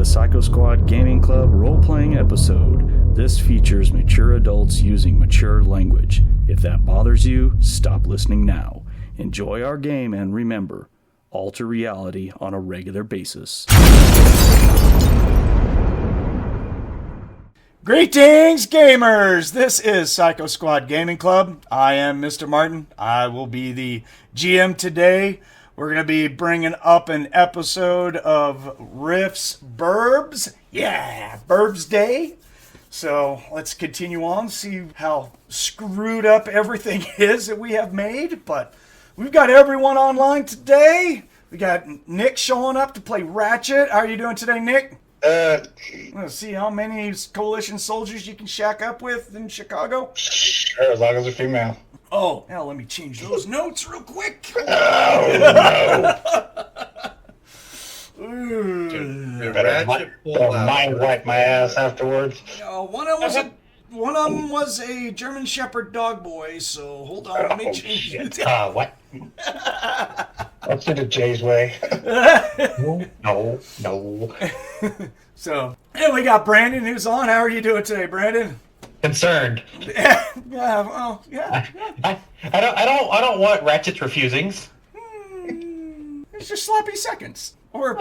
a Psycho Squad Gaming Club role-playing episode. This features mature adults using mature language. If that bothers you, stop listening now. Enjoy our game and remember, alter reality on a regular basis. Greetings, gamers! This is Psycho Squad Gaming Club. I am MrMartin. I will be the GM today. We're going to be bringing up an episode of RIFTS Burbs. Yeah, Burbs Day. So let's continue on, see how screwed up everything is that we have made. But we've got everyone online today. We got Nick showing up to play Ratchet. How are you doing today, Nick? Let's see how many coalition soldiers you can shack up with in Chicago. Sure, as long as they're female. Oh, now let me change those notes real quick. Oh, Ooh. Better mind wipe my ass afterwards. One of them was a German Shepherd dog boy, so hold on, let me change it. What? Let's do it Jay's way. No. So, and we got Brandon who's on. How are you doing today, Brandon? Concerned. Yeah. I don't want Ratchet's refusings. It's just sloppy seconds. Or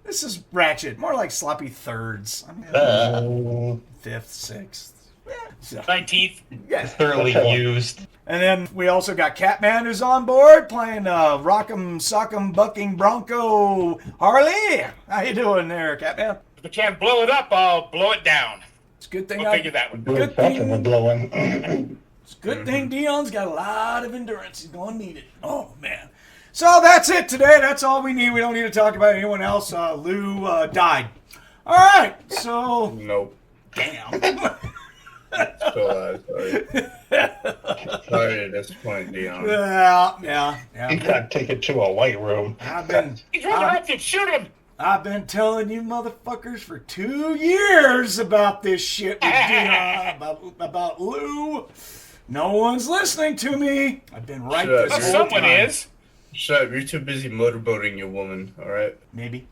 this is Ratchet, more like sloppy thirds. I mean, fifth, sixth. Yeah, so. 19th. Yeah. Thoroughly used. And then we also got Catman who's on board playing Rock'em Sock'em Bucking Bronco Harley. How you doing there, Catman? If we can't blow it up, I'll blow it down. It's a good thing We'll figure that one. Good thing. We're blowing. It's a good thing Dion's got a lot of endurance. He's going to need it. Oh, man. So that's it today. That's all we need. We don't need to talk about anyone else. Lou died. All right. So. Nope. Damn. Still alive, sorry. Sorry to disappoint Dion. Yeah. You gotta take it to a white room. He's resurrected. Shoot him. I've been telling you motherfuckers for 2 years about this shit with Dion, about Lou. No one's listening to me. I've been right this whole Someone time. is. Shut up, you're too busy motorboating your woman, alright? Maybe.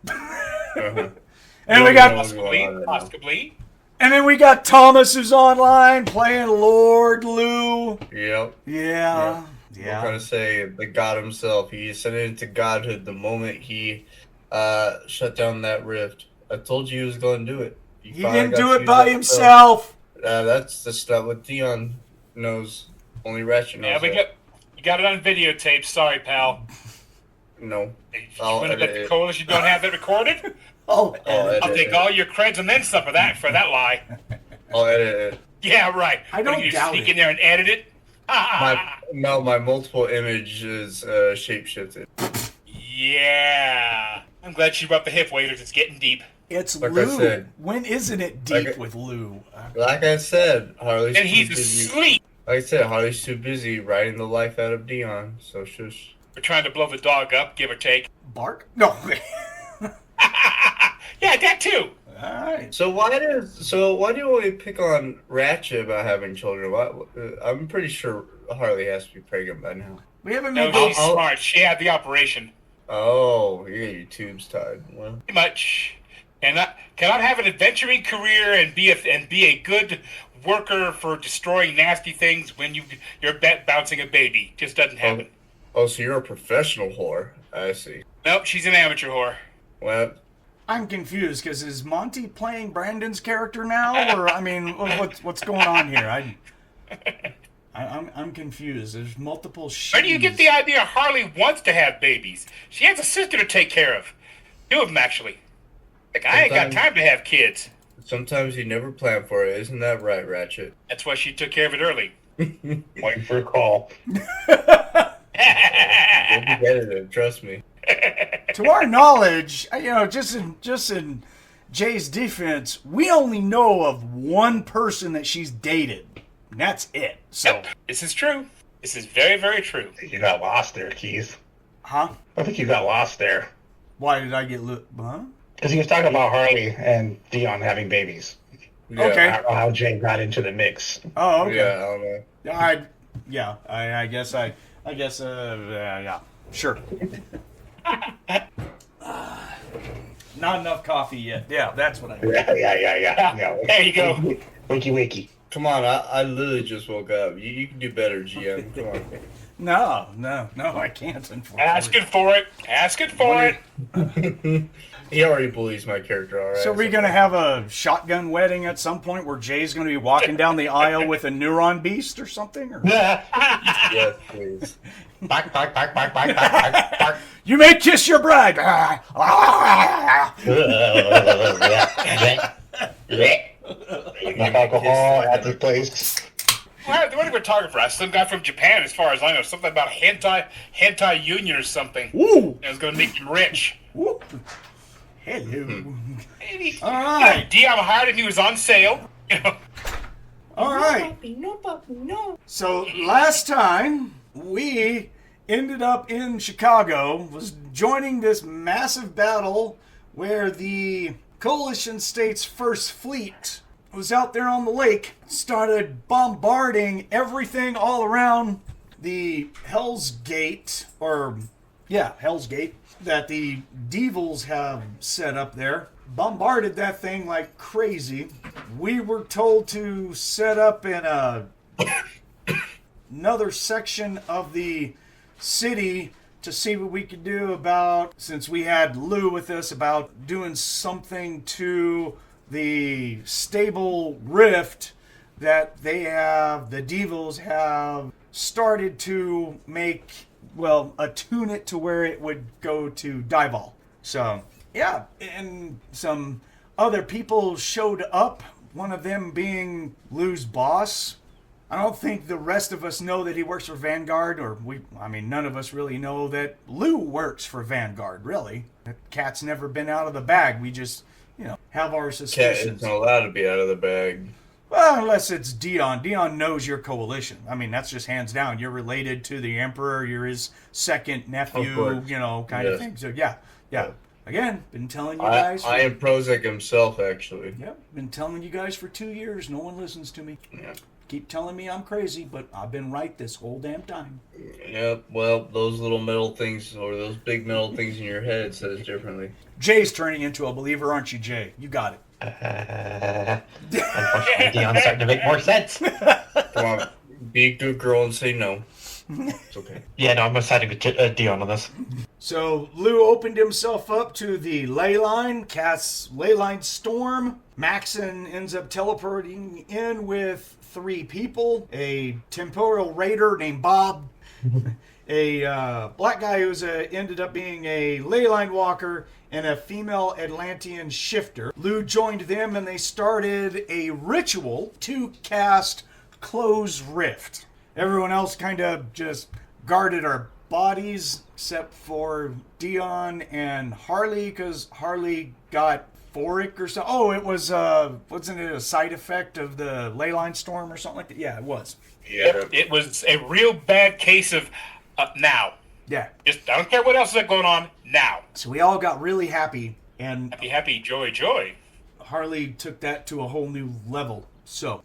Uh-huh. And we got Possibly. And then we got Thomas who's online playing Lord Lou. Yep. Yeah. We're gonna say the god himself. He ascended into godhood the moment he shut down that rift. I told you he was gonna do it. He didn't do it by himself. That's not what Dion knows. Only Ratchet knows. Yeah, you got it on videotape. Sorry, pal. No. You want to bet the coalition don't have it recorded? I'll take all your creds and then some for that lie. I'll edit it. Yeah, right. I don't you doubt sneak it. in there and edit it? My multiple image is shapeshifted. Yeah. I'm glad she brought the hip waders. It's getting deep. It's Like Lou. I said. When isn't it deep with Lou? Like I said, Harley's And he's too busy. asleep. Like I said, Harley's too busy riding the life out of Dion. So shush. We're trying to blow the dog up, give or take. Bark? No. Yeah, that too. All right. So why do you only pick on Ratchet about having children? I'm pretty sure Harley has to be pregnant by now. We haven't No, made she's smart. She had the operation. Oh, you got your tubes tied. Well, Pretty much. Cannot have an adventuring career and be a good worker for destroying nasty things when you're bouncing a baby. Just doesn't happen. oh, so you're a professional whore. I see. Nope, she's an amateur whore. Well, I'm confused because is Monte playing Brandon's character now, or I mean, what's going on here? I'm confused. There's multiple. Where do you get the idea Harley wants to have babies? She has a sister to take care of. 2 of them actually. Like I ain't got time to have kids. sometimes you never plan for it. Isn't that right, Ratchet? That's why she took care of it early. Waiting for a call. You'll be edited, trust me. To our knowledge, just in Jay's defense, we only know of one person that she's dated. And that's it. So Yep, this is true. This is very, very true. I think you got lost there, Keith. Huh? I think you got lost there. Why did I get huh? Because he was talking about Harley and Dion having babies. Yeah. Okay. I don't know how Jay got into the mix. Oh, okay. Yeah, I don't know. I guess, yeah, sure. Not enough coffee yet. Yeah, that's what I mean. Yeah. There you go. Wakey. Come on, I literally just woke up. You can do better, GM. Come on. No, I can't, unfortunately. Asking for it. He already bullies my character, all right? So we're going to have a shotgun wedding at some point where Jay's going to be walking down the aisle with a neuron beast or something? Or? Yes, please. Bark. You may kiss your bride! Enough alcohol at this place. Well, the wedding photographer, some guy from Japan, as far as I know, something about hentai union or something. Woo! It was going to make him rich. Woo. Hello. Maybe. All right. Dion hired him. He was on sale. All right. No. So last time we ended up in Chicago, was joining this massive battle where the Coalition States' First Fleet was out there on the lake, started bombarding everything all around the Hell's Gate, that the Devils have set up there. Bombarded that thing like crazy. We were told to set up in another section of the city to see what we could do about, since we had Lou with us, about doing something to the stable rift that the Devils have started to make, attune it to where it would go to Dival. So, yeah, and some other people showed up, one of them being Lou's boss. I don't think the rest of us know that he works for Vanguard, none of us really know that Lou works for Vanguard, really. That cat's never been out of the bag. We just, have our Cat suspicions. isn't allowed to be out of the bag. Well, unless it's Dion. Dion knows your coalition. That's just hands down. You're related to the Emperor. You're his second nephew, kind of thing. So, yeah. Again, been telling you guys. I am Prozac himself, actually. Yep, been telling you guys for 2 years. No one listens to me. Yeah. Keep telling me I'm crazy, but I've been right this whole damn time. Yep, well, those little metal things, or those big metal things in your head says differently. Jay's turning into a believer, aren't you, Jay? You got it. Unfortunately, Dion's starting to make more sense. Come on, be a good girl and say no. It's okay. Yeah, no, I'm siding with Dion on this. So Lou opened himself up to the ley line, casts ley line storm. Maxon ends up teleporting in with 3 people, a temporal raider named Bob, a black guy who's ended up being a ley line walker, and a female Atlantean shifter. Lou joined them and they started a ritual to cast Close Rift. Everyone else kind of just guarded our bodies, except for Dion and Harley, because Harley got phoric or something. Oh, it was, wasn't it a side effect of the ley line storm or something like that? Yeah, it was. Yeah. It was a real bad case of now. Yeah. Just, I don't care what else is going on, now. So we all got really happy, and Happy, joy. Harley took that to a whole new level. So,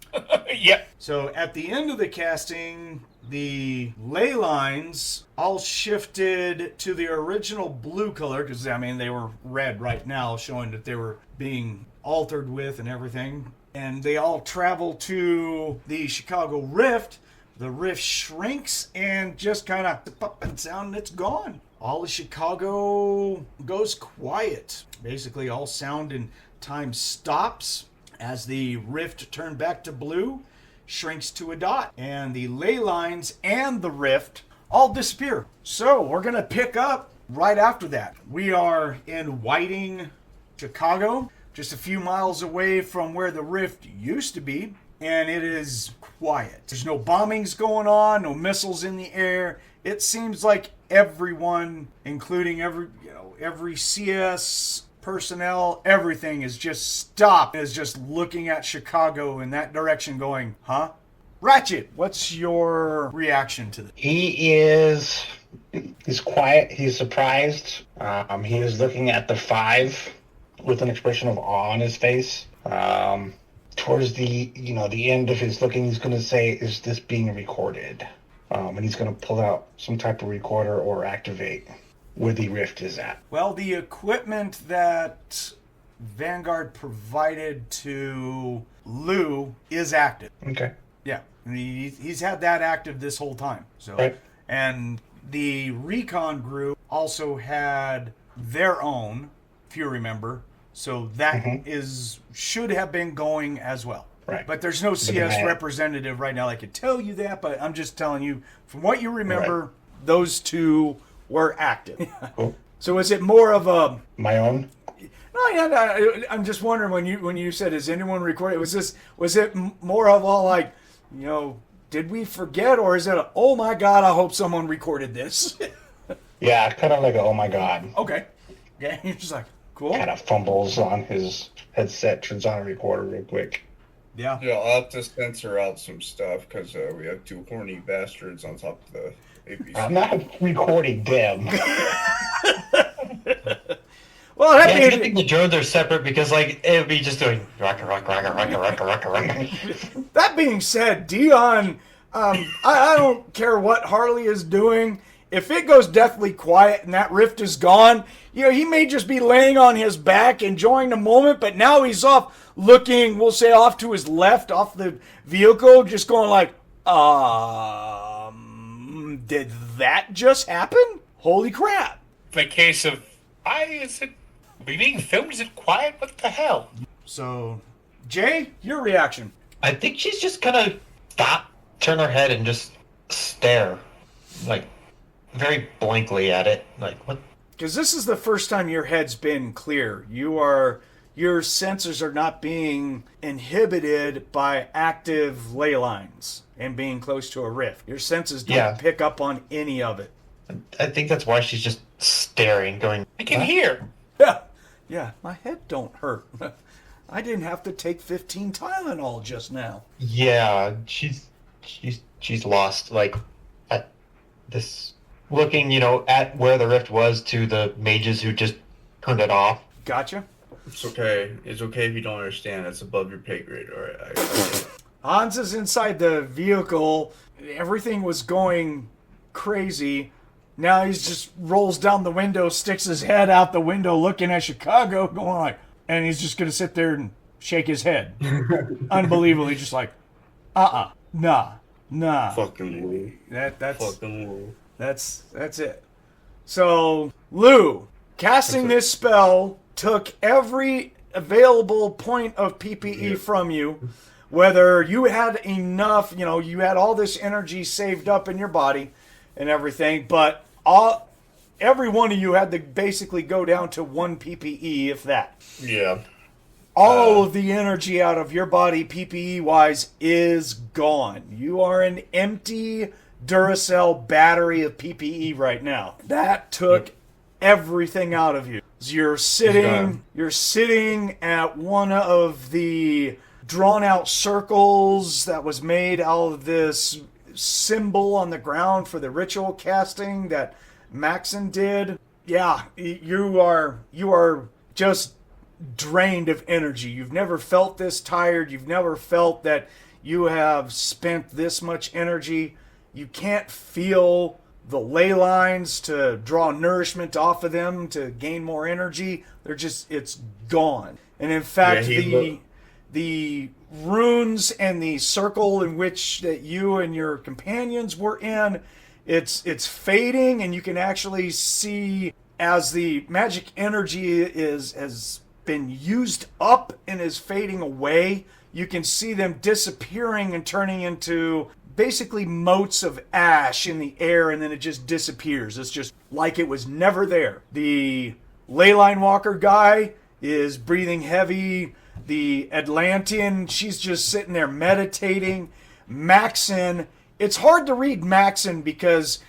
Yep. so at the end of the casting, the ley lines all shifted to the original blue color, because, they were red right now, showing that they were being altered with and everything. And they all travel to the Chicago Rift. The rift shrinks and just kind of up and down, and it's gone. All of Chicago goes quiet. Basically, all sound and time stops as the rift turned back to blue, shrinks to a dot, and the ley lines and the rift all disappear. So we're going to pick up right after that. We are in Whiting, Chicago, just a few miles away from where the rift used to be, and it is quiet. There's no bombings going on, no missiles in the air. It seems like everyone, including every CS personnel, everything is just stopped, is just looking at Chicago in that direction going, huh? Ratchet, what's your reaction to this? He's quiet, he's surprised. He is looking at the 5 with an expression of awe on his face. Towards the end of his looking, he's going to say, "Is this being recorded?" And he's going to pull out some type of recorder or activate. where the rift is at. Well, the equipment that Vanguard provided to Lou is active. Okay. Yeah, he's had that active this whole time. So, Right. And the recon group also had their own, if you remember. So that should have been going as well. Right. But there's no CS representative right now. I could tell you that, but I'm just telling you from what you remember, those two were active. Cool. So is it more of a? My own? No, I'm just wondering when you said, "Is anyone recording?" Was it more of all like, did we forget, or is it a, oh my god, I hope someone recorded this? Yeah, kind of like a, oh my god. Okay. Yeah, you're just like, cool. Kind of fumbles on his headset, turns on a recorder real quick. Yeah. Yeah, I'll have to censor out some stuff because we have two horny bastards on top of the APC. I'm not recording them. Well, that Yeah, I being, think the drones are separate because, like, it would be just doing rocket. that being said, Dion, I don't care what Harley is doing. If it goes deathly quiet and that rift is gone, he may just be laying on his back, enjoying the moment, but now he's off looking, we'll say off to his left, off the vehicle, just going like, did that just happen? Holy crap. The case of, is it being filmed? Is it quiet? What the hell? So, Jay, your reaction. I think she's just gonna stop, turn her head, and just stare, like, very blankly at it. Like, what? Because this is the first time your head's been clear. Your sensors are not being inhibited by active ley lines and being close to a rift. Your senses don't pick up on any of it. I think that's why she's just staring, going, I can hear. Yeah, my head don't hurt. I didn't have to take 15 Tylenol just now. yeah, she's lost, like, at this, looking, at where the rift was to the mages who just turned it off. Gotcha. It's okay. It's okay if you don't understand. It's above your pay grade, all right? Hanz is inside the vehicle. Everything was going crazy. Now he just rolls down the window, sticks his head out the window looking at Chicago, going like, and he's just going to sit there and shake his head. Unbelievably, just like, nah. Fucking Lou. That's Fucking Lou. That's it. So, Lou, casting this spell took every available point of PPE from you. Whether you had enough, you had all this energy saved up in your body and everything, but every one of you had to basically go down to 1 PPE, if that. Yeah. All of the energy out of your body, PPE-wise, is gone. You are an empty Duracell battery of PPE right now. That took everything out of you. You're sitting at one of the drawn-out circles that was made out of this symbol on the ground for the ritual casting that Maxon did. Yeah, you are just drained of energy. You've never felt this tired. You've never felt that you have spent this much energy. You can't feel the ley lines to draw nourishment off of them to gain more energy. It's gone. And in fact, the runes and the circle in which that you and your companions were in, it's fading, and you can actually see as the magic energy has been used up and is fading away, you can see them disappearing and turning into basically motes of ash in the air, and then it just disappears. It's just like it was never there. The leyline walker guy is breathing heavy. The Atlantean, she's just sitting there meditating. Maxon, it's hard to read Maxon because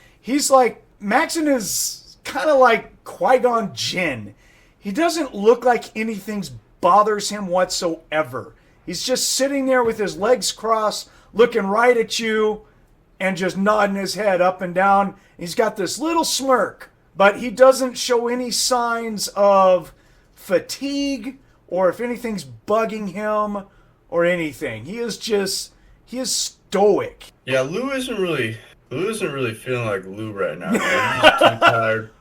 Maxon is kind of like Qui-Gon Jinn. He doesn't look like anything bothers him whatsoever. He's just sitting there with his legs crossed, looking right at you, and just nodding his head up and down. He's got this little smirk, but he doesn't show any signs of fatigue or if anything's bugging him or anything. He is stoic. Yeah, Lou isn't really feeling like Lou right now. Man. He's too tired.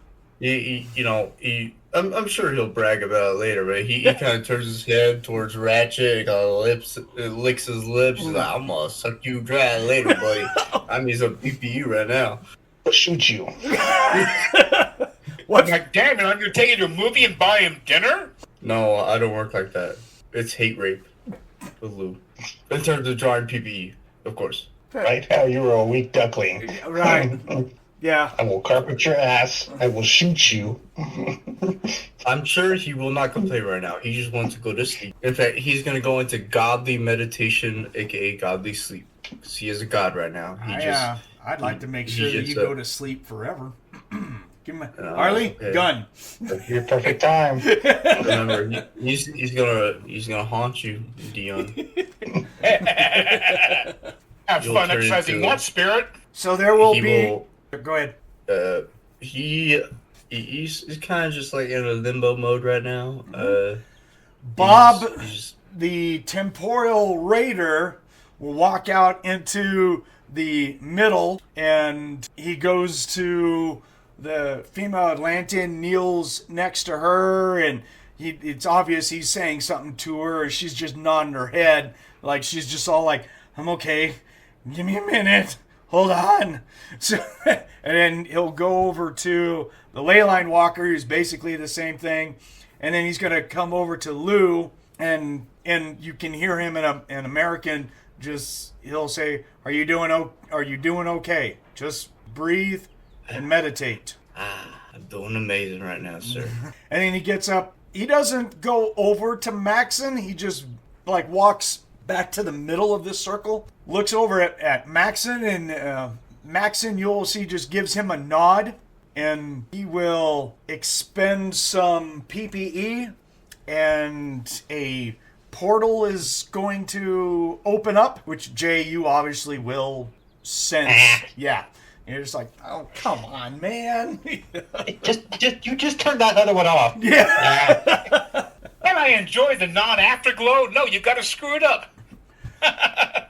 I'm sure he'll brag about it later, but he kind of turns his head towards Ratchet and kind of licks his lips. He's like, I'm gonna suck you dry later, buddy. I need some PPE right now. I'll shoot you. What? Like, damn it, I'm gonna take you to a movie and buy him dinner? No, I don't work like that. It's hate rape with Lou. In terms of drawing PPE, of course. Right now, you were a weak duckling. Right. Yeah. I will carpet your ass. I will shoot you. I'm sure he will not complain right now. He just wants to go to sleep. In fact, he's going to go into godly meditation, aka godly sleep. Because he is a god right now. I'd like to make sure that you go to sleep forever. Give me Harley, okay. Gun. Your perfect time. Remember, he's gonna haunt you, Dion. Have fun exercising that spirit. So there will be. Go ahead. He's kind of just like in a limbo mode right now. Bob, the temporal raider, will walk out into the middle, and he goes to the female Atlantean, kneels next to her, and it's obvious he's saying something to her, and she's just nodding her head, like she's just all like, I'm okay, give me a minute, hold on. So, and then he'll go over to the Leyline Walker, who's basically the same thing, and then he's going to come over to Lou, and you can hear him in an American, he'll say, are you doing okay? Just breathe and meditate. I'm doing amazing right now, sir. And then he gets up. He doesn't go over to Maxon. He just walks back to the middle of this circle, looks over at Maxon, and Maxon, you'll see, just gives him a nod, and he will expend some PPE, and a portal is going to open up, which Jay, you obviously will sense. Yeah. And you're just like, oh, come on, man. You just turned that other one off. Yeah. And I enjoy the non-afterglow. No, you got to screw it up.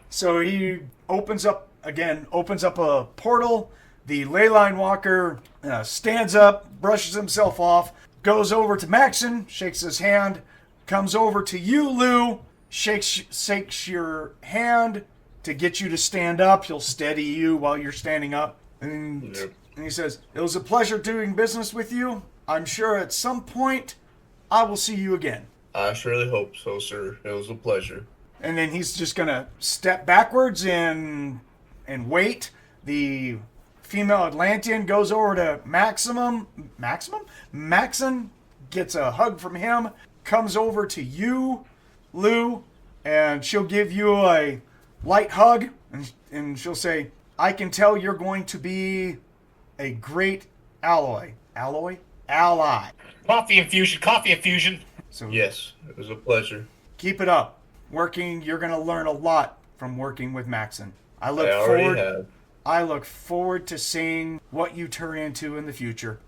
So he opens up a portal. The Leyline Walker stands up, brushes himself off, goes over to Maxon, shakes his hand, comes over to you, Lou, shakes your hand to get you to stand up. He'll steady you while you're standing up. And he says, it was a pleasure doing business with you. I'm sure at some point I will see you again. I surely hope so, sir. It was a pleasure. And then he's just going to step backwards and wait. The female Atlantean goes over to Maxon, gets a hug from him, comes over to you, Lou, and she'll give you a light hug, and she'll say, I can tell you're going to be a great ally. Coffee infusion. So yes, it was a pleasure. Keep it up. You're going to learn a lot from working with Maxon. I look forward to seeing what you turn into in the future.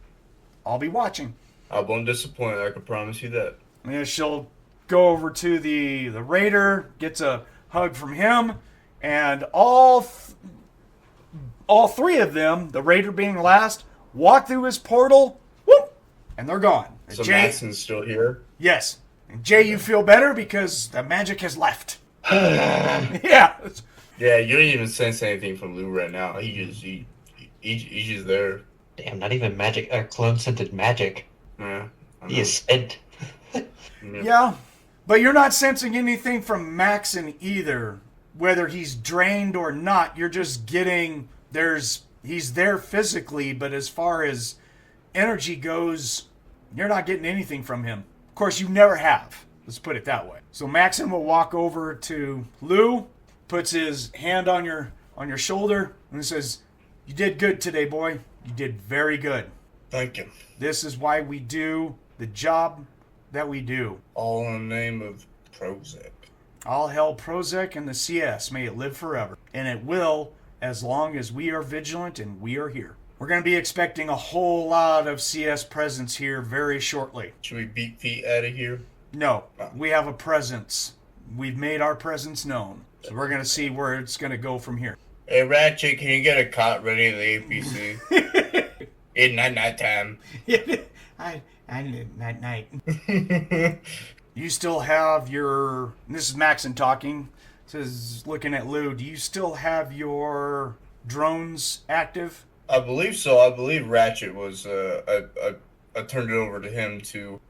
I'll be watching. I won't disappoint, I can promise you that. And she'll go over to the Raider, gets a hug from him, and all three of them, the Raider being last, walk through his portal, whoop, and they're gone. So Jay, Maxon's still here? Yes. And Jay, you feel better because the magic has left. Yeah. Yeah, you don't even sense anything from Lou right now. He's just there. Damn, not even magic. Clone scented magic. Yeah. He is spent. Yeah. But you're not sensing anything from Maxon either. Whether he's drained or not, you're just getting... He's there physically, but as far as energy goes, you're not getting anything from him. Of course, you never have. Let's put it that way. So Maxon will walk over to Lou, puts his hand on your shoulder, and says, you did good today, boy. You did very good. Thank you. This is why we do the job that we do. All in the name of Prozac. All hail Prozac and the CS. May it live forever. And it will, as long as we are vigilant and we are here. We're going to be expecting a whole lot of CS presence here very shortly. Should we beat feet out of here? No, we have a presence. We've made our presence known. So we're going to see where it's going to go from here. Hey, Ratchet, can you get a cot ready at the APC? In night time. I night. You still have your... This is Maxon talking. Says, looking at Lou, do you still have your drones active? I believe so. I believe Ratchet was, I turned it over to him to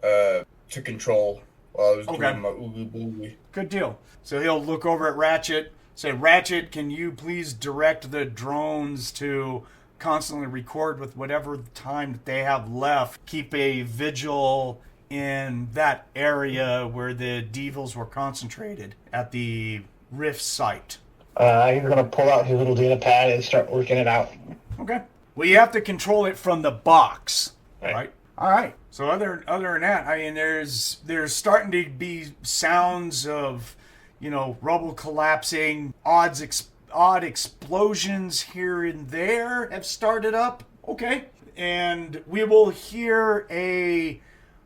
control while I was doing my oogie boogie. Good deal. So he'll look over at Ratchet, say, Ratchet, can you please direct the drones to constantly record with whatever time that they have left. Keep a vigil in that area where the devils were concentrated at the rift site. He's going to pull out his little data pad and start working it out. Okay. Well, you have to control it from the box, right? All right. So other than that, I mean, there's starting to be sounds of, rubble collapsing, odd explosions here and there have started up. Okay. And we will hear a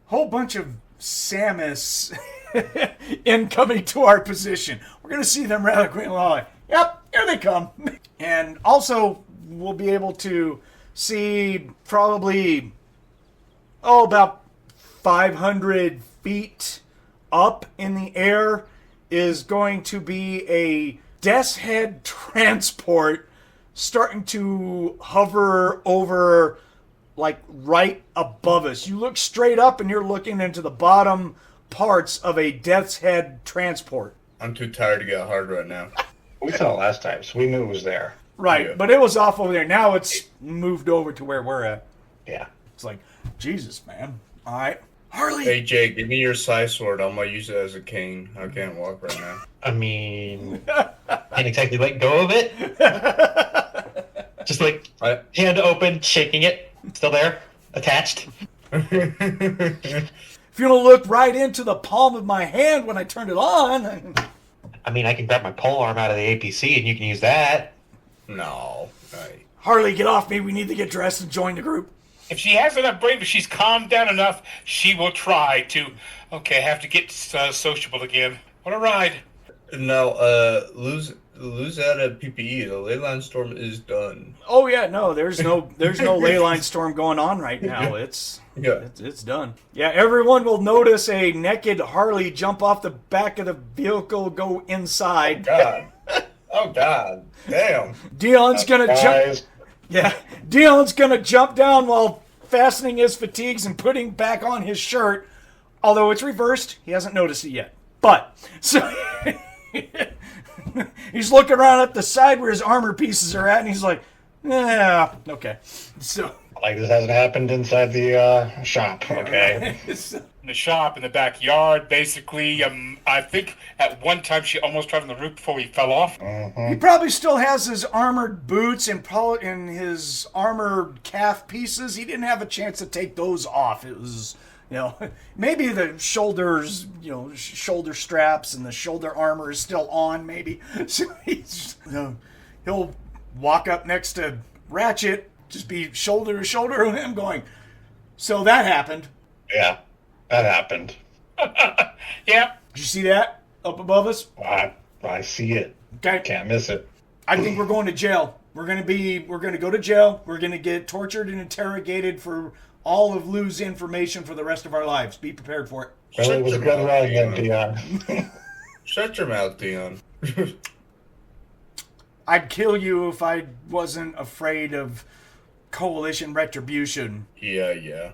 whole bunch of Samus incoming to our position. We're going to see them rather quickly. Yep, here they come. And also, we'll be able to see probably, about 500 feet up in the air is going to be a Death's Head transport starting to hover over, like, right above us. You look straight up and you're looking into the bottom parts of a Death's Head transport. I'm too tired to get hard right now. We saw it last time, so we knew it was there. Right, Yeah. but it was off over there. Now it's moved over to where we're at. Yeah. It's like, Jesus, man. All right. Harley! Hey, Jake, give me your science sword. I'm going to use it as a cane. I can't walk right now. I mean, can't exactly let go of it. Just like hand open, shaking it, still there, attached. If you want to look right into the palm of my hand when I turned it on. I mean, I can grab my pole arm out of the APC and you can use that. No. Right. Harley, get off me. We need to get dressed and join the group. If she has enough brain, if she's calmed down enough, she will try to. Okay, I have to get sociable again. What a ride! Now, lose out of PPE. The Leyline Storm is done. Oh yeah, no, there's no leyline storm going on right now. It's done. Yeah, everyone will notice a naked Harley jump off the back of the vehicle, go inside. God. Oh, God. Damn. Dion's gonna jump. Yeah, Dion's gonna jump down while fastening his fatigues and putting back on his shirt. Although it's reversed, he hasn't noticed it yet. But so he's looking around at the side where his armor pieces are at, and he's like, "Yeah, okay." So Like this hasn't happened inside the shop, okay? In the shop, in the backyard, basically. I think at one time she almost tried on the roof before he fell off. he probably still has his armored boots and his armored calf pieces. He didn't have a chance to take those off. It was, maybe the shoulders, shoulder straps and the shoulder armor is still on, maybe. So he'll walk up next to Ratchet, just be shoulder to shoulder with him going, so that happened. Yeah, that happened. Yeah. Did you see that up above us? I see it. Okay. Can't miss it. I think we're going to jail. We're going to go to jail. We're going to get tortured and interrogated for all of Lou's information for the rest of our lives. Be prepared for it. Well, it was a good ride then, Dion. Shut your mouth, Dion. I'd kill you if I wasn't afraid of coalition retribution. Yeah.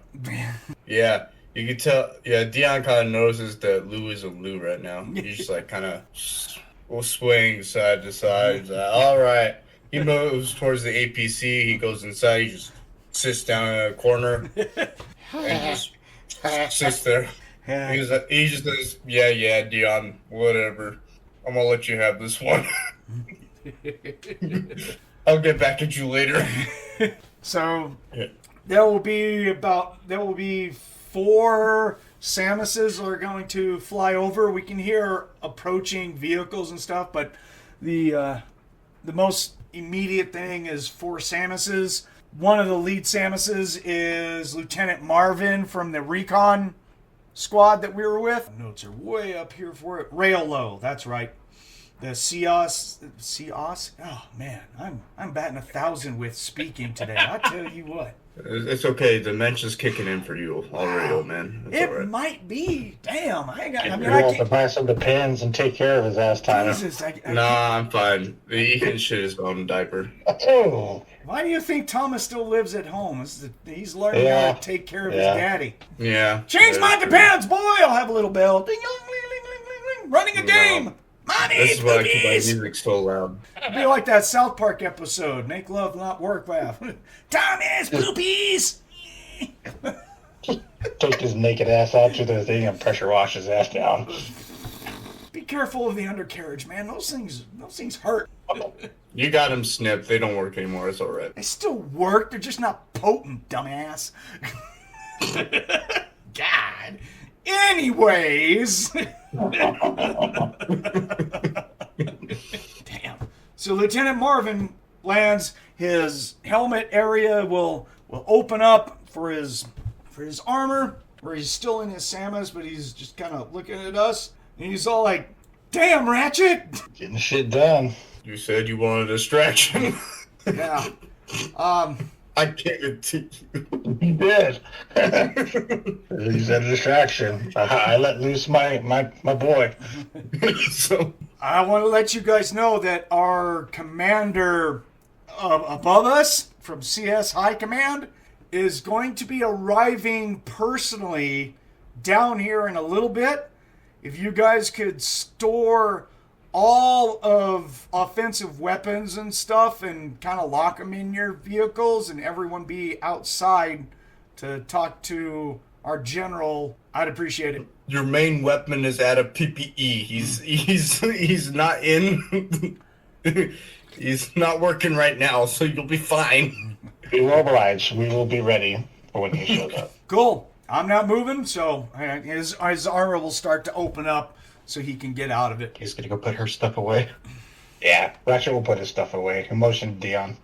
Yeah, you can tell. Yeah, Dion kind of notices that Lou isn't Lou right now. He's just like kind of swaying side to side. He's like, all right. He moves towards the APC. He goes inside. He just sits down in a corner and just sits there. He just says, yeah, Dion, whatever. I'm gonna let you have this one. I'll get back at you later. So there will be 4 Samuses are going to fly over. We can hear approaching vehicles and stuff, but the most immediate thing is 4 Samuses. One of the lead Samuses is Lieutenant Marvin from the recon squad that we were with. Notes are way up here for it. Rail low, that's right. The Cios. Oh man, I'm batting 1,000 with speaking today. I tell you what. It's okay. Dementia's kicking in for you already, old man. It's It all right. might be. Damn, I got. I mean, You I want to can't. buy some of the pins and take care of his ass, Tyler. Jesus, I can't- Nah, I'm fine. He can shit his own diaper. Oh, Why do you think Thomas still lives at home? He's learning how to take care of his daddy. Yeah. Change my that's true. depends, boy. I'll have a little bell. Ding, dong, ling, ling, ling, ling, ling. Running a No. game. Mommy, This is why I keep my poopies. music so loud. It'd be like that South Park episode, Make Love Not Work laugh. Thomas, poopies. take his naked ass out to the thing and pressure wash his ass down. Be careful of the undercarriage, man. Those things hurt. You got him snipped. They don't work anymore. It's all right. They still work. They're just not potent, dumbass. God. Anyways. Damn. So Lieutenant Marvin lands. His helmet area will open up for his armor, where he's still in his Samus, but he's just kind of looking at us. And he's all like, "Damn, Ratchet!" Getting shit done. You said you wanted a distraction. Yeah. I gave it to you. He did. He's a distraction. I let loose my boy. So I want to let you guys know that our commander above us from CS High Command is going to be arriving personally down here in a little bit. If you guys could store all of offensive weapons and stuff and kind of lock them in your vehicles and everyone be outside to talk to our general, I'd appreciate it. your main weapon is out of PPE. He's not in. He's not working right now, so you'll be fine. We will oblige. We will be ready for when he shows up. Cool. I'm not moving, so his armor will start to open up so he can get out of it. He's gonna go put her stuff away. Yeah, Ratchet will put his stuff away. Motion to Dion.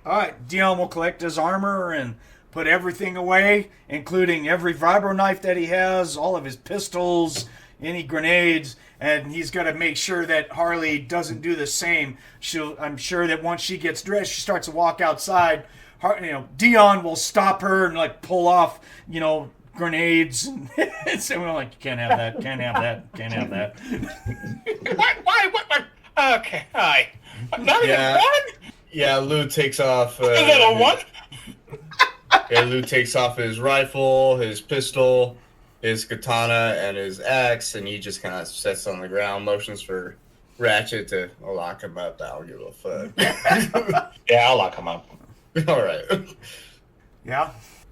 All right, Dion will collect his armor and put everything away, including every vibro knife that he has, all of his pistols, any grenades, and he's got to make sure that Harley doesn't do the same. I'm sure that once she gets dressed, she starts to walk outside. Dion will stop her and like pull off, grenades, and so we're like, can't have that, can't have that, can't have that. What? Okay, hi. Not even Yeah. one? Yeah, Lou takes off. A little one? Yeah, Lou takes off his rifle, his pistol, his katana, and his axe, and he just kind of sits on the ground, motions for Ratchet to lock him up. I don't give a fuck. Yeah, I'll lock him up. All right. Yeah.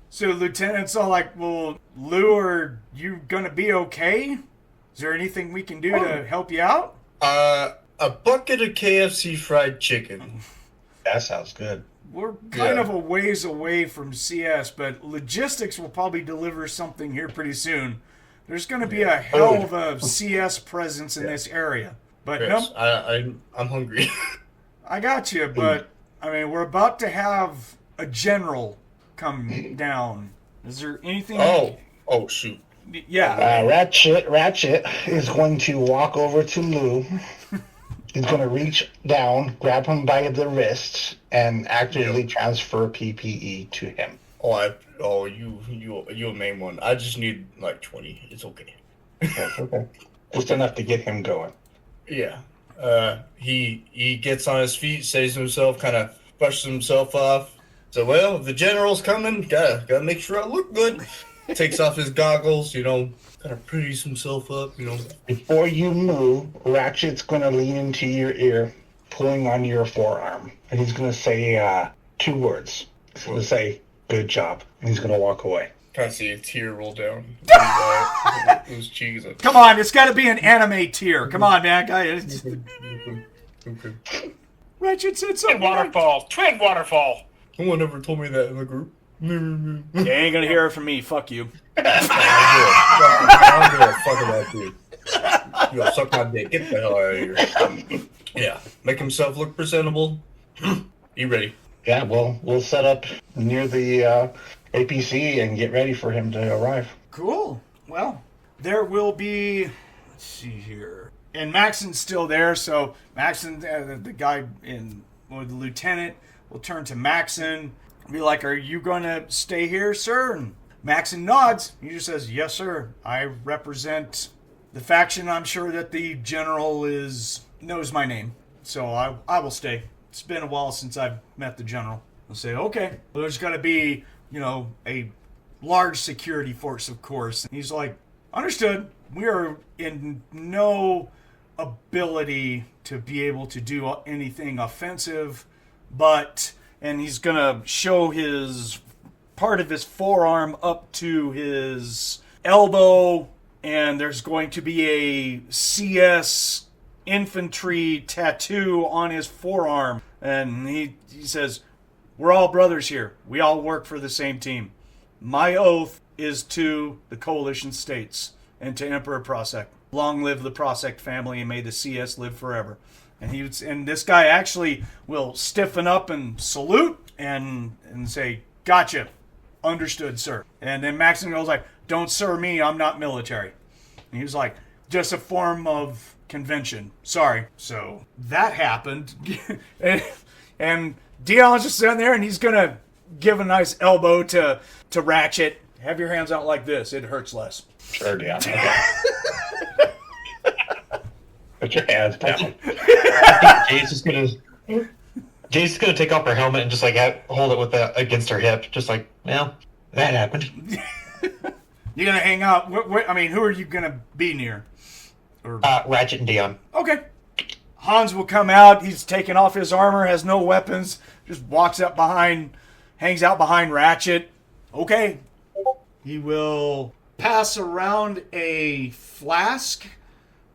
So Lieutenant's all like, well, Lou, are you gonna be okay? Is there anything we can do to help you out? A bucket of KFC fried chicken. That sounds good. We're kind Yeah. of a ways away from CS, but logistics will probably deliver something here pretty soon. There's going to be a hell of a CS presence in this area. But Yes, no, I'm hungry. I got you. But, I mean, we're about to have a general come down. Is there anything? Oh, shoot. Yeah. Ratchet is going to walk over to Lou. He's going to reach down, grab him by the wrists, and actively transfer PPE to him. You a main one. I just need like 20. It's okay. That's okay. Just enough to get him going. Yeah. He gets on his feet, saves himself, kind of brushes himself off. So, well, the general's coming. Gotta make sure I look good. Takes off his goggles, kind of pretties himself up, Before you move, Ratchet's going to lean into your ear, pulling on your forearm. And he's going to say 2 words. He's going to say, "Good job." And he's going to walk away. Kind of see a tear roll down his cheeks. Come on, it's got to be an anime tier. Come on, man. Ratchet said something. Twin waterfall. No one ever told me that in the group. You ain't going to hear it from me. Fuck you. I don't give a fuck about you. You gonna suck my dick. Get the hell out of here. Yeah. Make himself look presentable. You ready? Yeah, we'll set up near the APC and get ready for him to arrive. Cool. Well, there will be. Let's see here. And Maxon's still there, so Maxon, the guy the lieutenant, will turn to Maxon. Be like, are you going to stay here, sir? And Maxon nods. He just says, yes, sir. I represent the faction. I'm sure that the general knows my name. So I will stay. It's been a while since I've met the general. I'll say, okay. Well, there's got to be, a large security force, of course. And he's like, understood. We are in no ability to be able to do anything offensive, but... And he's going to show his part of his forearm up to his elbow, and there's going to be a CS infantry tattoo on his forearm. And he says, we're all brothers here. We all work for the same team. My oath is to the coalition states and to Emperor Prosek. Long live the Prosek family, and may the CS live forever. And this guy actually will stiffen up and salute and say, gotcha, understood, sir. And then Maxon goes like, don't sir me, I'm not military. And he was like, just a form of convention. Sorry. So that happened. and Dion's just sitting there, and he's going to give a nice elbow to Ratchet. Have your hands out like this. It hurts less. Sure, Dion. Okay. Put your hands down. Jay's just gonna take off her helmet and just like hold it with against her hip, just like, well, that happened. You're gonna hang out. Who are you gonna be near? Ratchet and Dion. Okay. Hanz will come out. He's taken off his armor, has no weapons, just walks up behind, hangs out behind Ratchet. Okay. He will pass around a flask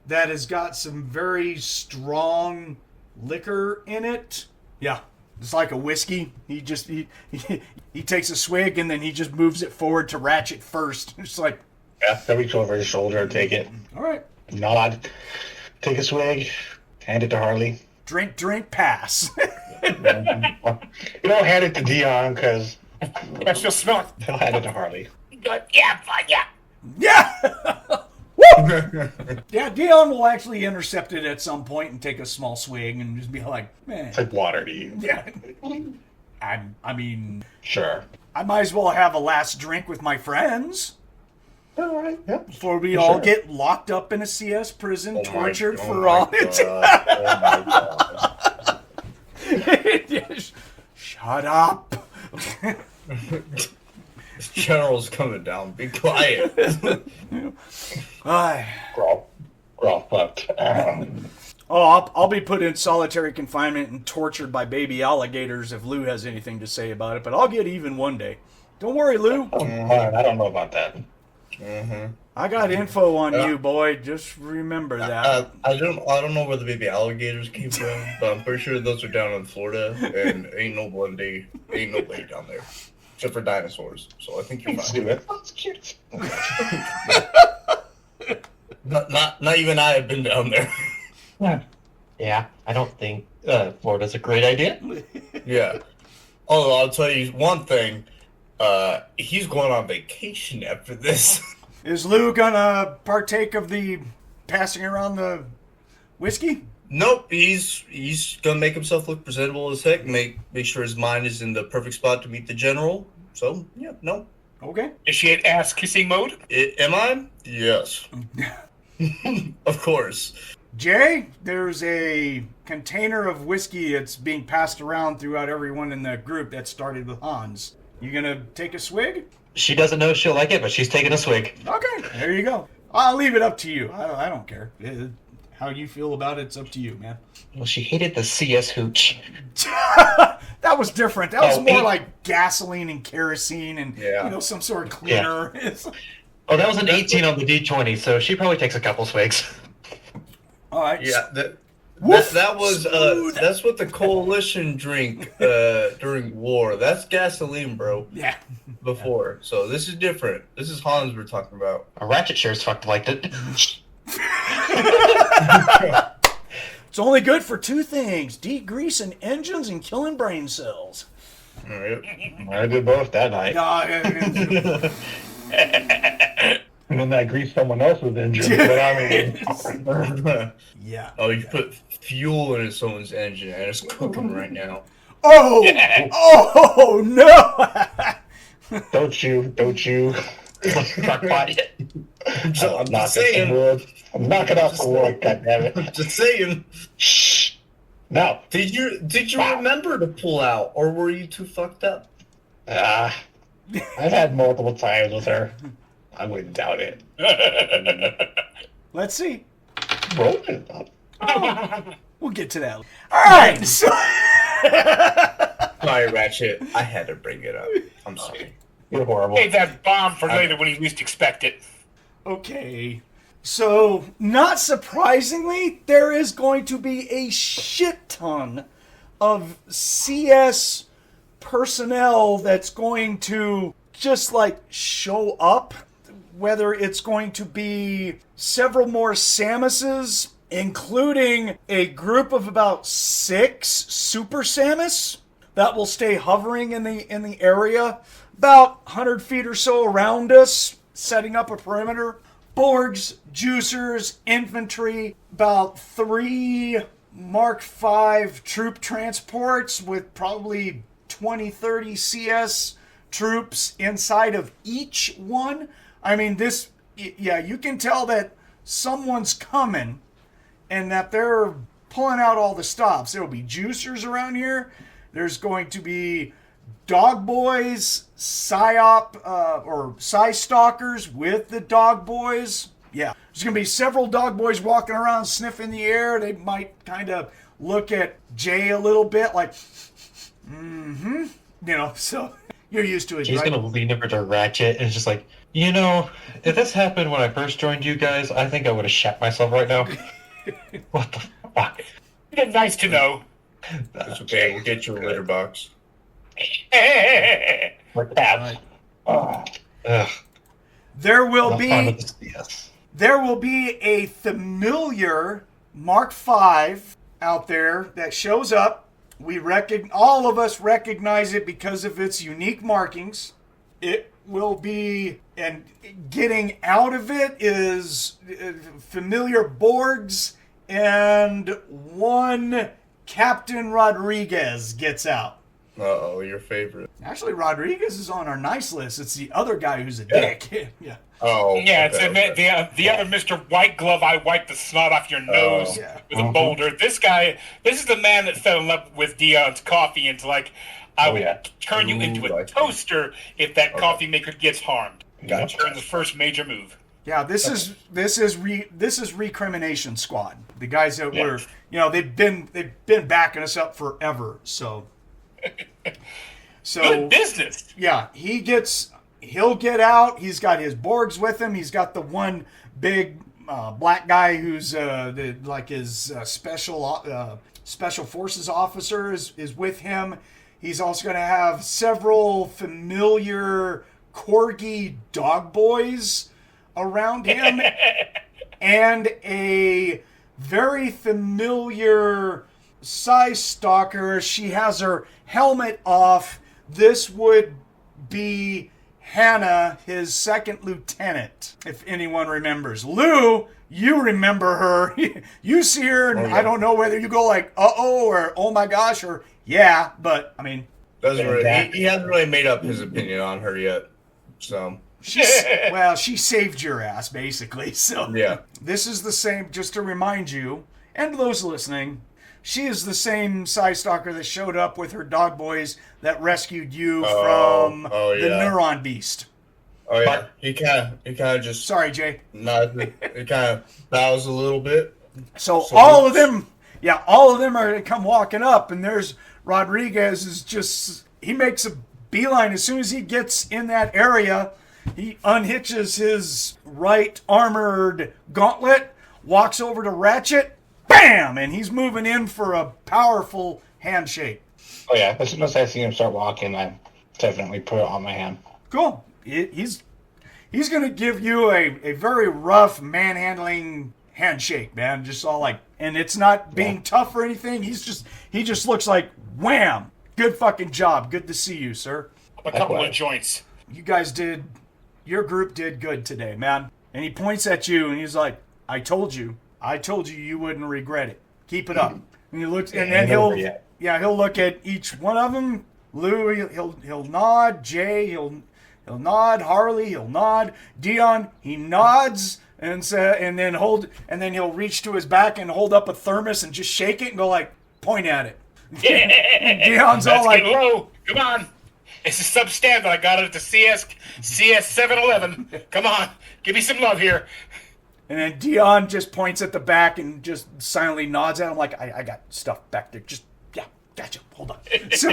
that has got some very strong liquor in it. Yeah, it's like a whiskey. He takes a swig, and then he just moves it forward to Ratchet first. It's like... Yeah, he'll reach over his shoulder and take it. All right. Nod. Take a swig. Hand it to Harley. Drink, pass. You don't hand it to Dion, because... That's just not... He'll hand it to Harley. Yeah, fine, yeah. Yeah! Woo! Yeah, Dion will actually intercept it at some point and take a small swig and just be like, man. It's like water to you. Yeah. I mean... Sure. I might as well have a last drink with my friends. All right, yeah. Before we all get locked up in a CS prison, tortured for all eternity. Shut up. General's coming down. Be quiet. Growl fucked. I'll be put in solitary confinement and tortured by baby alligators if Lou has anything to say about it, but I'll get even one day. Don't worry, Lou. I don't know about that. Mm-hmm. I got info on you, boy. Just remember that. I don't know where the baby alligators came from, but I'm pretty sure those are down in Florida, and ain't nobody down there. Except for dinosaurs, so I think you're fine. That's cute. Not even I have been down there. Yeah, I don't think Florida's a great idea. Yeah. Although I'll tell you one thing, he's going on vacation after this. Is Lou gonna partake of the passing around the whiskey? Nope, he's gonna make himself look presentable as heck. Make sure his mind is in the perfect spot to meet the general. So yeah, no. Okay. Is she in ass kissing mode? Am I? Yes. Of course. Jay, there's a container of whiskey that's being passed around throughout everyone in the group that started with Hanz. You gonna take a swig? She doesn't know she'll like it, but she's taking a swig. Okay, there you go. I'll leave it up to you. I don't care. How you feel about it's up to you, man. Well, she hated the CS hooch. That was different. That was more like gasoline and kerosene and some sort of cleaner. Yeah. Oh, that was an 18 on the D20, so she probably takes a couple swigs. All right. Yeah, that was that's what the coalition drink during war. That's gasoline, bro. Yeah. Before, so this is different. This is Hanz we're talking about. A Ratchet sure as fuck liked it. It's only good for two things: degreasing engines and killing brain cells. All right. I did both that night. And then I greased someone else's engine. But I mean, yeah. Oh, you put fuel in someone's engine, and it's cooking right now. Oh! Yeah. Oh, no! Don't you. Not quiet. I'm I'm knocking saying. some wood. I'm knocking off the wood, goddammit. I'm just saying. Shh. No. Did you remember to pull out, or were you too fucked up? I've had multiple times with her. I wouldn't doubt it. Let's see. Roll it up. We'll get to that. All right. So, Sorry, Ratchet. I had to bring it up. I'm sorry. You're horrible. Save that bomb for later when you least expect it. okay. So, not surprisingly, there is going to be a shit ton of CS personnel that's going to just like show up. Whether it's going to be several more Samuses, including a group of about 6 Super Samus that will stay hovering in the area, about 100 feet or so around us, setting up a perimeter. Borgs, juicers, infantry, about 3 Mark V troop transports with probably 20-30 CS troops inside of each one. I mean, you can tell that someone's coming and that they're pulling out all the stops. There will be juicers around here. There's going to be dog boys, psyop, or psy stalkers with the dog boys. Yeah, there's going to be several dog boys walking around sniffing the air. They might kind of look at Jay a little bit like, so you're used to it, He's right? gonna lean over to Ratchet and it's just like, if this happened when I first joined you guys, I think I would have shat myself right now. What the fuck? Nice to know. It's okay. We'll get you a litter box. Like that. Ugh. There will Not fun with be this BS. there will be a familiar Mark V out there that shows up. All of us recognize it because of its unique markings. It will be, and getting out of it is familiar Borgs, and one Captain Rodriguez gets out. Uh-oh, your favorite. Actually, Rodriguez is on our nice list. It's the other guy who's a dick. Yeah. Oh. Yeah, okay. the other Mr. White Glove, I wipe the snot off your nose Yeah. with a boulder. This is the man that fell in love with Dion's coffee and like, I would turn you into a toaster if that coffee maker gets harmed. Gotcha. Turn the first major move. Yeah, this is Recrimination Squad. The guys that were, they've been backing us up forever. So Good business. yeah, he'll get out. He's got his Borgs with him. He's got the one big black guy who's his special forces officer is with him. He's also going to have several familiar corgi dog boys around him and a very familiar Psy Stalker. She has her helmet off. This would be Hannah, his second lieutenant, if anyone remembers. Lou, you remember her. You see her, and I don't know whether you go like, uh-oh, or oh my gosh, or yeah, but, I mean. He hasn't really made up his opinion on her yet, so. She saved your ass, basically. So Yeah. This is the same, just to remind you, and those listening, she is the same Psy Stalker that showed up with her dog boys that rescued you from the Neuron Beast. Oh, yeah. He kind of just... Sorry, Jay. It kind of bows a little bit. So all of them are going to come walking up, and there's Rodriguez is just, he makes a beeline as soon as he gets in that area. He unhitches his right armored gauntlet, walks over to Ratchet, bam, and he's moving in for a powerful handshake. Oh yeah, as soon as I see him start walking, I definitely put it on my hand. Cool. He's going to give you a very rough manhandling handshake, man. Just all like, and it's not being tough or anything. He just looks like, wham, good fucking job. Good to see you, sir. A couple of joints. Your group did good today, man. And he points at you and he's like, I told you you wouldn't regret it. Keep it up. And he looks, and then he'll look at each one of them. Lou, he'll nod. Jay, he'll nod. Harley, he'll nod. Dion, he nods and then he'll reach to his back and hold up a thermos and just shake it and go like, point at it. Dion's all like, low. Come on. It's a substandard. I got it at the CS 711. Come on. Give me some love here. And then Dion just points at the back and just silently nods at him like, I got stuff back there. Just, yeah, gotcha. Hold on. So,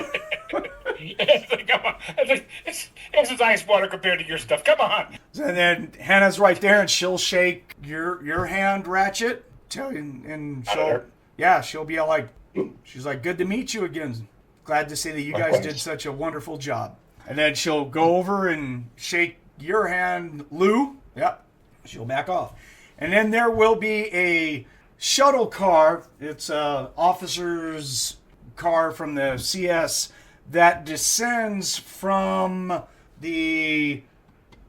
Come on. It's ice water compared to your stuff. Come on. and then Hannah's right there, and she'll shake your hand, Ratchet. And she'll be all like, she's like, good to meet you again. Glad to see that you guys did such a wonderful job. And then she'll go over and shake your hand, Lou. Yep. She'll back off. And then there will be a shuttle car. It's an officer's car from the CS that descends from the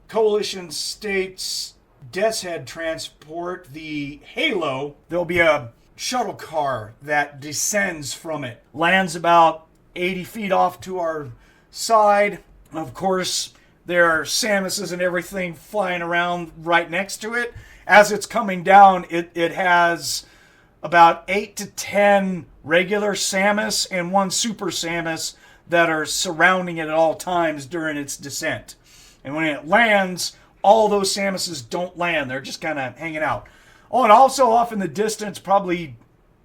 Coalition States Death's Head transport, the Halo. There'll be a shuttle car that descends from it, lands about 80 feet off to our side. Of course, there are Samuses and everything flying around right next to it. As it's coming down, it has about 8 to 10 regular Samus and one Super Samus that are surrounding it at all times during its descent. And when it lands, all those Samuses don't land. They're just kind of hanging out. Oh, and also off in the distance, probably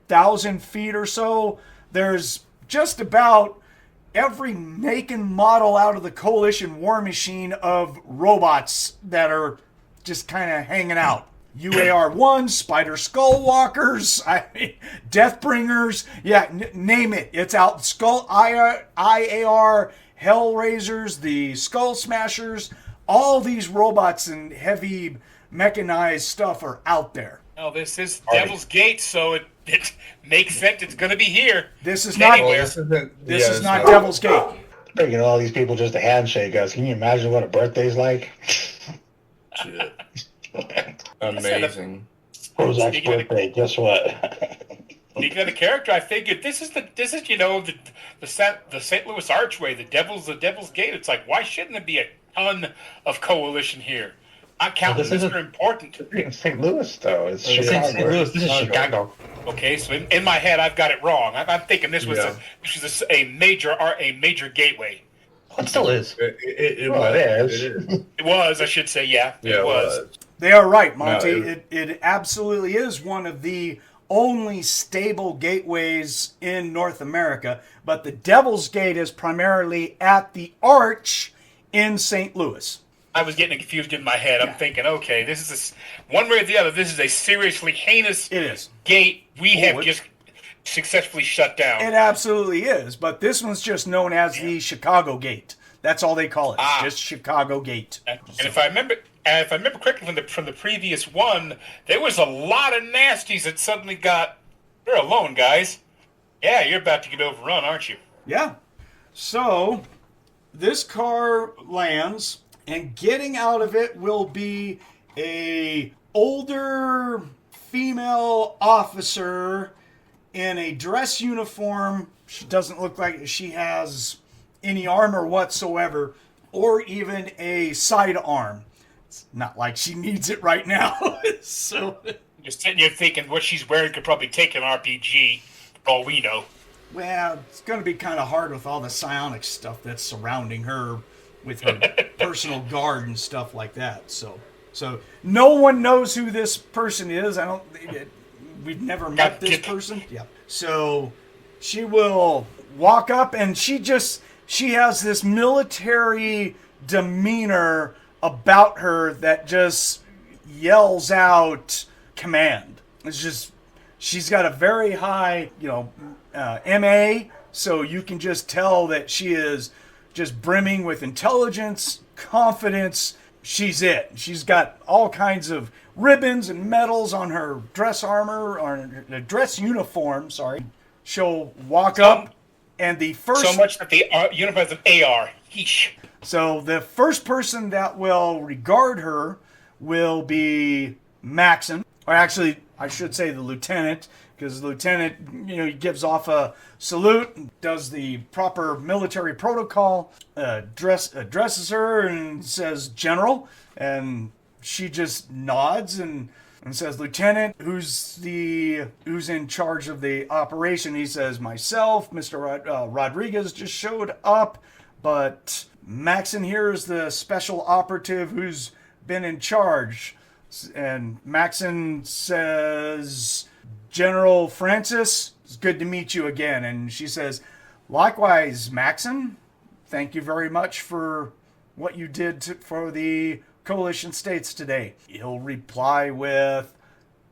1,000 feet or so, there's just about every make and model out of the Coalition war machine of robots that are just kind of hanging out. UAR-1, Spider Skullwalkers, Deathbringers, name it. It's out. IAR, Hellraisers, the Skull Smashers, all these robots and heavy mechanized stuff are out there. Oh, this is Devil's Gate, so it makes sense. It's going to be here. This is not Devil's Gate. Bringing all these people just to handshake us. Can you imagine what a birthday's like? Shit. Amazing. Prozac's birthday. Guess what? Speaking of the character, I figured this is the St. Louis Archway, the Devil's Gate. It's like, why shouldn't there be a ton of Coalition here? I'm counting this is important. It's St. Louis, though. It's Chicago. St. Louis. This is Chicago. Okay, so in my head, I've got it wrong. I'm thinking this was a major gateway. It still is. It is. It was, I should say, yeah. Yeah, it was. They are right, Monte. No, it absolutely is one of the only stable gateways in North America, but the Devil's Gate is primarily at the Arch in St. Louis. I was getting confused in my head. I'm thinking, okay, this is one way or the other. This is a seriously heinous gate we have just successfully shut down. It absolutely is, but this one's just known as the Chicago Gate. That's all they call it. Just Chicago Gate. And if I remember correctly from the previous one, there was a lot of nasties that suddenly got, you're alone, guys. Yeah, you're about to get overrun, aren't you? Yeah. So this car lands, and getting out of it will be a older female officer in a dress uniform. She doesn't look like she has any armor whatsoever, or even a sidearm. It's not like she needs it right now. So you're sitting here thinking what she's wearing could probably take an RPG, for all we know. Well, it's going to be kind of hard with all the psionic stuff that's surrounding her, with her personal guard and stuff like that. So no one knows who this person is. We've never met this person. Yeah. So she will walk up, and she has this military demeanor about her that just yells out command. It's just, she's got a very high, MA, so you can just tell that she is just brimming with intelligence, confidence. She's it. She's got all kinds of ribbons and medals on her dress armor, or her dress uniform, sorry. She'll walk up, and the first... So much that the uniform has an AR. Yeesh. So the first person that will regard her will be Maxon. Or actually, I should say the lieutenant. because the lieutenant, he gives off a salute, does the proper military protocol, addresses her and says, General, and she just nods and says, Lieutenant, who's in charge of the operation? He says, myself, Mr. Rodriguez just showed up, but Maxon here is the special operative who's been in charge. And Maxon says, General Francis, it's good to meet you again. And she says, likewise, Maxon, thank you very much for what you did for the coalition states today. He'll reply with,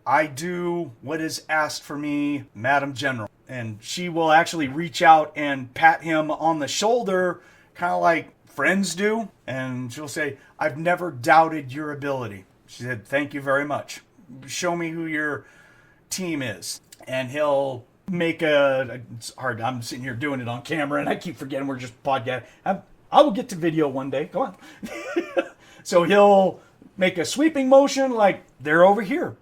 I do what is asked for me, Madam General. And she will actually reach out and pat him on the shoulder, kind of like friends do. And she'll say, I've never doubted your ability. She said, thank you very much. Show me who your team is. And he'll make it's hard. I'm sitting here doing it on camera and I keep forgetting we're just podcasting. I will get to video one day. Go on. So he'll make a sweeping motion like they're over here.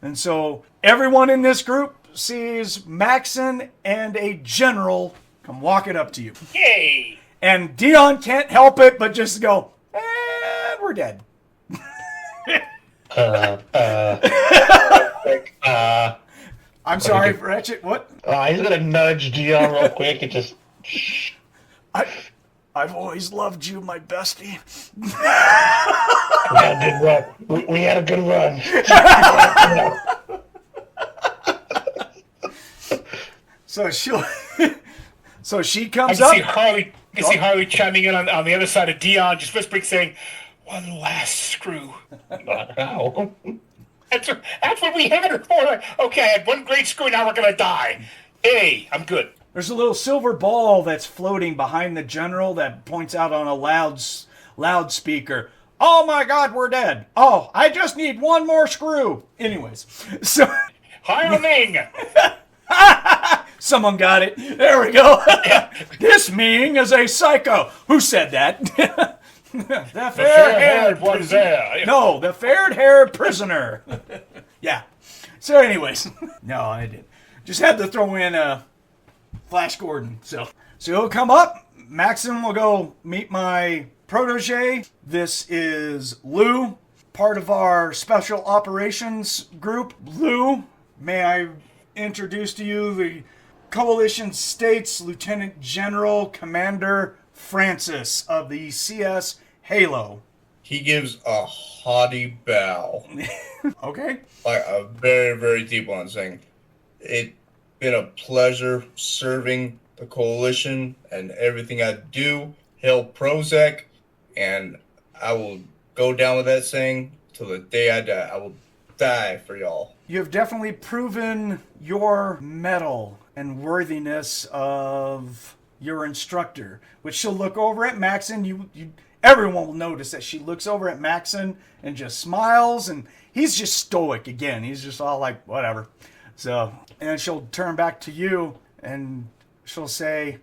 And so everyone in this group sees Maxon and a general come walking up to you. Yay! And Dion can't help it but just go, we're dead. I'm sorry, Ratchet, what? He's gonna nudge Dion real quick and just... I've always loved you, my bestie. We had a good run. We had a good run. So she I comes can up. see Harley chiming in on the other side of Dion, just whispering, saying, one last screw. Wow. That's what we had her for. Like, okay, I had one great screw, now we're going to die. Hey, I'm good. There's a little silver ball that's floating behind the general that points out on a loudspeaker. Oh my God, we're dead. Oh, I just need one more screw. Anyways, so Hi, Ming. someone got it. There we go. This Ming is a psycho. Who said that? The fair-haired one's there. No, the fair-haired prisoner. Yeah. So anyways, no, I didn't. Just had to throw in Flash Gordon. So he'll come up. Maxon will go meet my protege. This is Lou, part of our special operations group. Lou, may I introduce to you the Coalition States Lieutenant General Commander Francis of the CS Halo. He gives a haughty bow. Okay. Like a very, very deep one, saying, it's been a pleasure serving the coalition and everything I do. Hail Prozac, and I will go down with that saying till the day I die. I will die for y'all. You have definitely proven your mettle and worthiness of your instructor, which she'll look over at Maxon. Everyone will notice that she looks over at Maxon and just smiles, and he's just stoic again. He's just all like, whatever. So, and she'll turn back to you and she'll say,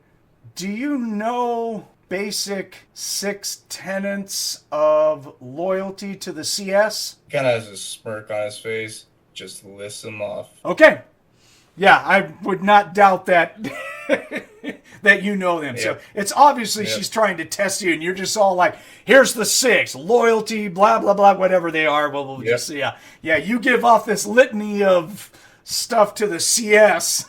do you know basic 6 tenets of loyalty to the CS? Kind of has a smirk on his face, just lists them off. Okay. Yeah, I would not doubt that that you know them. Yep. So it's obviously she's trying to test you, and you're just all like, here's the 6, loyalty, blah, blah, blah, whatever they are. Well, we'll just see. Yeah, you give off this litany of stuff to the CS,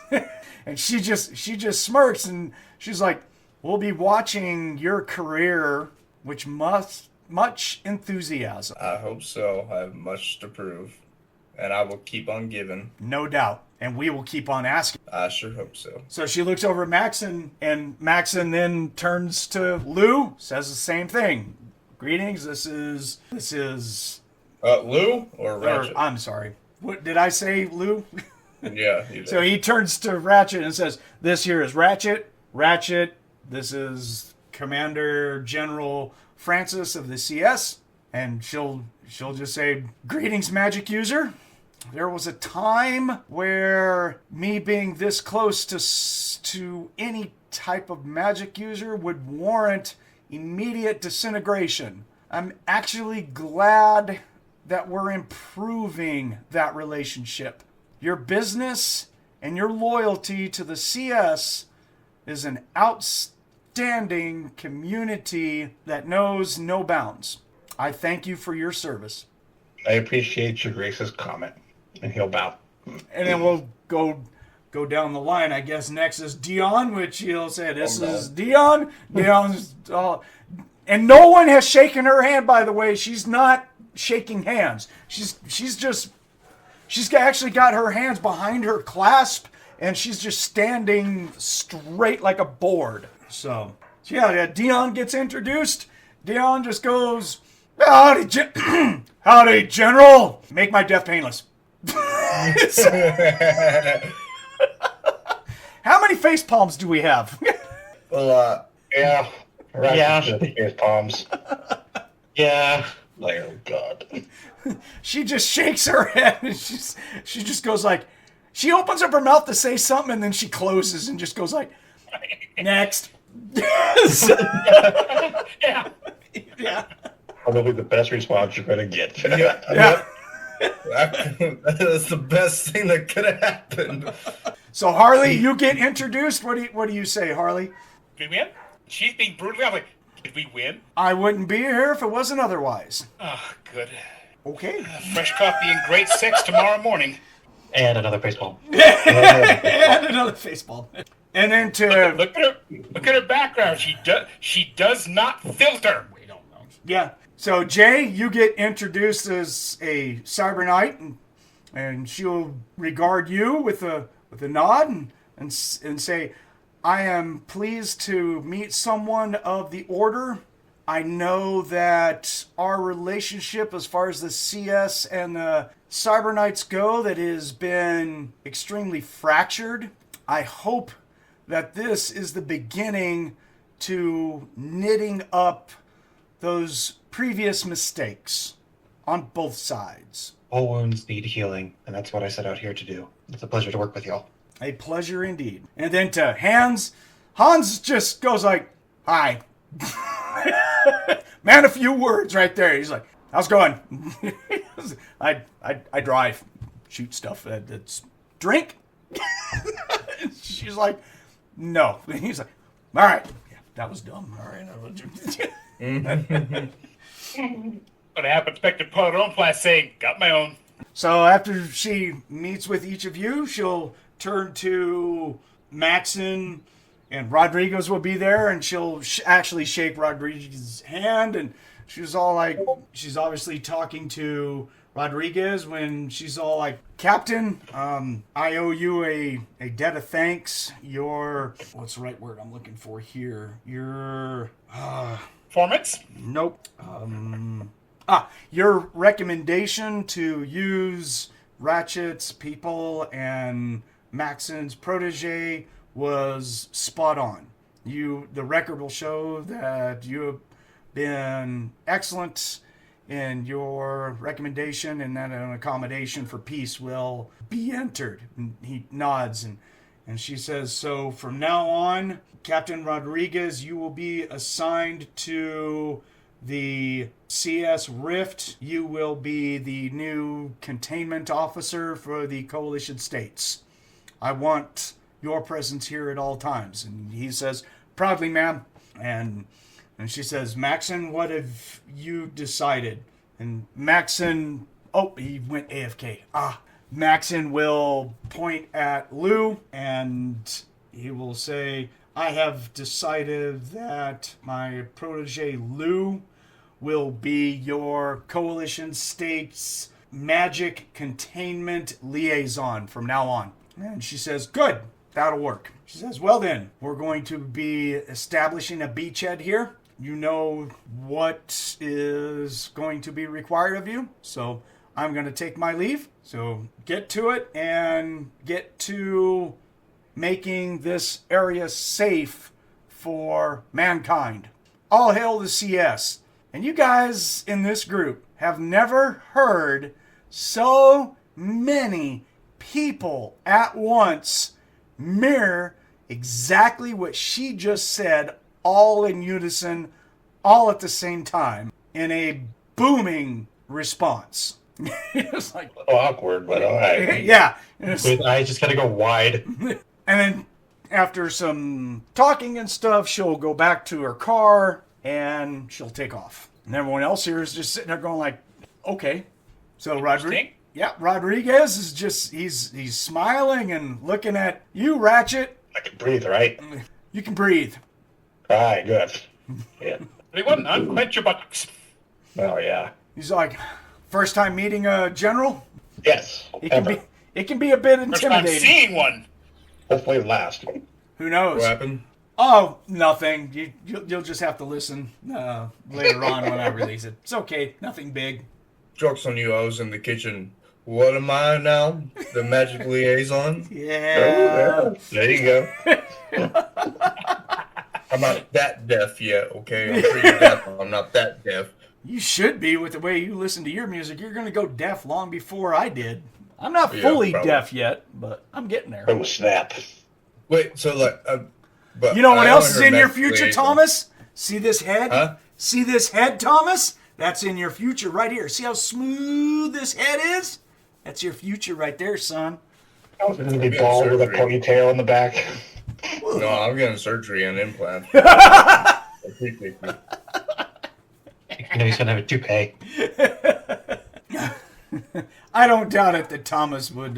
and she just smirks, and she's like, we'll be watching your career, which much enthusiasm. I hope so. I have much to prove, and I will keep on giving. No doubt. And we will keep on asking. I sure hope so. So she looks over at Maxon, and Maxon then turns to Lou, says the same thing. Greetings, this is Lou or Ratchet? I'm sorry. What did I say, Lou? Yeah. So he turns to Ratchet and says, this here is Ratchet. Ratchet, this is Commander General Francis of the CS. And she'll just say, greetings, magic user. There was a time where me being this close to any type of magic user would warrant immediate disintegration. I'm actually glad that we're improving that relationship. Your business and your loyalty to the CS is an outstanding community that knows no bounds. I thank you for your service. I appreciate your gracious comment, and he'll bow. And then we'll go down the line. I guess next is Dion, which he'll say, this is Dion. Dion's and no one has shaken her hand, by the way. She's not shaking hands. She's actually got her hands behind her clasp, and she's just standing straight like a board. So yeah, Dion gets introduced. Dion just goes, howdy, howdy, General. Make my death painless. How many face palms do we have? Well, Yeah. Right. Yeah. His palms. Yeah. Like, oh, God. She just shakes her head, and she just goes like, she opens up her mouth to say something, and then she closes and just goes like, next. Yeah. Yeah. Probably the best response you're going to get. Yeah. that's the best thing that could have happened. So Harley, you get introduced. What do you say, Harley? Did we win? She's being brutally. I'm like, did we win? I wouldn't be here if it wasn't otherwise. Oh, good. Okay. Fresh coffee and great sex tomorrow morning. And another baseball. And another face palm. And then to Look at her background. She does not filter. We don't know. yeah. So Jay, you get introduced as a cyber knight, and she'll regard you with a nod and say, I am pleased to meet someone of the Order. I know that our relationship as far as the CS and the Cyber Knights go, that has been extremely fractured. I hope that this is the beginning to knitting up those previous mistakes on both sides. All wounds need healing, and that's what I set out here to do. It's a pleasure to work with y'all. A pleasure indeed. And then to Hanz, Hanz just goes like, hi. Man, a few words right there. He's like, how's it going? I drive, shoot stuff. That's drink. She's like, no. And he's like, all right. Yeah, that was dumb. All right. What happened? Inspector put her own class saying, got my own. So after she meets with each of you, she'll turn to Maxon, and Rodriguez will be there, and she'll actually shake Rodriguez's hand, and she's all like, she's obviously talking to Rodriguez when she's all like, Captain, I owe you a debt of thanks. What's the right word I'm looking for here? Performance? Nope. Your recommendation to use Ratchet's people and Maxon's protege was spot on. The record will show that you have been excellent in your recommendation, and that an accommodation for peace will be entered. And he nods, and she says, so from now on, Captain Rodriguez, you will be assigned to the CS Rift. You will be the new containment officer for the Coalition States. I want your presence here at all times. And he says, proudly, ma'am. And she says, Maxon, what have you decided? And Maxon, he went AFK. Maxon will point at Lou, and he will say, I have decided that my protege Lou will be your Coalition States magic containment liaison from now on. And she says, good, that'll work. She says, well then, we're going to be establishing a beachhead here. You know what is going to be required of you, so I'm going to take my leave. So get to it and get to making this area safe for mankind. All hail the CS. And you guys in this group have never heard so many people at once mirror exactly what she just said, all in unison, all at the same time, in a booming response. It's like, Oh, awkward, but all right. yeah. And it's- With eyes just gotta go wide. And then after some talking and stuff, she'll go back to her car and she'll take off. And everyone else here is just sitting there going like, okay. So Rodriguez is just, he's smiling and looking at you, Ratchet. I can breathe, right? You can breathe. All right, good. Yeah. Anyone? Unquench your buttocks. Oh, yeah. He's like, first time meeting a general? Yes. It can be a bit First time intimidating. seeing one. Hopefully last. Who knows? What happened? Oh, nothing. You'll just have to listen later on when I release it. It's okay. Nothing big. Joke's on you, I was in the kitchen. What am I now? The magic liaison? Yeah. There you go. I'm not that deaf yet, okay? I'm pretty deaf. I'm not that deaf. You should be with the way you listen to your music. You're going to go deaf long before I did. I'm not Yeah, fully probably. deaf yet, but I'm getting there. Oh, snap. Wait, so like, but You know what I else is only in heard your magic future, liaison. Thomas? See this head? Huh? See this head, Thomas? That's in your future right here. See how smooth this head is? That's your future right there, son. I was going to be bald with a ponytail in the back. No, I'm getting surgery and implant. I appreciate you. You know he's gonna have a toupee. I don't doubt it that Thomas would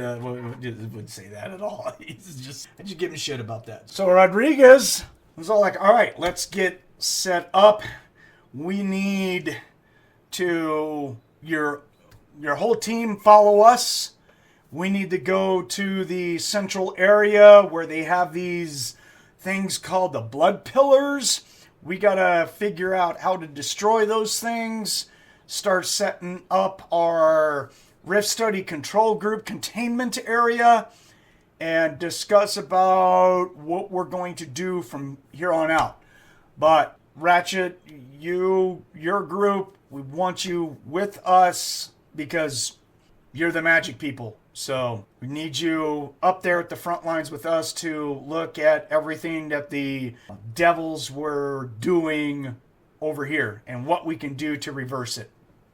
say that at all. He's just giving shit about that. So Rodriguez was all like, all right, let's get set up. We need to, your whole team follow us. We need to go to the central area where they have these things called the blood pillars. We gotta figure out how to destroy those things, start setting up our Rift Study Control Group containment area, and discuss about what we're going to do from here on out. But Ratchet, your group, we want you with us because you're the magic people. So we need you up there at the front lines with us to look at everything that the devils were doing over here and what we can do to reverse it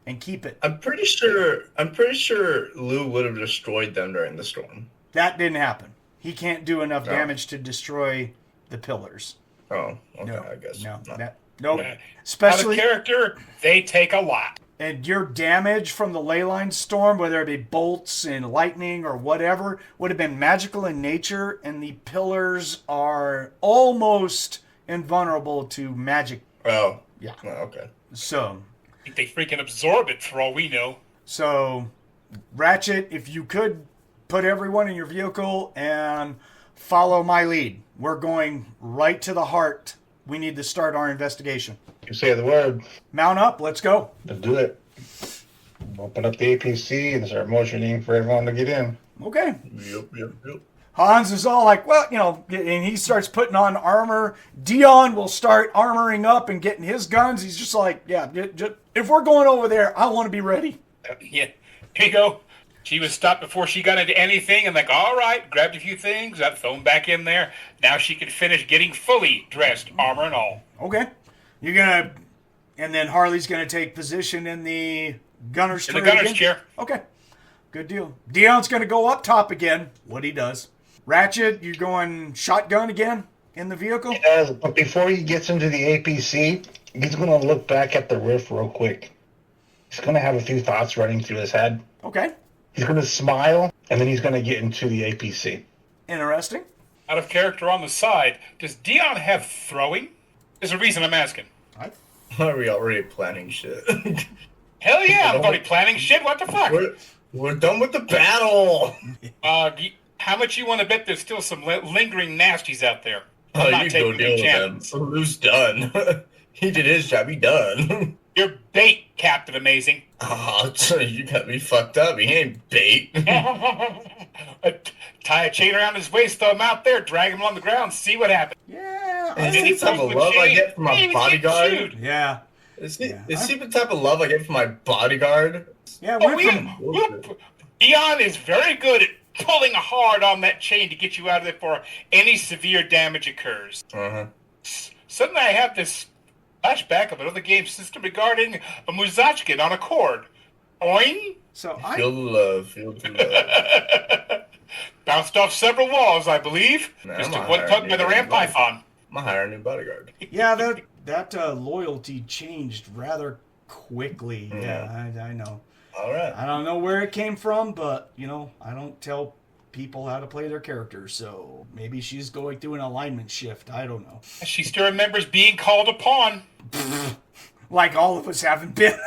and keep it. I'm pretty sure Lou would have destroyed them during the storm. That didn't happen. He can't do enough damage to destroy the pillars. Oh, okay, No, I guess. no, not. nope. Out of Especially, character, they take a lot. and your damage from the ley line storm, whether it be bolts and lightning or whatever, would have been magical in nature, and the pillars are almost invulnerable to magic. Oh, Yeah. oh, okay. So, I think they freaking absorb it for all we know. Ratchet, if you could put everyone in your vehicle and follow my lead. We're going right to the heart. We need to start our investigation. You say the word. Mount up. Let's go. Let's do it. Open up the APC and start motioning for everyone to get in. Okay. Yep. Hans is all like, well, and he starts putting on armor. Dion will start armoring up and getting his guns. He's just like, yeah, if we're going over there, I want to be ready. Yeah, here you go. She was stopped before she got into anything and like, all right, grabbed a few things, got thrown back in there. Now she can finish getting fully dressed, armor and all. Okay. And then Harley's going to take position in the gunner's In the turret gunner's again? chair. Okay. Good deal. Dion's going to go up top again. What he does. Ratchet, you going shotgun again in the vehicle? But before he gets into the APC, he's going to look back at the rift real quick. He's going to have a few thoughts running through his head. Okay. He's going to smile, and then he's going to get into the APC. Interesting. Out of character on the side, does Dion have throwing? There's a reason I'm asking. Are we already planning shit? Hell yeah, I'm already planning shit. What the fuck? We're done with the battle. How much you want to bet there's still some lingering nasties out there? Oh, I'm not you go taking deal any with chances. them. Lou's done. He did his job. He done. You're bait, Captain Amazing. Oh, you got me fucked up. He ain't bait. Tie a chain around his waist, throw him out there, drag him on the ground, see what happens. Yeah. Is he the type of love I get from my bodyguard? Yeah. Is he the type of love I get from my bodyguard? Yeah, Dion is very good at pulling hard on that chain to get you out of there before any severe damage occurs. Uh-huh. Suddenly I have this flashback of another game system regarding a Muzachkin on a cord. Oing? So Feel the love. Feel the love. Bounced off several walls, I believe. Nah, Just I'm took not one hiring cut by the you. ram python. I'm gonna hire a new bodyguard. yeah, that loyalty changed rather quickly. Yeah, I know. All right. I don't know where it came from, but I don't tell people how to play their characters, so maybe she's going through an alignment shift. I don't know. She still remembers being called upon. Like all of us haven't been.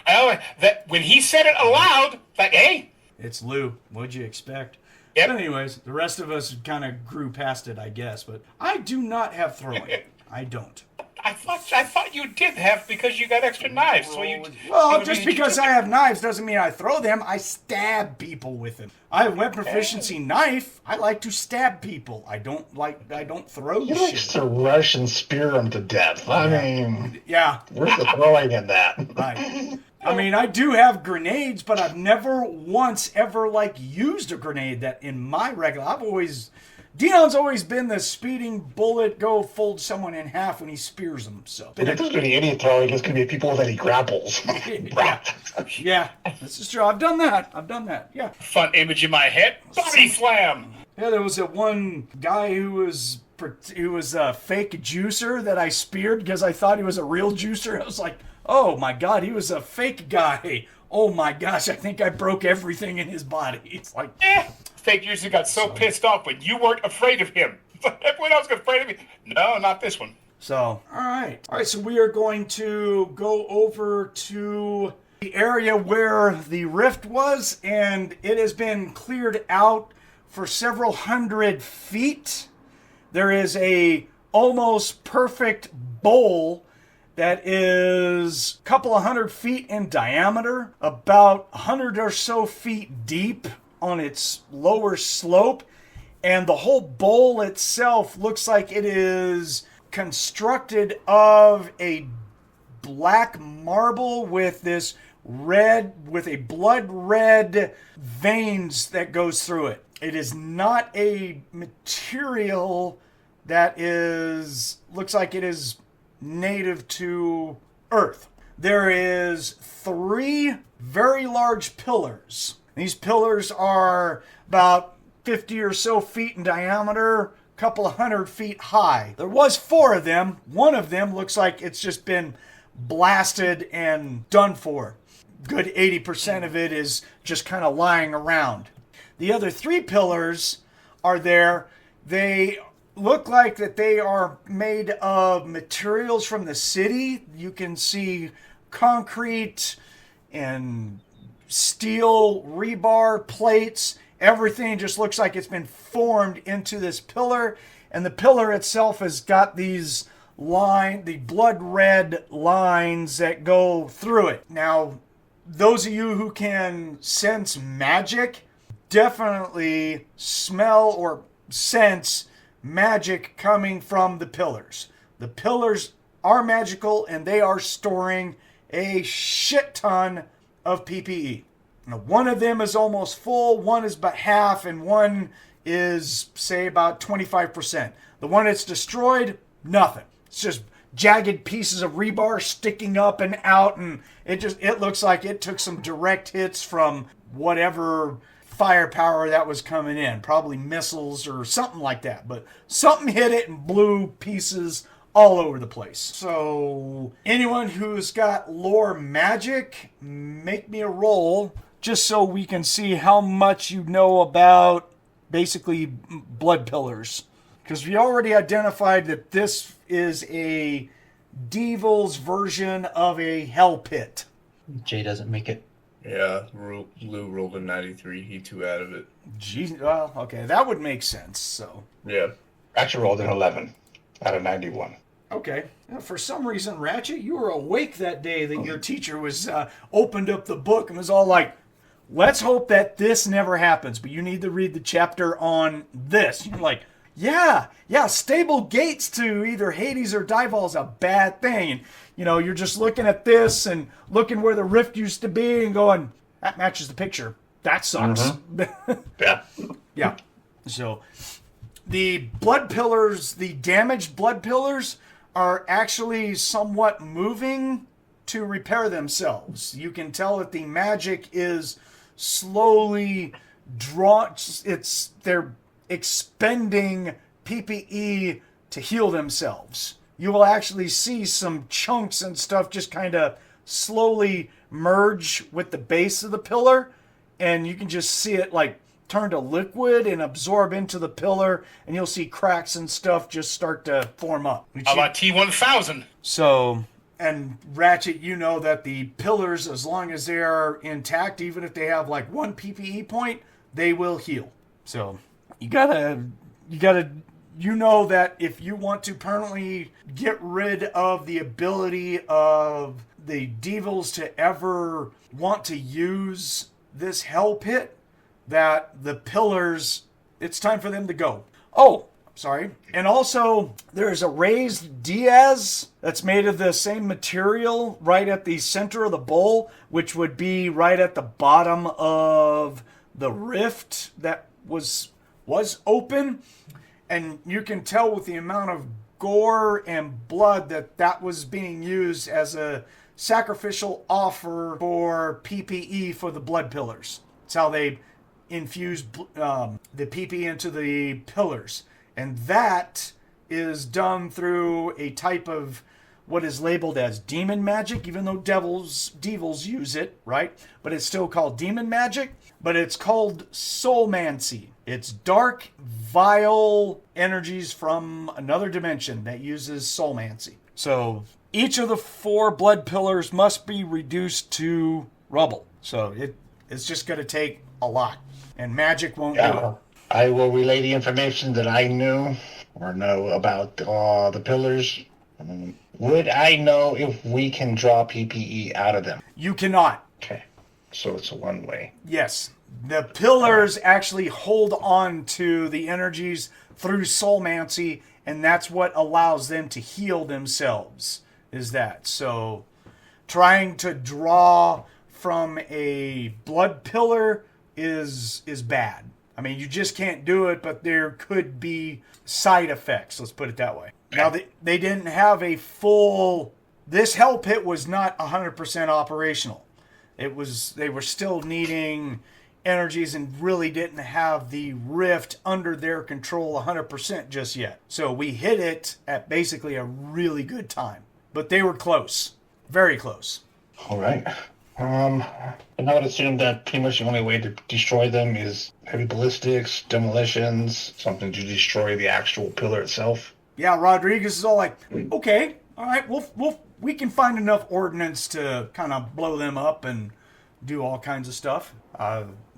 Well, that when he said it aloud, like, hey. It's Lou. What'd you expect? Yep. But anyways, the rest of us kind of grew past it, I guess. But I do not have throwing. I don't. I thought you did have because you got extra knives. So Well, just because I have knives doesn't mean I throw them. I stab people with them. I have weapon proficiency knife. I like to stab people. I don't throw He shit. likes to rush and spear them to death. I mean, Yeah. where's the throwing in that? Right. I mean, I do have grenades, but I've never once ever used a grenade that in my regular. Dion's always been the speeding bullet, go fold someone in half when he spears them. So. If there's going to be any throwing, it's going to be people that he grapples. Yeah, this is true. I've done that. Yeah. Fun image in my head. Body slam. Yeah, there was that one guy who was a fake juicer that I speared because I thought he was a real juicer. I was like, oh my god, he was a fake guy. Oh my gosh, I think I broke everything in his body. It's like, Fake user got so pissed off when you weren't afraid of him. Everyone else got afraid of me. No, not this one. so, all right, so we are going to go over to the area where the rift was, and it has been cleared out for several hundred feet. There is a almost perfect bowl that is a couple of 100 feet in diameter, about 100 or so feet deep on its lower slope, and the whole bowl itself looks like it is constructed of a black marble with this a blood red veins that goes through it. It is not a material that looks like it is native to Earth. There is 3 very large pillars. These pillars are about 50 or so feet in diameter, a couple of 100 feet high. There was 4 of them. One of them looks like it's just been blasted and done for. Good 80% of it is just kind of lying around. The other 3 pillars are there. They look like that they are made of materials from the city. You can see concrete and steel, rebar, plates. Everything just looks like it's been formed into this pillar. And the pillar itself has got the blood red lines that go through it. Now, those of you who can sense magic definitely smell or sense magic coming from the pillars. The pillars are magical, and they are storing a shit ton of PPE. Now, one of them is almost full, one is about half, and one is, say, about 25%. The one that's destroyed, nothing. It's just jagged pieces of rebar sticking up and out, and it looks like it took some direct hits from whatever firepower that was coming in, probably missiles or something like that, but something hit it and blew pieces all over the place. So anyone who's got lore magic, make me a roll just so we can see how much you know about basically blood pillars, because we already identified that this is a devil's version of a hell pit. Jay doesn't make it. Yeah, Lou rolled a 93. He 2 out of it. Jeez, well, okay, that would make sense. So Yeah. Ratchet rolled an 11 out of 91. okay, for some reason, Ratchet, you were awake that day that your teacher was opened up the book and was all like, let's hope that this never happens, but you need to read the chapter on this. You're like, yeah, stable gates to either Hades or Dival is a bad thing. And, you're just looking at this and looking where the rift used to be and going, that matches the picture. That sucks. Mm-hmm. Yeah. Yeah. So the blood pillars, the damaged blood pillars are actually somewhat moving to repair themselves. You can tell that the magic is slowly they're expending PPE to heal themselves. You will actually see some chunks and stuff just kind of slowly merge with the base of the pillar, and you can just see it like turn to liquid and absorb into the pillar, and you'll see cracks and stuff just start to form up. How about T-1000? So, and Ratchet, you know that the pillars, as long as they are intact, even if they have like 1 PPE point, they will heal. So, you know that if you want to permanently get rid of the ability of the devils to ever want to use this hell pit, that the pillars, it's time for them to go. Oh, sorry. And also, there's a raised Diaz that's made of the same material right at the center of the bowl, which would be right at the bottom of the rift that was open. And you can tell with the amount of gore and blood that was being used as a sacrificial offer for PPE for the blood pillars. It's how they infused the PPE into the pillars. And that is done through a type of what is labeled as demon magic, even though devils use it, right? But it's still called demon magic. But it's called soulmancy. It's dark, vile energies from another dimension that uses soulmancy. So each of the 4 blood pillars must be reduced to rubble. So it's just going to take a lot. And magic won't do it. I will relay the information that I knew or know about the pillars. Would I know if we can draw PPE out of them? You cannot. Okay. So it's a one-way. Yes. The pillars actually hold on to the energies through soulmancy, and that's what allows them to heal themselves, is that. So trying to draw from a blood pillar is bad. I mean, you just can't do it, but there could be side effects, let's put it that way. Now, they didn't have a full... This hell pit was not 100% operational. They were still needing energies and really didn't have the rift under their control 100% just yet. So we hit it at basically a really good time. But they were close. Very close. All right. And I would assume that pretty much the only way to destroy them is heavy ballistics, demolitions, something to destroy the actual pillar itself. Yeah, Rodriguez is all like, okay, all right, we can find enough ordnance to kind of blow them up and do all kinds of stuff.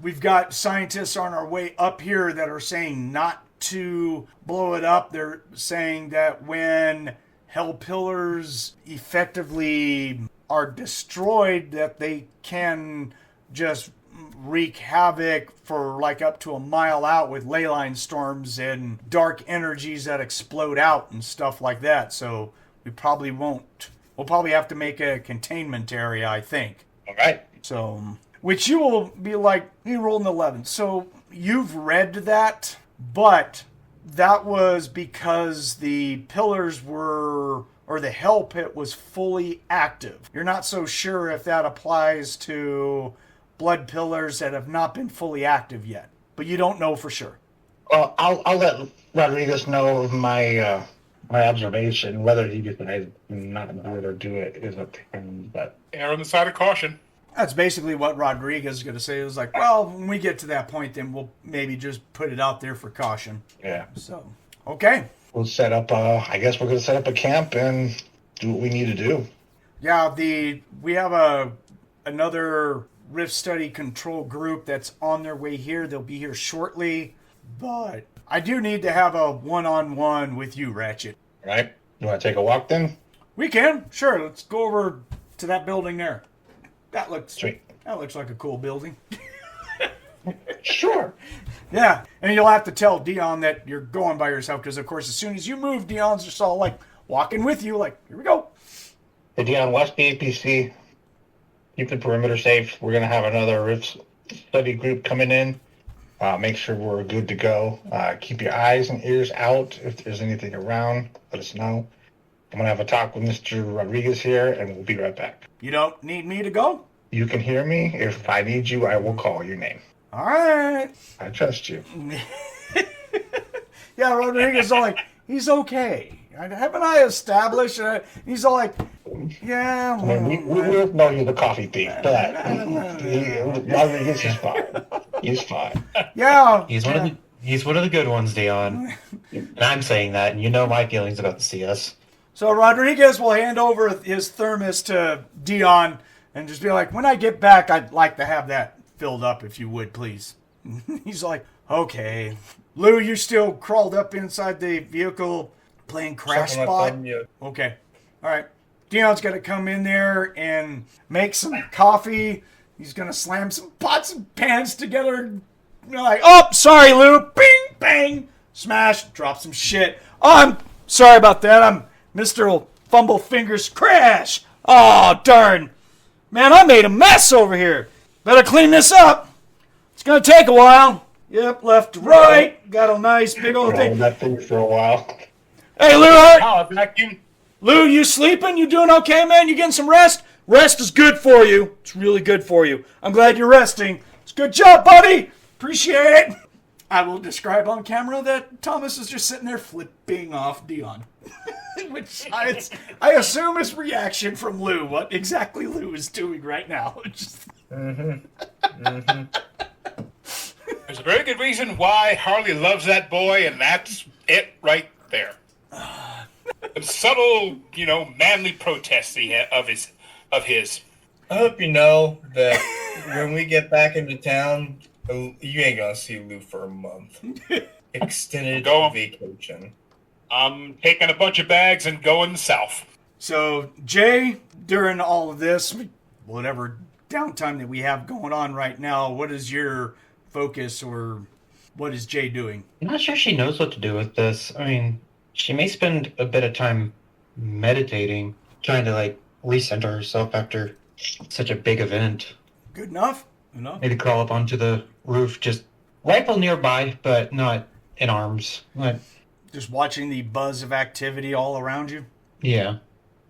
We've got scientists on our way up here that are saying not to blow it up. They're saying that when hell pillars effectively are destroyed, that they can just wreak havoc for like up to a mile out with ley line storms and dark energies that explode out and stuff like that. So we probably won't. We'll probably have to make a containment area, I think. All right. So, which you will be like, you rolled an 11. So you've read that, but that was because the pillars were, or the hell pit was fully active. You're not so sure if that applies to blood pillars that have not been fully active yet, but you don't know for sure. Well, I'll let Rodriguez know of my observation. Whether he decides not to do it or do it is up to him. But Err on the side of caution. That's basically what Rodriguez is going to say. It was like, well, when we get to that point, then we'll maybe just put it out there for caution. yeah, So, okay. we'll set up. I guess we're going to set up a camp and do what we need to do. Yeah, we have another Rift Study Control group that's on their way here. They'll be here shortly, but I do need to have a one-on-one with you, Ratchet. All right. You want to take a walk then? We can, sure. Let's go over to that building there. That looks Sweet. That looks like a cool building. Sure. Yeah, and you'll have to tell Dion that you're going by yourself because, of course, as soon as you move, Dion's just all like walking with you, like, here we go. Hey, Dion, watch the APC. Keep the perimeter safe. We're going to have another Rift Study group coming in. Make sure we're good to go. Keep your eyes and ears out. If there's anything around, let us know. I'm gonna have a talk with Mr. Rodriguez here, and we'll be right back. You don't need me to go? You can hear me. If I need you, I will call your name. All right. I trust you. Yeah, Rodriguez is all like, he's okay. Haven't I established? He's all like, yeah. I mean, we'll know you're the coffee thief, but Rodriguez is fine. He's fine. Yeah. He's one of the good ones, Dion. And I'm saying that, and you know my feelings about the CS. So Rodriguez will hand over his thermos to Dion and just be like, when I get back, I'd like to have that filled up, if you would, please. He's like, okay. Lou, you still crawled up inside the vehicle playing Crash Something Spot? like that, yeah. Okay. All right. Dion's going to come in there and make some coffee. He's going to slam some pots and pans together. You're like, oh, sorry, Lou. Bing, bang. Smash. Drop some shit. Oh, I'm sorry about that. I'm Mr. Fumble Fingers Crash. Oh, darn. Man, I made a mess over here. Better clean this up. It's going to take a while. Yep, left to right. Got a nice big old thing. That thing for a while. Hey, Lou. Oh, a vacuum. Lou, you sleeping? You doing okay, man? You getting some rest? Rest is good for you. It's really good for you. I'm glad you're resting. It's a good job, buddy. Appreciate it. I will describe on camera that Thomas is just sitting there flipping off Dion. Which I assume is reaction from Lou. What exactly Lou is doing right now. There's a very good reason why Harley loves that boy, and that's it right there. The subtle, manly protest of his. I hope you know that when we get back into town, you ain't gonna see Lou for a month. Extended vacation. I'm taking a bunch of bags and going south. So, Jay, during all of this, whatever downtime that we have going on right now, what is your focus, or what is Jay doing? I'm not sure she knows what to do with this. I mean, she may spend a bit of time meditating, trying to, recenter herself after such a big event. Good enough? Maybe crawl up onto the roof, just rifle nearby, but not in arms. Just watching the buzz of activity all around you? Yeah.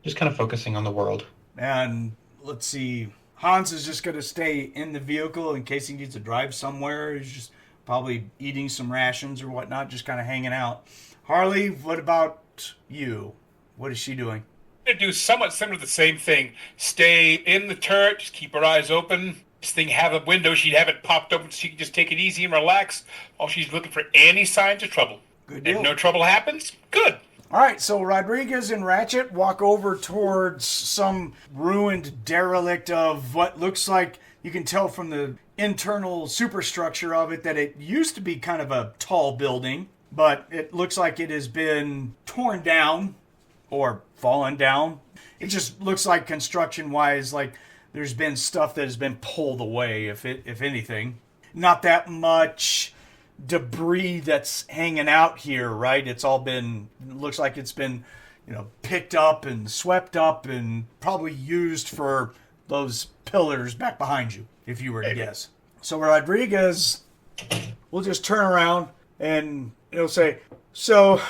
Just kind of focusing on the world. And let's see, Hanz is just going to stay in the vehicle in case he needs to drive somewhere. He's just probably eating some rations or whatnot, just kind of hanging out. Harley, what about you? What is she doing? I'm going to do somewhat similar to the same thing. Stay in the turret, just keep her eyes open. This thing have a window, she'd have it popped open so she can just take it easy and relax while she's looking for any signs of trouble. Good deal. If no trouble happens, good. All right, so Rodriguez and Ratchet walk over towards some ruined derelict of what looks like, you can tell from the internal superstructure of it, that it used to be kind of a tall building, but it looks like it has been torn down or fallen down. It just looks like construction-wise, like there's been stuff that has been pulled away, if anything. Not that much debris that's hanging out here, right? It's all been, looks like it's been, picked up and swept up and probably used for those pillars back behind you, if you were to guess. So Rodriguez will just turn around and say, so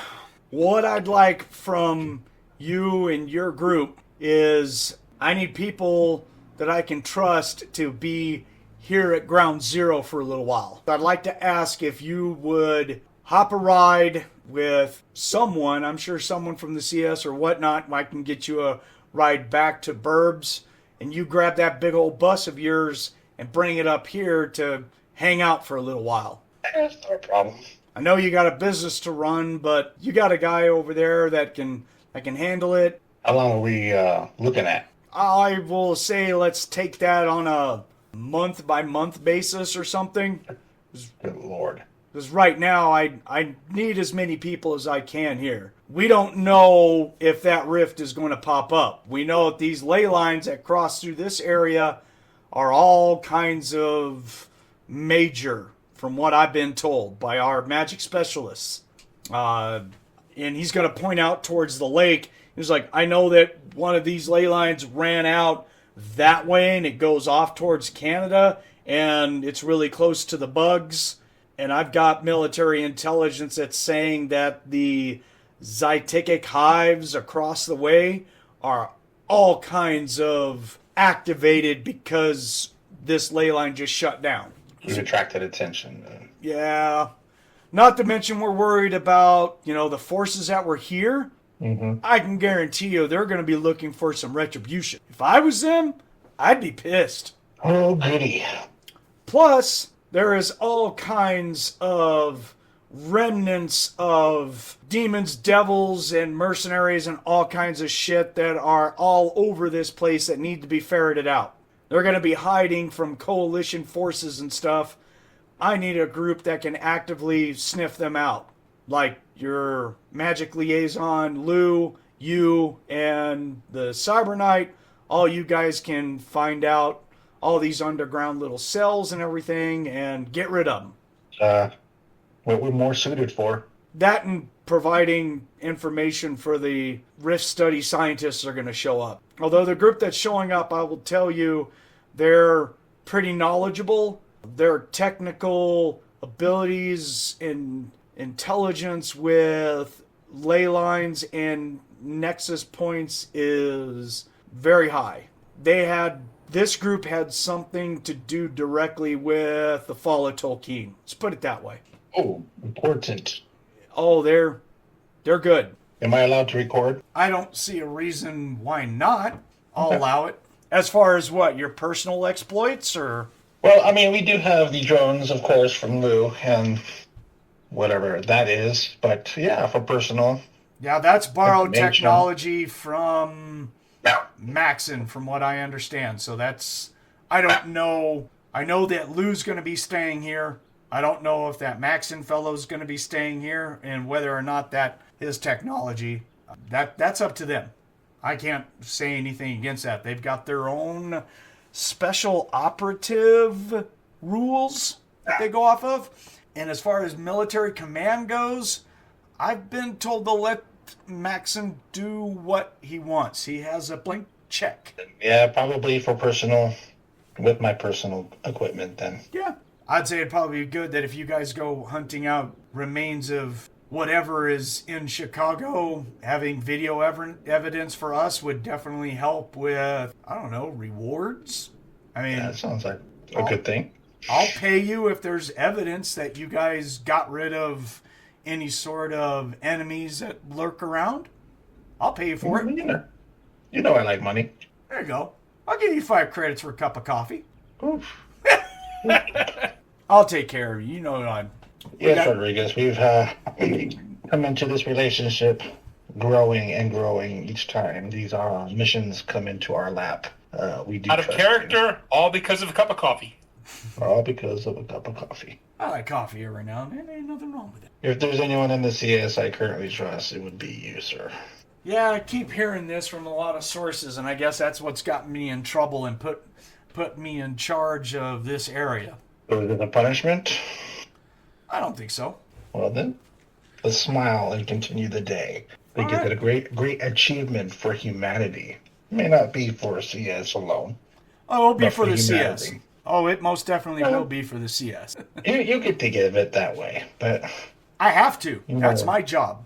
what I'd like from you and your group is I need people that I can trust to be here at Ground Zero for a little while. I'd like to ask if you would hop a ride with someone, I'm sure someone from the CS or whatnot, I can get you a ride back to Burbs, and you grab that big old bus of yours and bring it up here to hang out for a little while. That's no problem. I know you got a business to run, but you got a guy over there that can handle it. How long are we looking at? I will say let's take that on a month-by-month basis or something. Good Lord. Because right now, I need as many people as I can here. We don't know if that rift is going to pop up. We know that these ley lines that cross through this area are all kinds of major, from what I've been told by our magic specialists. And he's going to point out towards the lake. He's like, I know that one of these ley lines ran out that way and it goes off towards Canada and it's really close to the bugs. And I've got military intelligence that's saying that the Zytikic hives across the way are all kinds of activated because this ley line just shut down. We've attracted attention. Yeah. Not to mention we're worried about, the forces that were here. Mm-hmm. I can guarantee you they're going to be looking for some retribution. If I was them, I'd be pissed. Oh, goody. Plus, there is all kinds of remnants of demons, devils, and mercenaries and all kinds of shit that are all over this place that need to be ferreted out. They're going to be hiding from coalition forces and stuff. I need a group that can actively sniff them out. Like your magic liaison, Lou, you, and the Cyber Knight. All you guys can find out all these underground little cells and everything and get rid of them. What we're more suited for. That and providing information for the Rift study scientists are going to show up. Although the group that's showing up, I will tell you, they're pretty knowledgeable. Their technical abilities and intelligence with ley lines and nexus points is very high. This group had something to do directly with the fall of Tolkien. Let's put it that way. Oh, important. Oh, they're good. Am I allowed to record? I don't see a reason why not. I'll allow it. As far as what, your personal exploits or? Well, I mean, we do have the drones, of course, from Lou and whatever that is. But yeah, for personal. Yeah, that's borrowed information. technology from Maxon, from what I understand. So I don't know. I know that Lou's going to be staying here. I don't know if that Maxon fellow's going to be staying here and whether or not that is technology. That's up to them. I can't say anything against that. They've got their own special operative rules that they go off of. And as far as military command goes, I've been told to let Maxon do what he wants. He has a blank check. Yeah, probably for personal, with my personal equipment then. Yeah. I'd say it'd probably be good that if you guys go hunting out remains of whatever is in Chicago, having video evidence for us would definitely help with, I don't know, rewards. I mean, That sounds like a good thing. I'll pay you if there's evidence that you guys got rid of any sort of enemies that lurk around. I'll pay you for it. You know I like money. There you go. I'll give you 5 credits for a cup of coffee. Oof. I'll take care of you. You know I'm... Yes, Rodriguez, we've come into this relationship growing and growing each time these missions come into our lap. We do Out of character, all because of a cup of coffee. all because of a cup of coffee. I like coffee every now and then. Ain't nothing wrong with it. If there's anyone in the CS I currently trust, it would be you, sir. Yeah, I keep hearing this from a lot of sources, and I guess that's what's got me in trouble and put me in charge of this area. So is it a punishment? I don't think so. Well then, let's smile and continue the day. We All get right. that a great achievement for humanity. It may not be for CS alone. Oh, it'll be But for for the CS. humanity. Oh, it most definitely will be for the CS. You could think of it that way, but I have to. No. That's my job.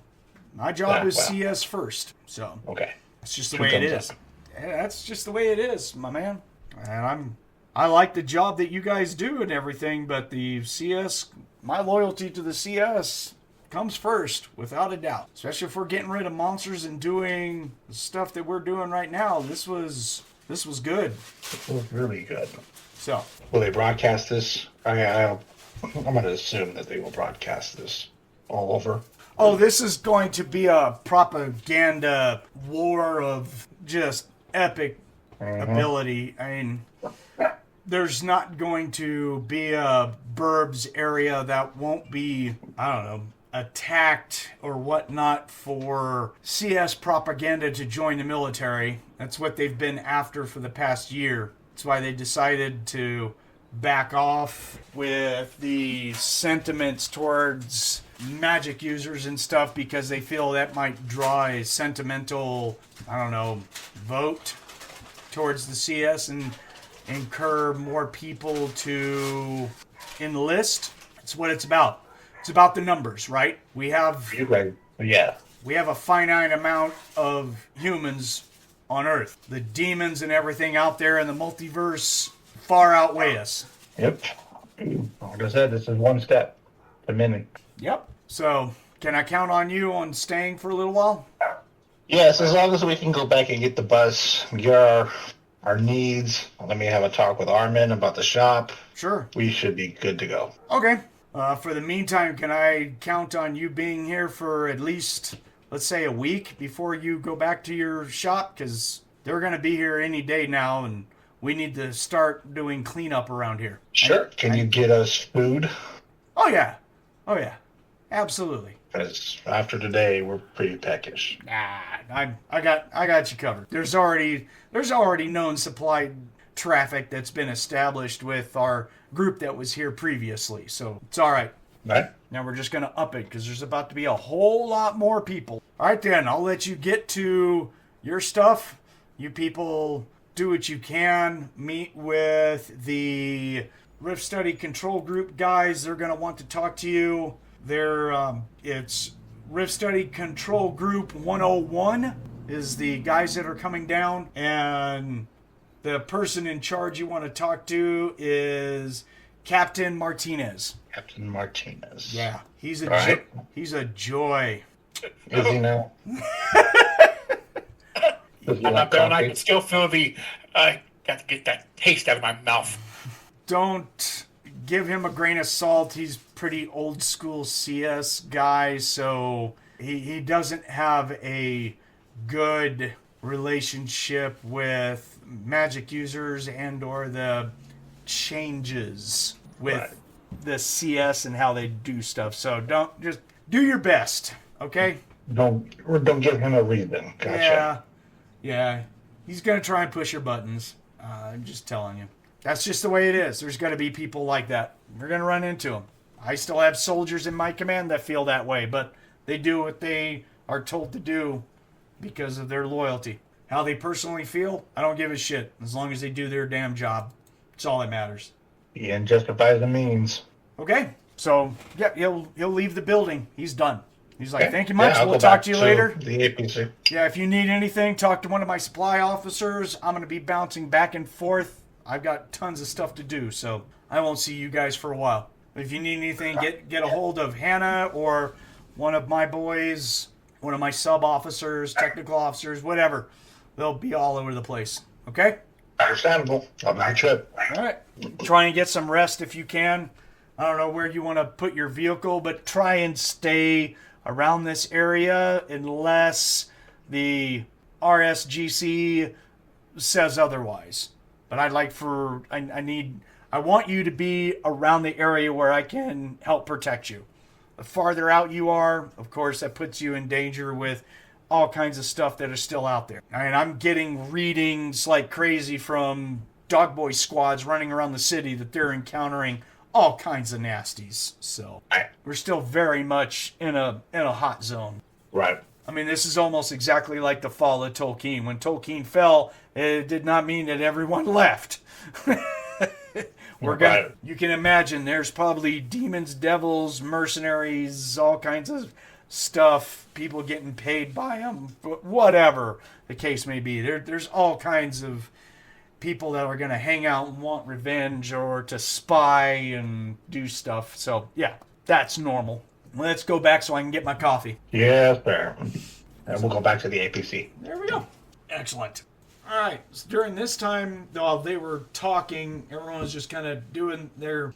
My job Yeah, is well. CS first. So okay. it's just the Two way it thumbs is. Yeah, that's just the way it is, my man. And I like the job that you guys do and everything, but the CS, my loyalty to the CS comes first, without a doubt. Especially if we're getting rid of monsters and doing the stuff that we're doing right now. This was good. It was really good. So Will they broadcast this? I'm going to assume that they will broadcast this all over. oh, this is going to be a propaganda war of just epic ability. I mean, there's not going to be a Burbs area that won't be, I don't know, attacked or whatnot for CS propaganda to join the military. That's what they've been after for the past year. That's why they decided to back off with the sentiments towards magic users and stuff because they feel that might draw a sentimental, I don't know, vote towards the CS and incur more people to enlist. That's what it's about. It's about the numbers, right? We have You guys, yeah. we have a finite amount of humans on Earth. The demons and everything out there in the multiverse far outweigh us. Yep. Like I said, this is one step to many. Yep. So, can I count on you on staying for a little while? Yes, as long as we can go back and get the bus, get our needs. Let me have a talk with Armin about the shop. Sure. We should be good to go. Okay. For the meantime, can I count on you being here for at least, let's say, a week before you go back to your shop? Because they're going to be here any day now, and we need to start doing cleanup around here. Sure. Can you get us food? Oh, yeah. Oh, yeah. Absolutely. Because after today, we're pretty peckish. Nah, I got you covered. There's already known supply traffic that's been established with our group that was here previously, so it's all right. Right? Now we're just going to up it because there's about to be a whole lot more people. All right, then, I'll let you get to your stuff. You people do what you can. Meet with the Rift Study Control Group guys. They're going to want to talk to you. It's Rift Study Control Group 101 is the guys that are coming down, and the person in charge you want to talk to is Captain Martinez. Captain Martinez. Yeah, he's a Right. he's a joy. Is he now? Does he I'm like up there and I coffee? can still feel got to get that taste out of my mouth. Don't give him a grain of salt. He's pretty old school CS guy, so he doesn't have a good relationship with magic users and or the changes with Right. the CS and how they do stuff. So don't, just do your best, okay? Don't give him a reason. Gotcha. Yeah. He's gonna try and push your buttons. I'm just telling you. That's just the way it is. There's gonna be people like that. We're gonna run into them. I still have soldiers in my command that feel that way, but they do what they are told to do because of their loyalty. How they personally feel, I don't give a shit. As long as they do their damn job. It's all that matters. The end justifies the means. Okay? So, yeah, he'll leave the building. He's done. He's like, Okay. thank you much. Yeah, I'll We'll go talk back to you later. The APC. Yeah, if you need anything, talk to one of my supply officers. I'm going to be bouncing back and forth. I've got tons of stuff to do, so I won't see you guys for a while. If you need anything, get a hold of Hannah or one of my boys, one of my sub-officers, technical officers, whatever. They'll be all over the place. Okay? Understandable. I'll make a trip. All right. Try and get some rest if you can. I don't know where you want to put your vehicle, but try and stay around this area unless the RSGC says otherwise. But I'd like I want you to be around the area where I can help protect you. The farther out you are, of course, that puts you in danger with all kinds of stuff that are still out there. And I'm getting readings like crazy from dog boy squads running around the city that they're encountering all kinds of nasties. So we're still very much in a hot zone. Right. I mean, this is almost exactly like the fall of Tolkien. When Tolkien fell, it did not mean that everyone left. You can imagine there's probably demons, devils, mercenaries, all kinds of stuff, people getting paid by them, whatever the case may be. There's all kinds of people that are going to hang out and want revenge or to spy and do stuff. So, yeah, that's normal. Let's go back so I can get my coffee. Yes, sir. And we'll go back to the APC. There we go. Excellent. All right. So during this time, while they were talking, everyone was just kind of doing their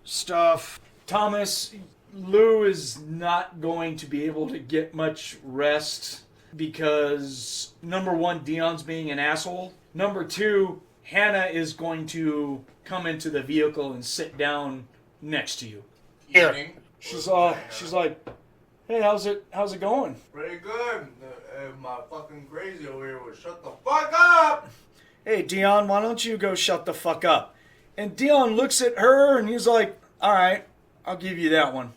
stuff. Thomas, Lou is not going to be able to get much rest because, number one, Dion's being an asshole. Number two, Hannah is going to come into the vehicle and sit down next to you. Here. She's like, hey, how's it going? Pretty good. My fucking crazy over here would shut the fuck up. Hey, Dion, why don't you go shut the fuck up? And Dion looks at her and he's like, all right, I'll give you that one.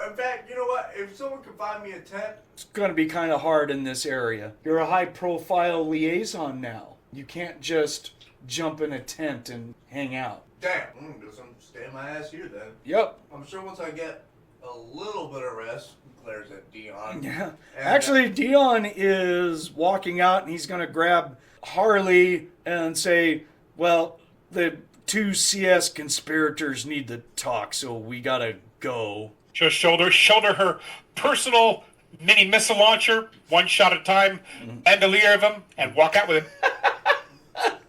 In fact, you know what? If someone could find me a tent. It's going to be kind of hard in this area. You're a high-profile liaison now. You can't just jump in a tent and hang out. Damn, I'm gonna stay my ass here then. Yep. I'm sure once I get a little bit of rest, glares at Dion. Yeah. And, Actually, Dion is walking out and he's going to grab Harley and say, well, the two CS conspirators need to talk, so we got to go. Just shoulder her personal mini missile launcher, one shot at a time, bandolier of them, and walk out with him.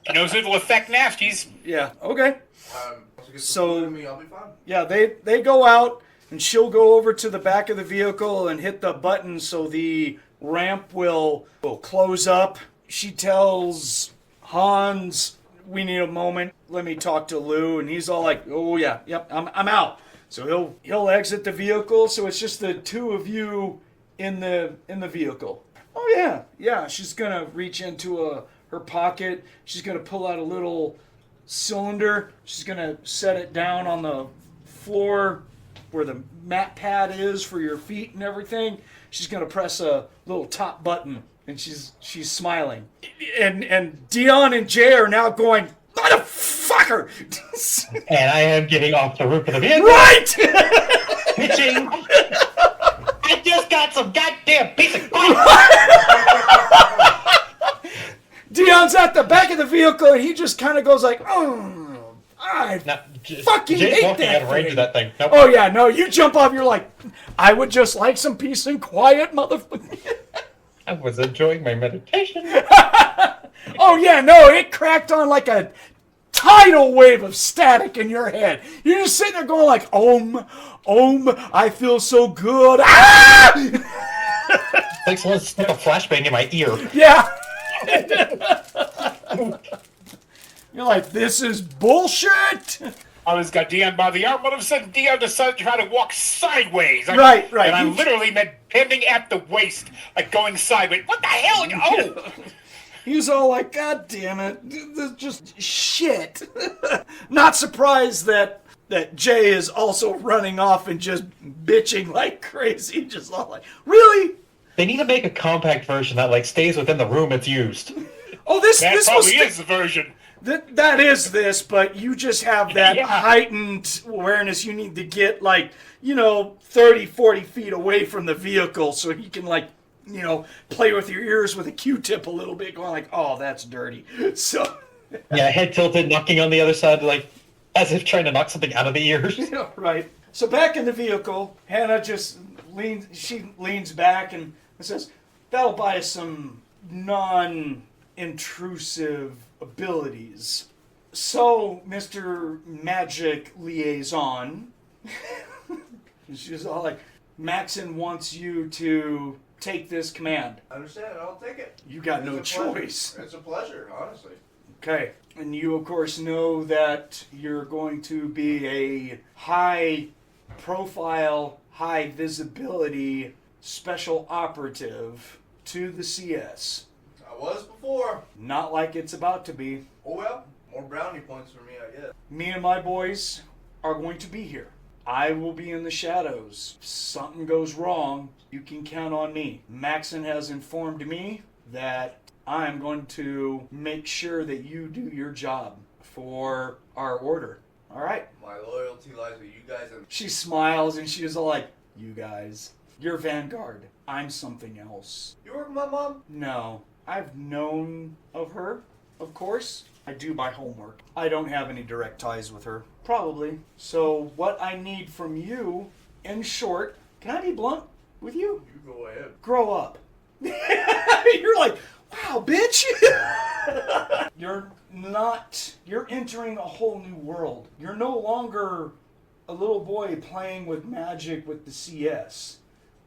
She knows it'll affect nasties. Yeah, okay. once you get So- the food in me, I'll be fine. Yeah, they go out, and she'll go over to the back of the vehicle and hit the button so the ramp will close up. She tells Hanz, we need a moment. Let me talk to Lou. And he's all like, oh, yeah, yep, I'm out. So he'll exit the vehicle. So it's just the two of you in the vehicle. Oh, yeah. She's going to reach into her pocket. She's going to pull out a little cylinder. She's going to set it down on the floor where the mat pad is for your feet and everything. She's going to press a little top button, and she's smiling. And Dion and Jay are now going, motherfucker! And I am getting off the roof of the vehicle. Right! Pitching. I just got some goddamn piece of Dion's at the back of the vehicle, and he just kind of goes like, oh, I fucking Jay's hate walking that out of range thing. of that thing. Nope. Oh, yeah, no, you jump off, you're like, I would just like some peace and quiet, motherfucker. I was enjoying my meditation. Oh, yeah, no, it cracked on like a tidal wave of static in your head. You're just sitting there going like, I feel so good. Ah! Like someone stuck a flashbang in my ear. Yeah. You're like, this is bullshit. I was got Dion by the arm. All of a sudden, Dion decided to try to walk sideways. Right. And I literally meant bending at the waist, like going sideways. What the hell? Oh! He was all like, God damn it. This is just shit. Not surprised that Jay is also running off and just bitching like crazy. Just all like, really? They need to make a compact version that like stays within the room it's used. Oh, this That was probably is the version. That is this, but you just have that Yeah. heightened awareness. You need to get 30, 40 feet away from the vehicle so you can play with your ears with a Q-tip a little bit, going like, oh, that's dirty. So, Yeah, head tilted, knocking on the other side, like as if trying to knock something out of the ears. right. So back in the vehicle, Hannah just leans back and says, that'll buy us some non-intrusive abilities. So, Mr. Magic Liaison, she's all like, Maxon wants you to take this command. I understand. I'll take it. You got no It's a pleasure. choice. It's a pleasure, honestly. Okay. And you, of course, know that you're going to be a high-profile, high-visibility special operative to the CS. I was before. Not like it's about to be. Oh well, more brownie points for me, I guess. Me and my boys are going to be here. I will be in the shadows. If something goes wrong, you can count on me. Maxon has informed me that I'm going to make sure that you do your job for our order. All right. My loyalty lies with you guys and She smiles and she is all like, you guys, you're Vanguard. I'm something else. you work with my mom? No, I've known of her, of course. I do my homework. I don't have any direct ties with her. Probably. So what I need from you, in short, can I be blunt with you? You go ahead. Grow up. You're like, wow, bitch. You're entering a whole new world. You're no longer a little boy playing with magic with the CS.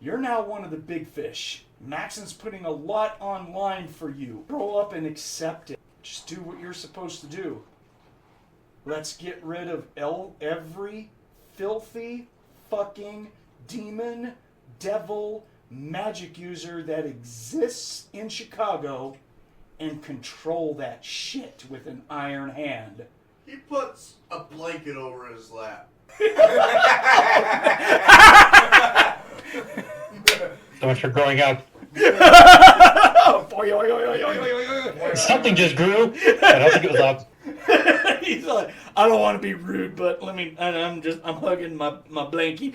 You're now one of the big fish. Maxon's putting a lot online for you. Grow up and accept it. Just do what you're supposed to do. Let's get rid of every filthy fucking demon, devil, magic user that exists in Chicago and control that shit with an iron hand. He puts a blanket over his lap. So much for growing up. Oh, boy, oy, oy, oy, oy, oy, oy, oy. Something just grew. I don't think it was up. He's like, I don't want to be rude, but let me. And I'm hugging my blankie.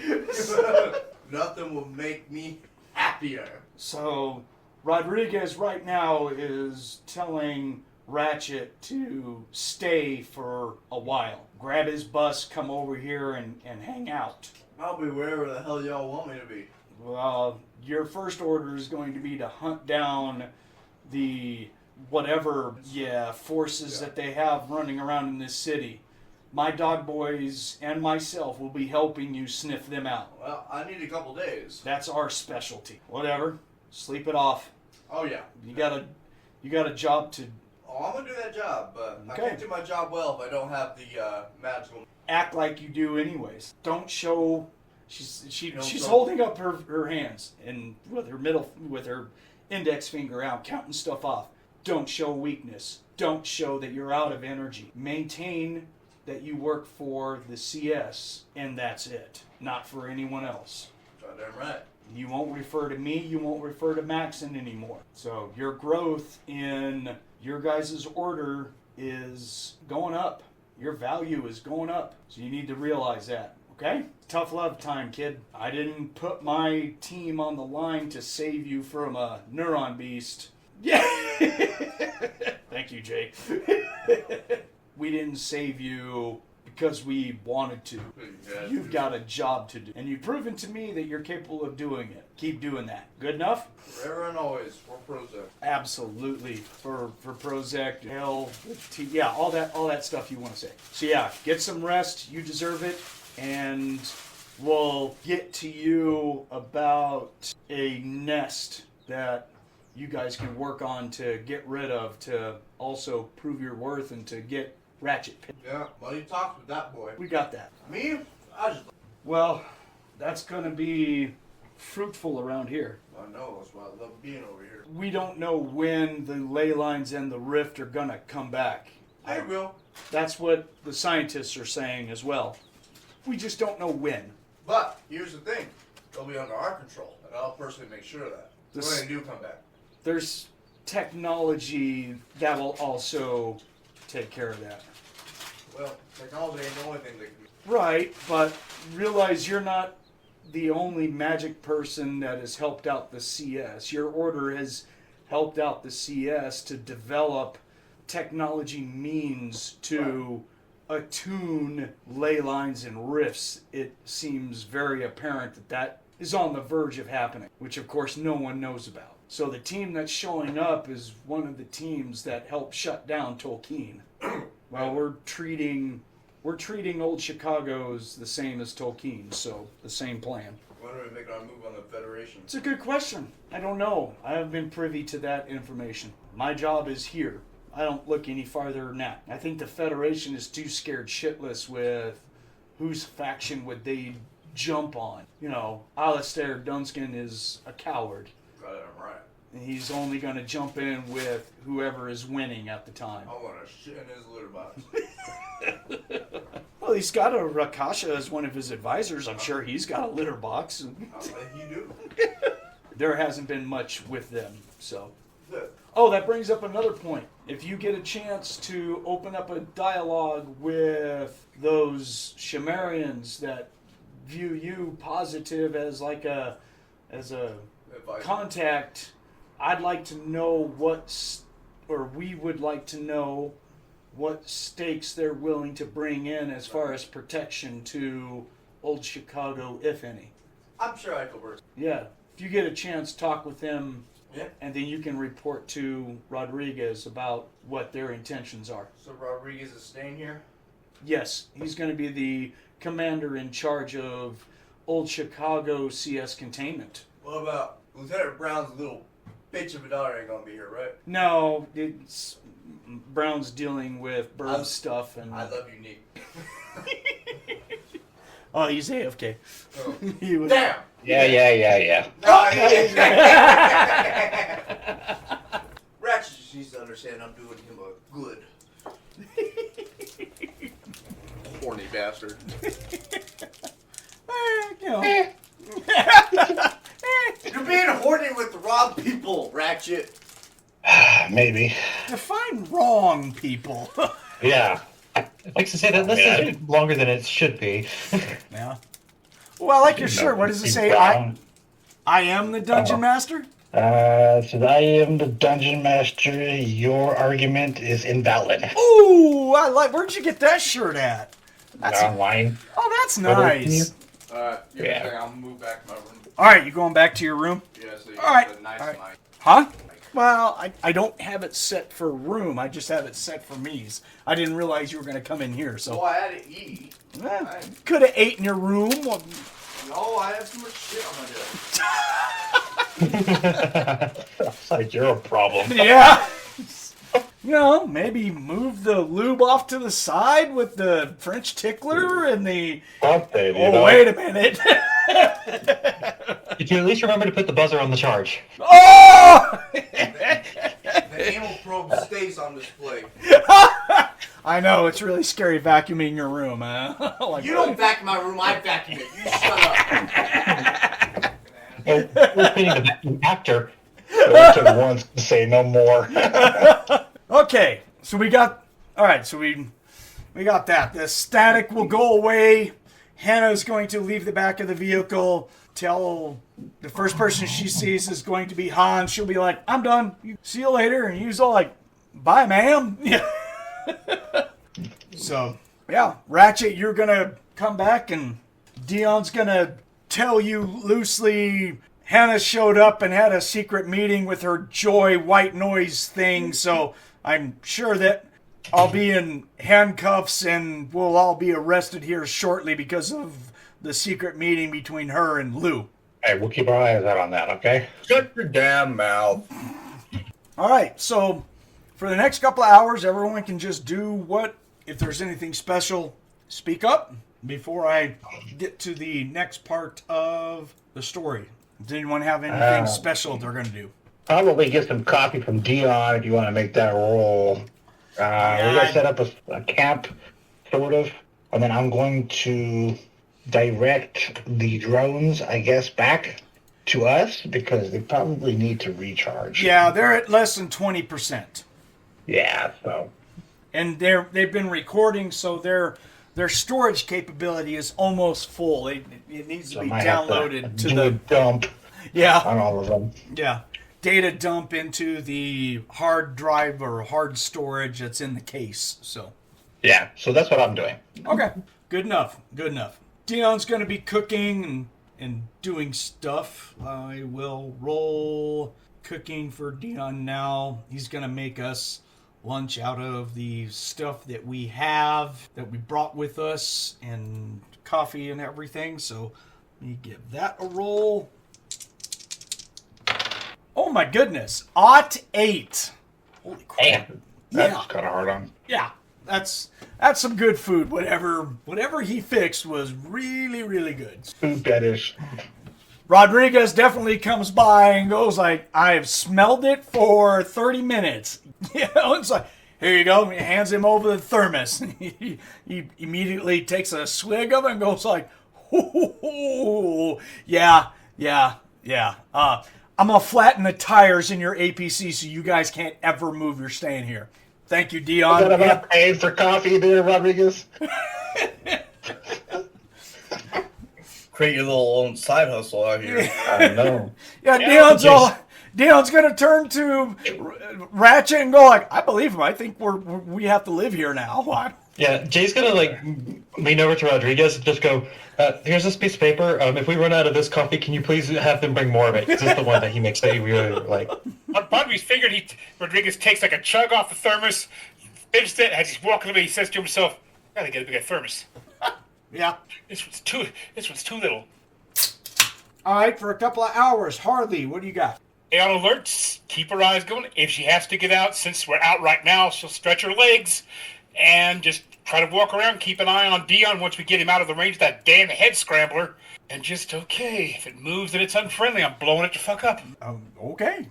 Nothing will make me happier. So Rodriguez right now is telling Ratchet to stay for a while. Grab his bus, come over here and hang out. I'll be wherever the hell y'all want me to be. Well, your first order is going to be to hunt down the whatever forces that they have running around in this city. My dog boys and myself will be helping you sniff them out. Well, I need a couple days. That's our specialty. Whatever. Sleep it off. Oh yeah. You got a job to Oh, I'm gonna do that job, but I Okay. can't do my job well if I don't have the magical. act like you do anyways. Don't show. She's Don't she's show. holding up her hands and with her index finger out, counting stuff off. Don't show weakness. Don't show that you're out of energy. Maintain that you work for the CS, and that's it. Not for anyone else. Goddamn right. You won't refer to me, you won't refer to Maxon anymore. So your growth in your guys' order is going up. Your value is going up. So you need to realize that, okay? Tough love time, kid. I didn't put my team on the line to save you from a neuron beast. Yeah! Thank you, Jay. We didn't save you because we wanted to. Yeah, You've got a job to do. And you've proven to me that you're capable of doing it. Keep doing that. Good enough? Forever and always for Prozac. Absolutely. For Prozac, hell, yeah, all that stuff you want to say. So yeah, get some rest. You deserve it. And we'll get to you about a nest that you guys can work on to get rid of, to also prove your worth and to get Ratchet. Yeah, money talks with that boy. We got that. Me? I just. Well, that's going to be fruitful around here. I know, that's why I love being over here. We don't know when the ley lines and the rift are going to come back. They will. That's what the scientists are saying as well. We just don't know when. But here's the thing: they'll be under our control, and I'll personally make sure of that. This- When they do come back. There's technology that will also take care of that. Well, technology ain't the only thing that can. Right, but realize you're not the only magic person that has helped out the CS. Your order has helped out the CS to develop technology means to attune ley lines and rifts. It seems very apparent that that is on the verge of happening, which of course no one knows about. So the team that's showing up is one of the teams that helped shut down Tolkien. Well, we're treating old Chicago's the same as Tolkien, so the same plan. When are we making our move on the Federation? It's a good question. I don't know. I haven't been privy to that information. My job is here. I don't look any farther than that. I think the Federation is too scared shitless with whose faction would they jump on. You know, Alistair Dunscan is a coward. Got it, I'm right. And he's only going to jump in with whoever is winning at the time. I want to shit in his litter box. Well, he's got a Rakasha as one of his advisors. I'm sure he's got a litter box. I bet you do. There hasn't been much with them, so. Good. Oh, that brings up another point. If you get a chance to open up a dialogue with those Shimerians that view you positive as like a Advice. contact, I'd like to know we would like to know what stakes they're willing to bring in as far as protection to old Chicago, if any. I'm sure I could work. Yeah, if you get a chance, talk with them. Yeah. And then you can report to Rodriguez about what their intentions are. So Rodriguez is staying here? Yes, he's going to be the commander in charge of Old Chicago CS containment. What about Lieutenant Brown's little bitch of a daughter ain't gonna be here, right? No, it's Brown's dealing with Burbs I'm- stuff and. I love you, Nick. Oh, he's AFK. Oh. He was- Damn! Yeah. Ratchet just needs to understand I'm doing him a good. Horny bastard. You know, You're being horny with the wrong people, Ratchet. Maybe. define wrong people. Yeah. Like to say that this is longer than it should be. Yeah. Well, I like your shirt. What does it say? I am the dungeon master? Says I am the dungeon master. Your argument is invalid. Ooh, where'd you get that shirt at? Online. Oh, that's nice. Give me a second, I'll move back to my room. All right, you going back to your room? Yeah, so you All right. got the nice All right. mic. Huh? Well, I don't have it set for room. I just have it set for me's. I didn't realize you were going to come in here, so. Well, I had to eat. Could have ate in your room. No, I have too much shit on my desk. It's like you're a problem. Yeah. You know, maybe move the lube off to the side with the French tickler and the... Something, you Oh, know? wait a minute. Did you at least remember to put the buzzer on the charge? Oh! The anal probe stays on display. I know, it's really scary vacuuming your room, huh? Like, You don't vacuum my room, I vacuum it. You shut up. We're cleaning the vacuum after. It took once to say no more. Okay, so we got... Alright, so we got that. The static will go away. Hannah's going to leave the back of the vehicle. Tell the first person she sees is going to be Hanz. She'll be like, I'm done. See you later. And he's all like, bye, ma'am. So, yeah. Ratchet, you're going to come back and Dion's going to tell you loosely Hannah showed up and had a secret meeting with her Joy white noise thing. So I'm sure that I'll be in handcuffs and we'll all be arrested here shortly because of the secret meeting between her and Lou. Hey, we'll keep our eyes out on that, okay? Shut your damn mouth. All right, so for the next couple of hours, everyone can just do what, if there's anything special, speak up before I get to the next part of the story. Does anyone have anything special they're going to do? Probably get some coffee from Dion if you want to make that roll. We're going to set up a camp, sort of, and then I'm going to direct the drones, I guess, back to us because they probably need to recharge. Yeah, they're at less than 20%. Yeah, so. And they've been recording, so their storage capability is almost full. It needs to be downloaded to the dump. Yeah, on all of them. Yeah, data dump into the hard drive or hard storage that's in the case. So. Yeah, so that's what I'm doing. Okay, good enough. Good enough. Dion's going to be cooking and doing stuff. I will roll cooking for Dion now. He's going to make us lunch out of the stuff that we have, that we brought with us, and coffee and everything. So let me give that a roll. Oh my goodness. 8. Holy crap. Damn, that's kind of hard on. Yeah. That's some good food. Whatever he fixed was really, really good. Food fetish. Rodriguez definitely comes by and goes like, I've smelled it for 30 minutes. You know, it's like, here you go. He hands him over the thermos. He immediately takes a swig of it and goes like, yeah. I'm going to flatten the tires in your APC so you guys can't ever move. You're staying here. Thank you, Dion. Is that about paid for coffee there, Rodriguez? Create your little own side hustle out here. I know. Yeah, Dion's gonna turn to Ratchet and go like, I believe him. I think we have to live here now. Yeah, Jay's gonna like lean over to Rodriguez and just go, here's this piece of paper. If we run out of this coffee, can you please have them bring more of it? Because it's the one that he makes that you really like. I probably figured Rodriguez takes like a chug off the thermos, finished it, as he's walking away, he says to himself, gotta get a bigger thermos. Yeah. This one's too little. All right, for a couple of hours, Harley, what do you got? Stay on alerts, keep her eyes going. If she has to get out, since we're out right now, she'll stretch her legs and just try to walk around, keep an eye on Dion once we get him out of the range of that damn head scrambler. And just, okay, if it moves and it's unfriendly, I'm blowing it the fuck up. Okay.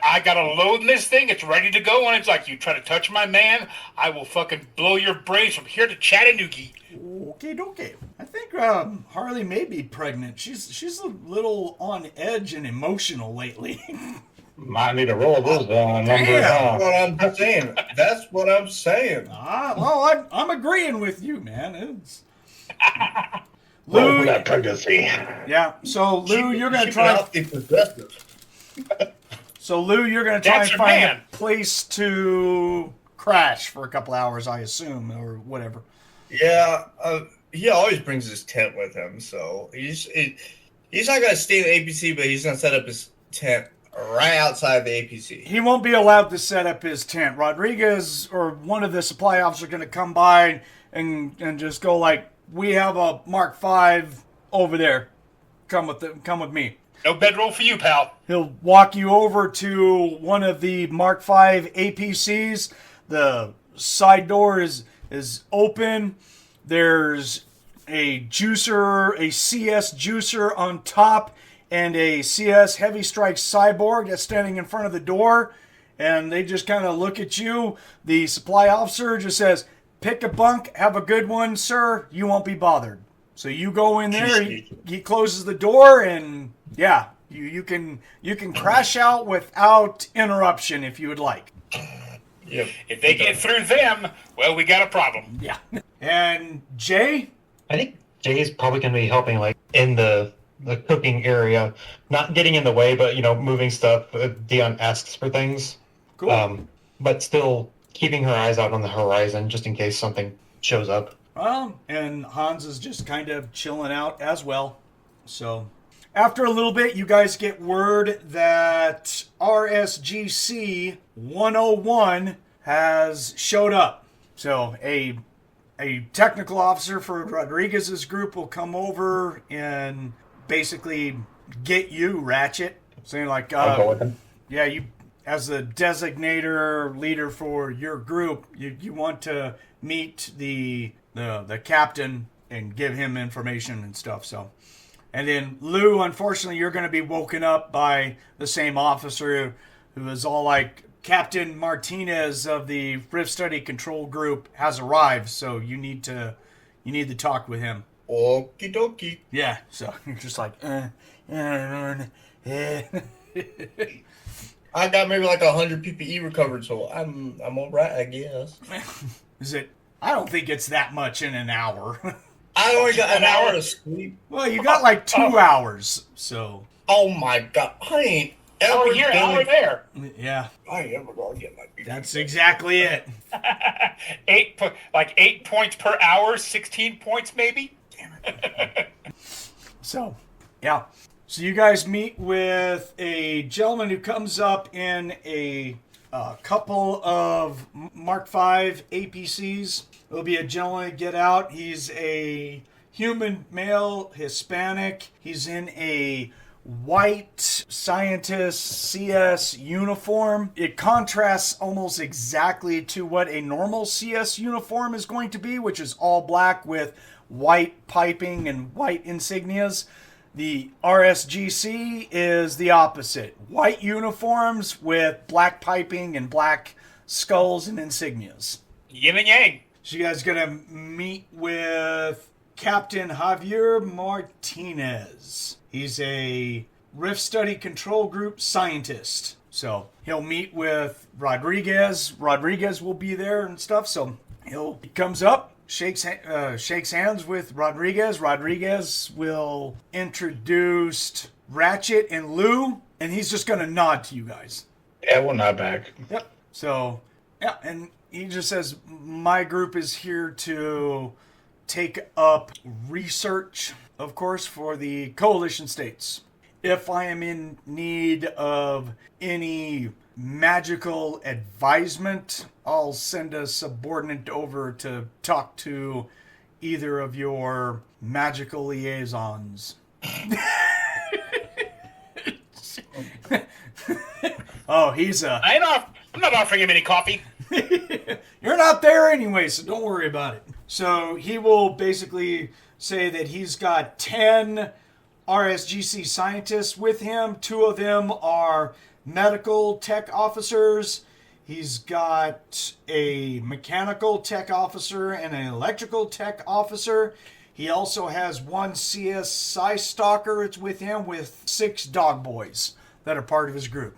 I got a load in this thing. It's ready to go. And it's like, you try to touch my man, I will fucking blow your brains from here to Chattanooga. Okay. I think Harley may be pregnant. She's a little on edge and emotional lately. Might need to roll this number. That's what I'm saying. That's what I'm saying. Well, I'm agreeing with you, man. It's Roll Lou. for that pregnancy. Yeah. So Lou, you're gonna Keep it try. healthy, progressive. So Lou, you're gonna try That's and your find man. a place to crash for a couple hours, I assume, or whatever. Yeah, he always brings his tent with him, so he's not gonna stay in the APC, but he's gonna set up his tent right outside the APC. He won't be allowed to set up his tent. Rodriguez or one of the supply officers are going to come by and just go like, "We have a Mark V over there. Come with me." No bedroll for you, pal. He'll walk you over to one of the Mark V APCs. The side door is open. There's a juicer, a CS juicer on top, and a CS Heavy Strike Cyborg that's standing in front of the door. And they just kind of look at you. The supply officer just says, "Pick a bunk, have a good one, sir. You won't be bothered." So you go in there, he closes the door, and yeah, you can crash out without interruption if you would like. Yep. If they get through them, well, we got a problem. Yeah. And Jay? I think Jay's probably going to be helping, like, in the cooking area, not getting in the way, but, moving stuff. Dion asks for things. Cool. But still keeping her eyes out on the horizon just in case something shows up. And Hanz is just kind of chilling out as well. So, after a little bit, you guys get word that RSGC 101 has showed up. So, a technical officer for Rodriguez's group will come over and basically get you, Ratchet. Saying like, I'll go with him. yeah, you as the designator leader for your group, you want to meet the captain and give him information and stuff. So, and then Lou, unfortunately, you're going to be woken up by the same officer who is all like, "Captain Martinez of the Rift Study Control Group has arrived, so you need to talk with him." Okie dokie. Yeah, so you're just like, I got maybe like 100 PPE recovered, so I'm alright, I guess. Is it? I don't think it's that much in an hour. I only got an hour of sleep. Well, you got like 2 hours, so Oh my god, I ain't ever Hour here, hour there. yeah, I ain't ever gonna get my PPE. that's exactly it. 8 points per hour, 16 points maybe. So, yeah. So you guys meet with a gentleman who comes up in a couple of Mark V APCs. It'll be a gentleman get out. He's a human male, Hispanic. He's in a white scientist CS uniform. It contrasts almost exactly to what a normal CS uniform is going to be, which is all black with white piping and white insignias. The RSGC is the opposite. White uniforms with black piping and black skulls and insignias. Yin and yang. So you guys gonna meet with Captain Javier Martinez. He's a Rift Study Control Group scientist. So he'll meet with Rodriguez. Rodriguez will be there and stuff. So he comes up, shakes hands with Rodriguez. Rodriguez will introduce Ratchet and Lou, and he's just gonna nod to you guys. Yeah, we'll nod back. Yep. So, yeah, and he just says, "My group is here to take up research, of course, for the coalition states. If I am in need of any magical advisement, I'll send a subordinate over to talk to either of your magical liaisons." Oh, he's a... I'm not offering him any coffee. You're not there anyway, so don't worry about it. So he will basically say that he's got 10 RSGC scientists with him. 2 of them are medical tech officers. He's got a mechanical tech officer and an electrical tech officer. He also has 1 CSI stalker. It's with him with 6 dog boys that are part of his group.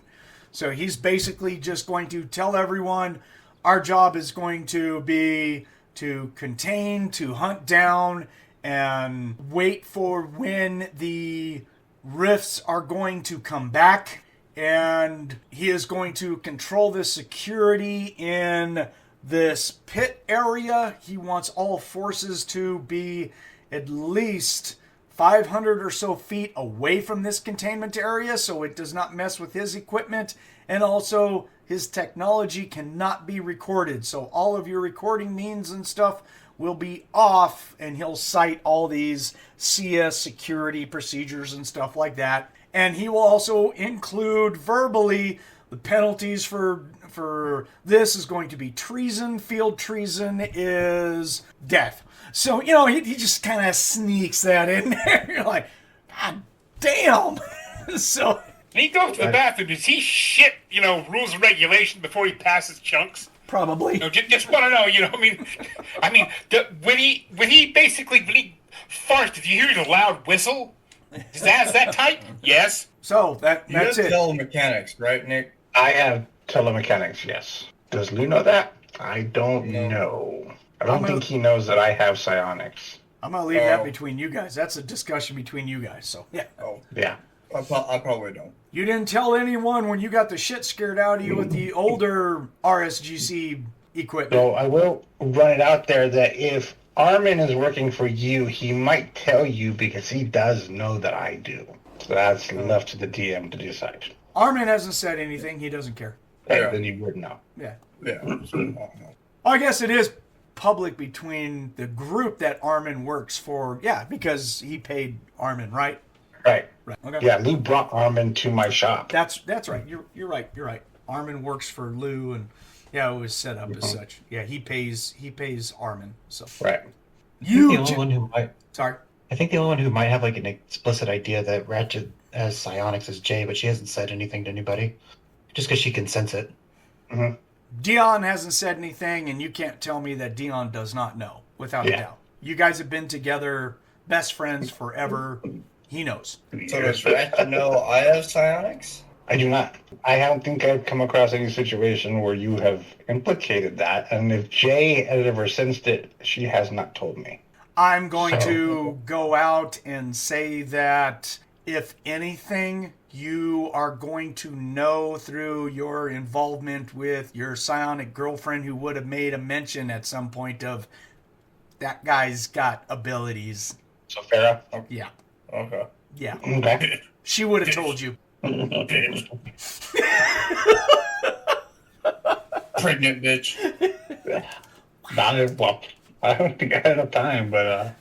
So he's basically just going to tell everyone our job is going to be to contain, to hunt down, and wait for when the rifts are going to come back. And he is going to control the security in this pit area. He wants all forces to be at least 500 or so feet away from this containment area so it does not mess with his equipment. And also, his technology cannot be recorded. So all of your recording means and stuff will be off, and he'll cite all these CS security procedures and stuff like that. And he will also include verbally the penalties for this is going to be treason. Field treason is death. So, he just kind of sneaks that in there. You're like, God damn. So... And he goes to the bathroom. Does he shit, rules and regulations before he passes chunks? Probably. Just want to know, when he farts, did you hear the loud whistle? Is that tight? Yes. So that's it. Telemechanics, right, Nick? I have telemechanics, yes. Does Lou know that? I don't know. I don't think he knows that I have psionics. I'm going to leave that between you guys. That's a discussion between you guys, so yeah. Oh. Yeah. I probably don't. You didn't tell anyone when you got the shit scared out of you with the older RSGC equipment. So I will run it out there that if Armin is working for you, he might tell you because he does know that I do. So that's left to the DM to decide. Armin hasn't said anything. He doesn't care. Yeah. Then you would know. Yeah. Yeah. I guess it is public between the group that Armin works for. Yeah, because he paid Armin, right? Right. Right. Okay. Yeah, Lou brought Armin to my shop. That's right. You're right. You're right. Armin works for Lou, and it was set up as such. Yeah, he pays Armin. So right. You. I think the only one who might. Sorry. I think the only one who might have like an explicit idea that Ratchet has psionics is Jay, but she hasn't said anything to anybody, just because she can sense it. Mm-hmm. Dion hasn't said anything, and you can't tell me that Dion does not know, without a doubt. You guys have been together, best friends forever. He knows. So does Ratchet know I have psionics? I do not. I don't think I've come across any situation where you have implicated that. And if Jay has ever sensed it, she has not told me. I'm going to go out and say that, if anything, you are going to know through your involvement with your psionic girlfriend who would have made a mention at some point of that guy's got abilities. So Farrah? Yeah. Okay. Yeah. Okay. She would have told you. Pregnant bitch. Well, I don't think I had enough time, but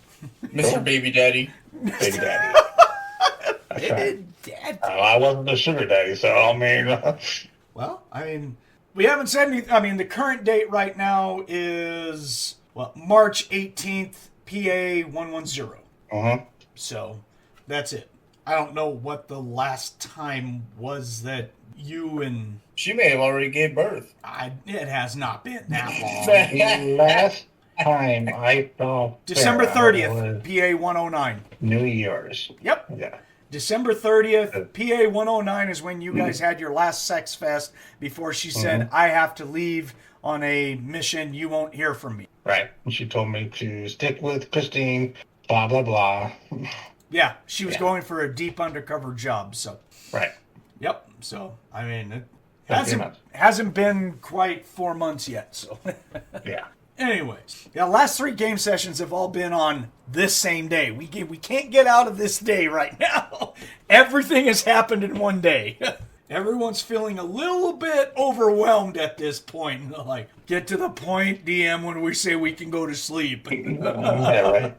Mr. Baby Daddy. Baby Daddy. That's right. I wasn't the sugar daddy, so I mean. Well, we haven't said anything. The current date right now is March 18th, PA 110. Uh-huh. So that's it. I don't know what the last time was that you and... She may have already gave birth. It has not been that long. The last time I saw December Farrah 30th, PA 109. New Year's. Yep. Yeah. December 30th, PA 109 is when you guys had your last sex fest before she said, I have to leave on a mission. You won't hear from me. Right. And she told me to stick with Christine, blah, blah, blah. Yeah, she was going for a deep undercover job, so. Right. Yep. So, it hasn't been quite 4 months yet, so. Yeah. Anyways, the last 3 game sessions have all been on this same day. We can't get out of this day right now. Everything has happened in one day. Everyone's feeling a little bit overwhelmed at this point. Like, get to the point, DM, when we say we can go to sleep. Yeah,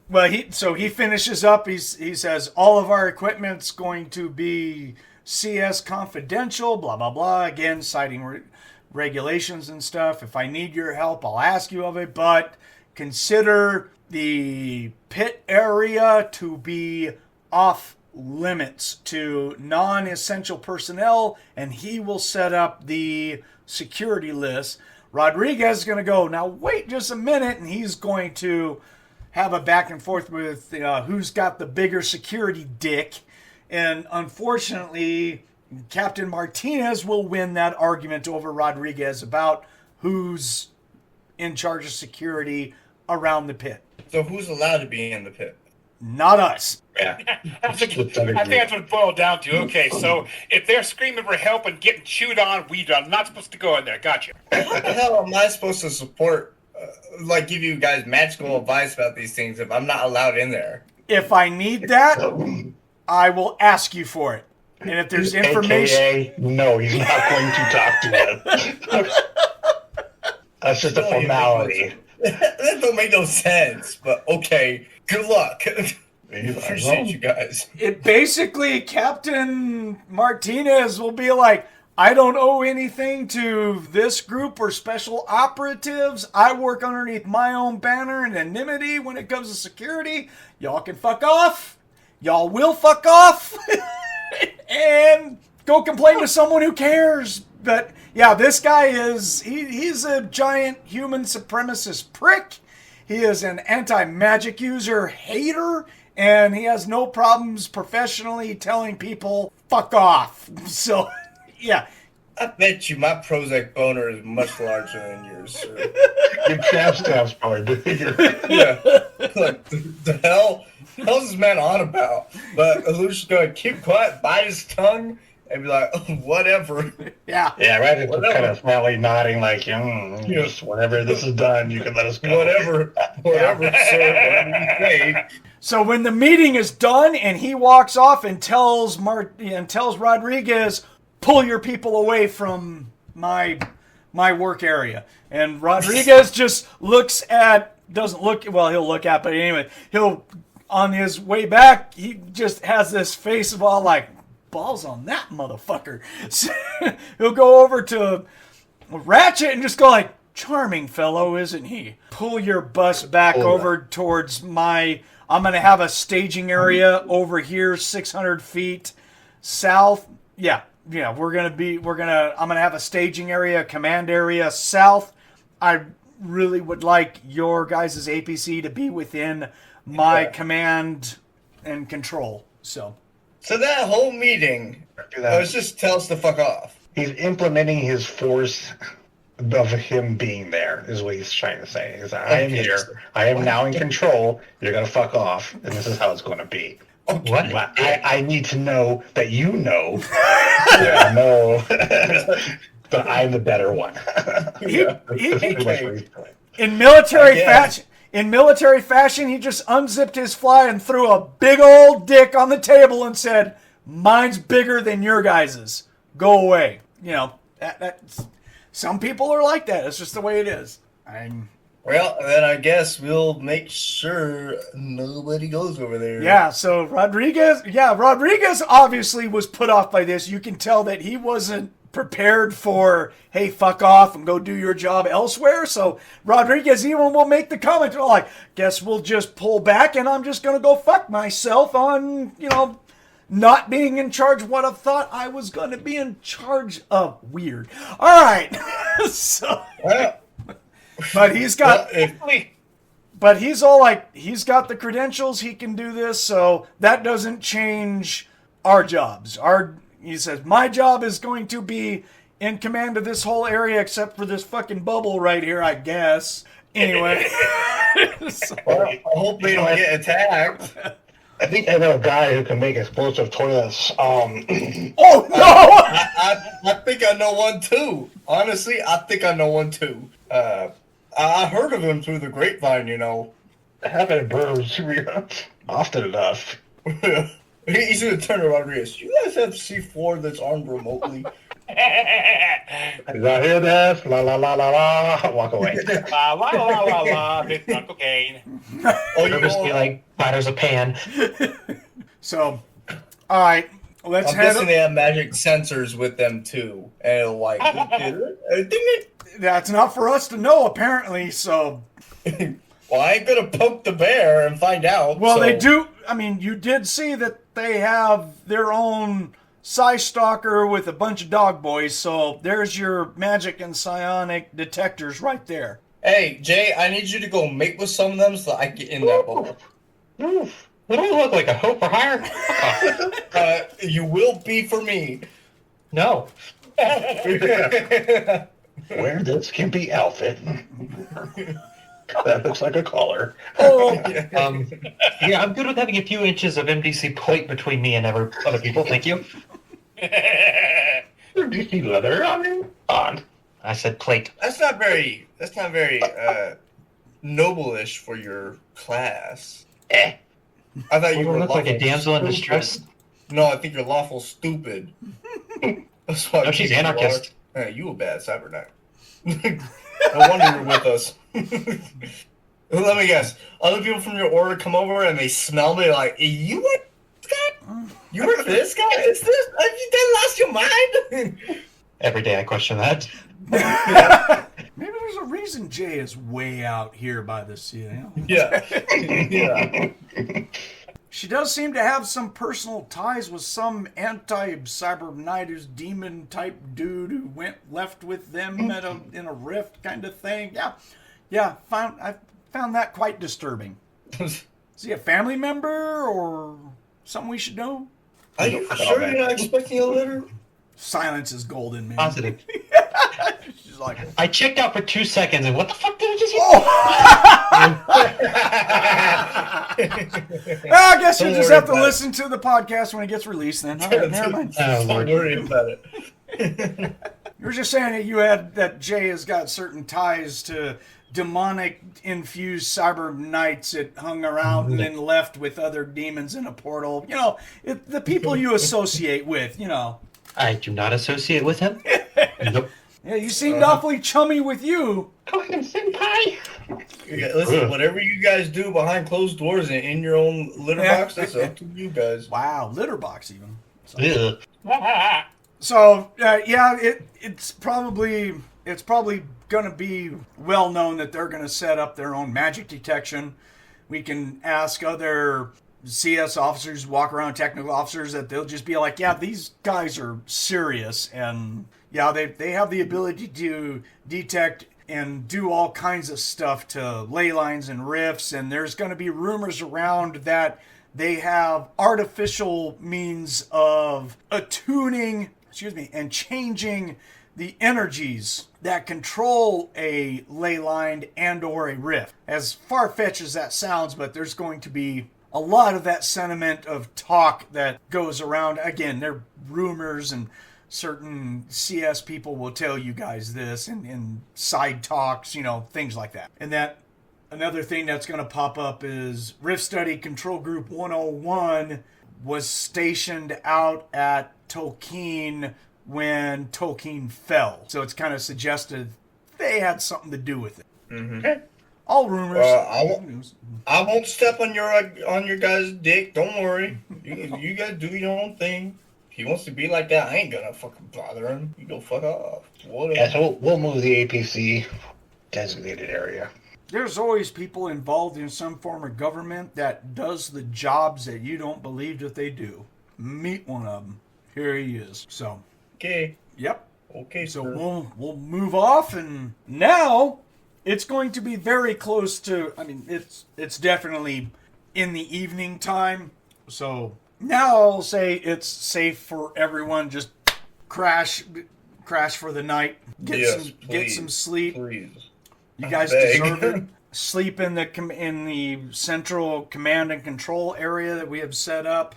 right. So he finishes up. He says all of our equipment's going to be CS confidential. Blah blah blah. Again, citing regulations and stuff. If I need your help, I'll ask you of it. But consider the pit area to be off limits to non-essential personnel, and he will set up the security list. Rodriguez is going to go, now wait just a minute, and he's going to have a back and forth with who's got the bigger security dick. And unfortunately, Captain Martinez will win that argument over Rodriguez about who's in charge of security around the pit. So who's allowed to be in the pit? Not us. Yeah. I think that's what it boiled down to. Okay, so if they're screaming for help and getting chewed on, we are not supposed to go in there. Gotcha. How the hell am I supposed to support, give you guys magical advice about these things if I'm not allowed in there? If I need that, I will ask you for it. And if there's information... AKA, no, he's not going to talk to him. That's just a formality. That don't make no sense, but okay. Good luck. Appreciate you guys. It basically, Captain Martinez will be like, I don't owe anything to this group or special operatives. I work underneath my own banner and anonymity when it comes to security. Y'all can fuck off. Y'all will fuck off. And go complain to someone who cares. But yeah, this guy he's a giant human supremacist prick. He is an anti-magic user hater, and he has no problems professionally telling people, fuck off. So, yeah. I bet you my Prozac boner is much larger than yours, sir. Your trap staff's probably bigger. Yeah. Look, the hell's this man on about? But Lucia's going to keep quiet, bite his tongue, and be like, oh, whatever. Yeah. Yeah, right. It's kind of smiling, nodding, like, just whenever this is done, you can let us go. Whatever, sir, whatever you say. So when the meeting is done and he walks off and tells Rodriguez, pull your people away from my work area. And Rodriguez just he'll look at, but anyway, on his way back, he just has this face of all like, balls on that motherfucker. So he'll go over to Ratchet and just go like, charming fellow, isn't he? Pull your bus back over towards I'm going to have a staging area over here, 600 feet south. Yeah, I'm going to have a staging area, command area south. I really would like your guys' APC to be within my command and control. So that whole meeting was just tell us to fuck off. He's implementing his force of him being there, is what he's trying to say. I am here. I am now in control. You're going to fuck off, and this is how it's going to be. What? I need to know that you know that I know that I'm the better one. In military fashion, he just unzipped his fly and threw a big old dick on the table and said, mine's bigger than your guys's. Go away. That's some people are like that. It's just the way it is. Well, then I guess we'll make sure nobody goes over there. Yeah, so Rodriguez obviously was put off by this. You can tell that he wasn't prepared for, hey, fuck off and go do your job elsewhere. So Rodriguez even will make the comment, like, guess we'll just pull back and I'm just going to go fuck myself on, not being in charge of what I thought I was going to be in charge of. Weird. All right. But he's got... But he's all like, he's got the credentials, he can do this, so that doesn't change our jobs. He says, my job is going to be in command of this whole area except for this fucking bubble right here, I guess. Anyway. Well, I hope they don't get attacked. I think I know a guy who can make explosive toilets. Oh, no! I think I know one, too. Honestly, I think I know one, too. I heard of him through the grapevine, Having Burbs often enough. He's going to turn to Rodriguez. You guys have C4 that's armed remotely? Did I hear that? La la la la la. Walk away. La la la la la. It's not cocaine. Oh, you're just like batters a pan. So, all right. I'm guessing they have magic sensors with them, too. And it'll like... ding it. That's not for us to know, apparently, so... Well, I ain't gonna poke the bear and find out. Well, they do... I mean, you did see that they have their own Psi Stalker with a bunch of dog boys, so there's your magic and psionic detectors right there. Hey, Jay, I need you to go mate with some of them so I can get in that boat. What do I look like, a hoe for hire? You will be for me. No. Wear this skimpy outfit. That looks like a collar. Yeah, I'm good with having a few inches of MDC plate between me and other people. Thank you. DC leather on. I said plate. That's not very noble-ish for your class. I thought you You were look like a lawful damsel in stupid. distress. No, I think you're lawful stupid. That's why No, she's anarchist. Yeah, you a bad cyber knight. No wonder you're with us. Let me guess. Other people from your order come over and they smell me like, you were this guy? You were this guy? Is this? Have you done lost your mind? Every day I question that. Maybe there's a reason Jay is way out here by the sea. Yeah. Yeah. She does seem to have some personal ties with some anti-cybernetics demon-type dude who went left with them in a rift kind of thing. Yeah. I found that quite disturbing. Is he a family member or something we should know? Are you sure you're not expecting a litter? Silence is golden, man. Positive. She's like, I checked out for 2 seconds and what the fuck did I just I guess you'll Don't just worry have to about it. listen to the podcast when it gets released then. All right, never mind. Oh, Don't Lord. worry about it. You were just saying that Jay has got certain ties to demonic infused cyber knights that hung around and then left with other demons in a portal. You know, the people you associate with, you know. I do not associate with him. Nope. Yeah, you seemed awfully chummy with you. Senpai. Listen, whatever you guys do behind closed doors and in your own litter box, that's up to you guys. Wow, litter box even. Ugh. So it's probably going to be well known that they're going to set up their own magic detection. We can ask other CS officers, walk around technical officers, that they'll just be like, yeah, these guys are serious, and yeah, they have the ability to detect and do all kinds of stuff to ley lines and rifts, and there's going to be rumors around that they have artificial means of attuning, and changing the energies that control a ley line and or a rift. As far-fetched as that sounds, but there's going to be a lot of that sentiment of talk that goes around. Again, they're rumors, and certain CS people will tell you guys this, and side talks, things like that. And that another thing that's going to pop up is Rift Study Control Group 101 was stationed out at Tolkien when Tolkien fell. So it's kind of suggested they had something to do with it. Mm-hmm. All rumors. I won't step on your guys' dick. Don't worry. You guys do your own thing. If he wants to be like that, I ain't gonna fucking bother him. You go fuck off. Whatever. Yeah, so we'll move the APC designated area. There's always people involved in some form of government that does the jobs that you don't believe that they do. Meet one of them. Here he is. So, Okay. yep. Okay, So sir. we'll move off, and now it's going to be very close to. I mean, it's definitely in the evening time. So now I'll say it's safe for everyone. Just crash for the night. Get some sleep. Please. You guys Beg. deserve it. Sleep in the central command and control area that we have set up.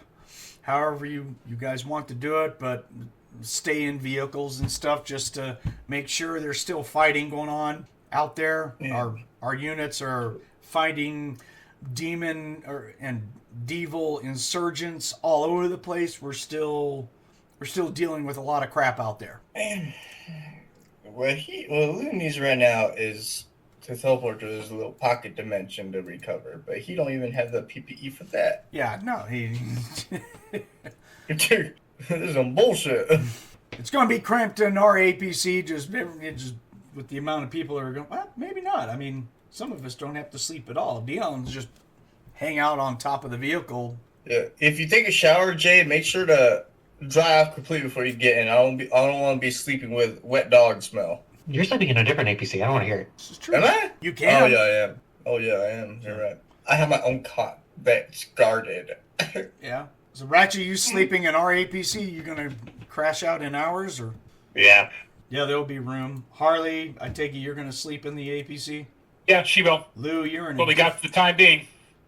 However you guys want to do it, but stay in vehicles and stuff just to make sure there's still fighting going on out there. Yeah. Our units are fighting demon and devil insurgents all over the place. We're still dealing with a lot of crap out there. Man, what Lou needs right now is to teleport to his little pocket dimension to recover, but he don't even have the PPE for that. Yeah, no, he. This is some bullshit. It's going to be cramped in our APC, just with the amount of people that are going. Well, maybe not. I mean, some of us don't have to sleep at all. Dion's just hang out on top of the vehicle. Yeah, if you take a shower, Jay, make sure to dry off completely before you get in. I don't want to be sleeping with wet dog smell. You're sleeping in a different APC. I don't want to hear it. This is true. Am I? You can. Oh yeah, I am. Oh yeah, I am. You're right. I have my own cot that's guarded. Yeah. So Ratchet, you sleeping in our APC? You gonna crash out in ours, or? Yeah. Yeah, there'll be room. Harley, I take it you're gonna sleep in the APC. Yeah, she will. Lou, you're in. What we got for the time being.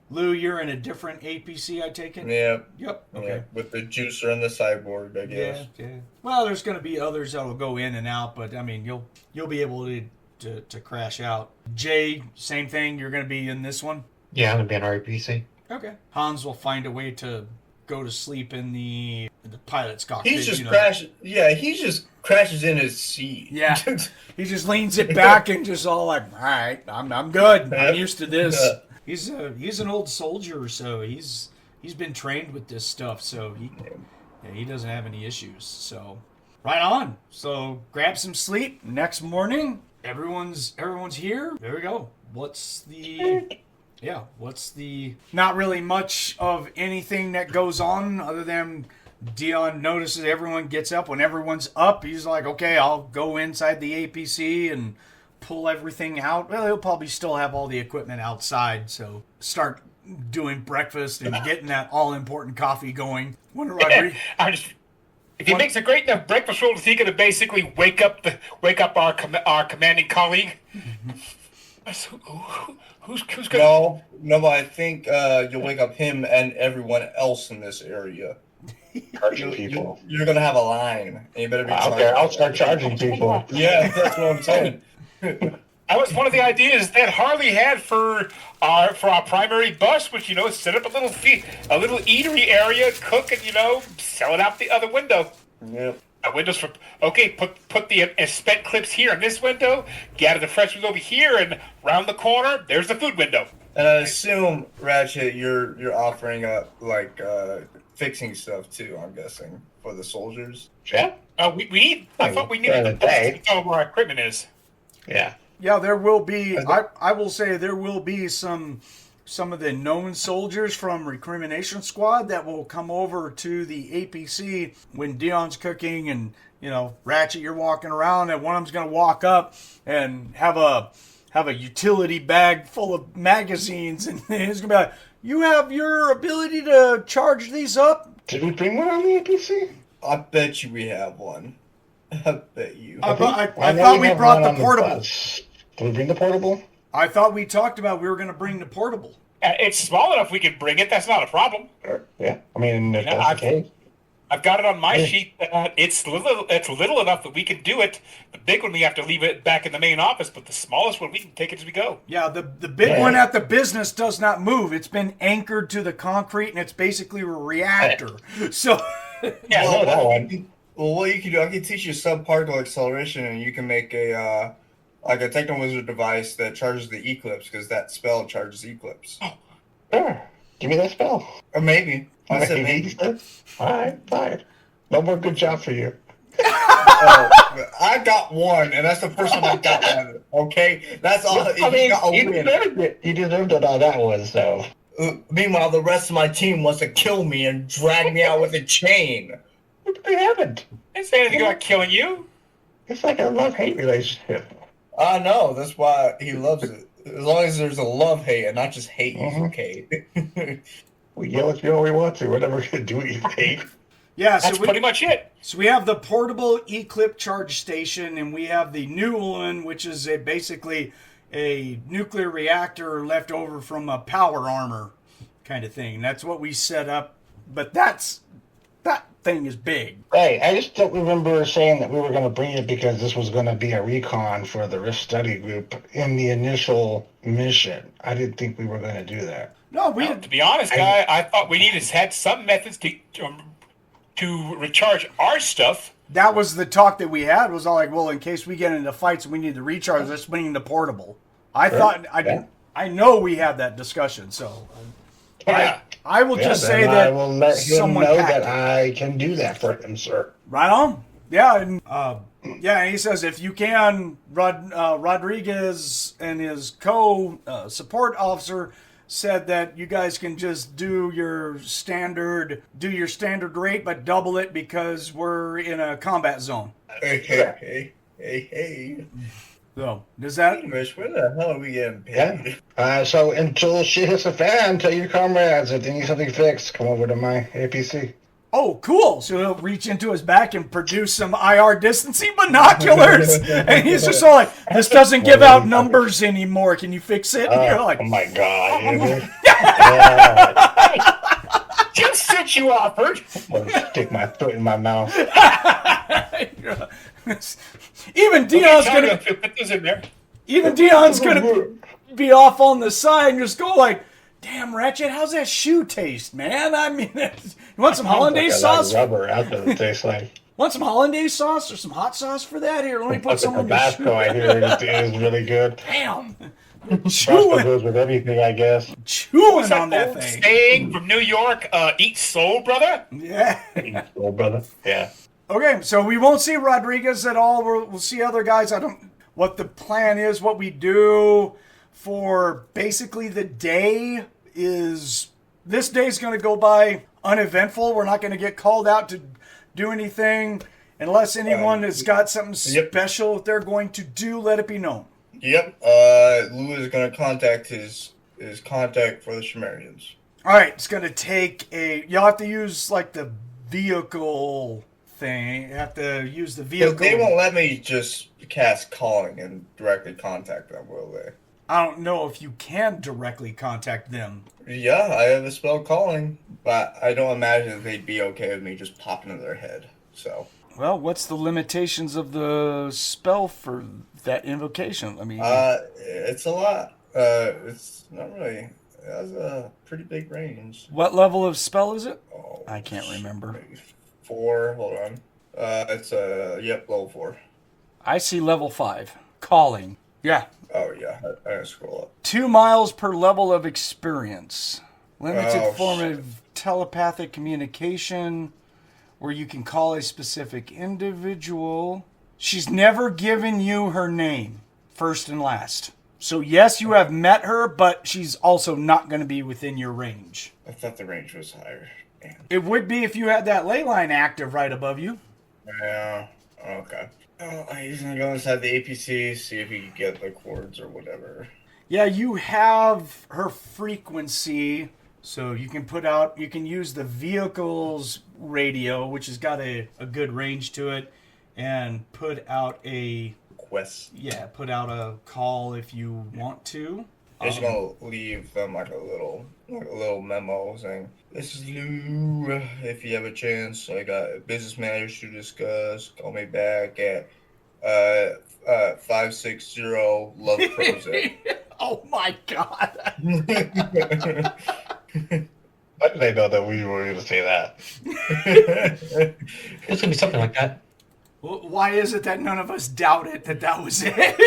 Lou, you're in a different APC, I take it. Yeah. Yep. Yeah, Okay. with the juicer and the cyborg, I guess. Yeah. Well, there's going to be others that'll go in and out, but I mean, you'll be able to crash out. Jay, same thing. You're going to be in this one. Yeah, I'm gonna be on RPC. Okay. Hans will find a way to go to sleep in the pilot's cockpit. He's just crashes. Yeah, he just crashes in his seat. Yeah. He just leans it back and just all like, all right, I'm good. I'm used to this. Yeah. He's an old soldier, so he's been trained with this stuff, so he doesn't have any issues. So right on. So grab some sleep. Next morning, everyone's here. There we go. What's the not really much of anything that goes on other than Dion notices everyone gets up. When everyone's up, he's like, okay, I'll go inside the APC and pull everything out. Well, he'll probably still have all the equipment outside, so start doing breakfast and getting that all-important coffee going. If he makes a great enough breakfast roll, is he going to basically wake up our commanding colleague? Who's going? No, but I think you'll wake up him and everyone else in this area. Charging people. You're gonna have a line, and you better be. Okay, I'll start charging people. Yeah, that's what I'm saying. That was one of the ideas that Harley had for our primary bus, which set up a little eatery area, cook and sell it out the other window. Yep. Windows for put the spent clips here in this window, gather the fresh ones over here, and round the corner there's the food window. And I assume Ratchet, you're offering up fixing stuff too. I'm guessing for the soldiers. Yeah. I thought we needed to know where our equipment is. Yeah. Yeah, there will be. I will say there will be some of the known soldiers from Recrimination Squad that will come over to the APC when Dion's cooking, and Ratchet, you're walking around, and one of them's gonna walk up and have a utility bag full of magazines, and he's gonna be like, "You have your ability to charge these up?" Did we bring one on the APC? I bet you we have one. I bet you. I thought we brought the portable. Did we bring the portable? I thought we talked about we were going to bring the portable. It's small enough we can bring it. That's not a problem. Sure. Yeah. I mean, if that's the case. I've got it on my sheet. It's little enough that we can do it. The big one we have to leave it back in the main office, but the smallest one we can take it as we go. Yeah, the big one at the business does not move. It's been anchored to the concrete, and it's basically a reactor. So Well, what you can do, I can teach you subparticle acceleration, and you can make a Techno-Wizard device that charges the Eclipse, because that spell charges Eclipse. Oh, sure. Give me that spell. Or maybe. I said maybe. All right, fine. No more good job for you. I got one, and that's the first one I got one. Okay? That's all. I mean, you deserved it. You deserved it on that one, so. Meanwhile, the rest of my team wants to kill me and drag me out with a chain. They haven't. I didn't say anything about killing you. It's like a love-hate relationship. I know. That's why he loves it. As long as there's a love-hate and not just hate, he's okay. We yell at you all we want to. We're never going to do what you hate. Yeah, that's pretty much it. So we have the portable Eclipse charge station, and we have the new one, which is basically a nuclear reactor left over from a power armor kind of thing. That's what we set up, but that thing is big. Hey, I just don't remember saying that we were going to bring it because this was going to be a recon for the Rift Study Group in the initial mission. I didn't think we were going to do that. No, to be honest, guy, I thought we had some methods to recharge our stuff. That was the talk that we had. Was all like, well, in case we get into fights and we need to recharge, let's bring the portable. I know we had that discussion, so I will just say that I will let him know that I can do that for him, sir. Right on. Yeah, and and he says if you can, Rodriguez and his support officer said that you guys can just do your standard rate, but double it because we're in a combat zone. Hey. So, does that... Anyways, where the hell are we getting paid? Yeah. So until shit hits the fan, tell your comrades if they need something fixed, come over to my APC. Oh, cool. So he'll reach into his back and produce some IR distancing binoculars. And he's just all like, this doesn't give out numbers anymore. Can you fix it? And you're like, Oh my god. Just since you offered. I'm gonna stick my foot in my mouth. even Dion's gonna put those in there. even Dion's gonna be off on the side and just go like, damn, Ratchet, how's that shoe taste, man? I mean, you want some hollandaise sauce? Rubber. That's what it tastes like. Want some hollandaise sauce or some hot sauce for that? Here, let me put some on your shoe. Tabasco, I hear is really good. Damn. Tabasco Chewing goes with everything, I guess. on that Old thing. saying from New York, eat soul, brother. Yeah. Oh, brother. Yeah. Okay, so we won't see Rodriguez at all. We'll see other guys. I don't what the plan is, what we do for basically the day is this day's going to go by uneventful. We're not going to get called out to do anything unless anyone has got something special that they're going to do. Let it be known. Yep. Lou is gonna contact his contact for the Sumerians. All right, it's going to take you'll have to use like the vehicle thing. You have to use the vehicle. They won't let me just cast calling and directly contact them, will they? I don't know if you can directly contact them. Yeah, I have a spell calling, but I don't imagine that they'd be okay with me just popping in their head. So. Well, what's the limitations of the spell for that invocation? I mean, it's a lot. It's not really. It has a pretty big range. what level of spell is it? Oh, I can't remember. maybe 4. Hold on. It's level 4. I see level 5. Calling. Yeah. Oh yeah, I gotta scroll up. 2 miles per level of experience. Limited Oh, form shit. of telepathic communication where you can call a specific individual. She's never given you her name, first and last. So yes, you have met her, but she's also not going to be within your range. I thought the range was higher. Damn. It would be if you had that ley line active right above you. Yeah. Okay. He's gonna go inside the APC, see if he can get the cords or whatever. Yeah, you have her frequency, so you can use the vehicle's radio, which has got a good range to it, and put out a call if you want to. Just gonna leave them like a little memo saying, "This is Lou. If you have a chance, I got business matters to discuss. Call me back at 560 Love Prozac." Oh my god. Why did they know that we were going to say that? It's gonna be something like that. Why is it that none of us doubted that was it?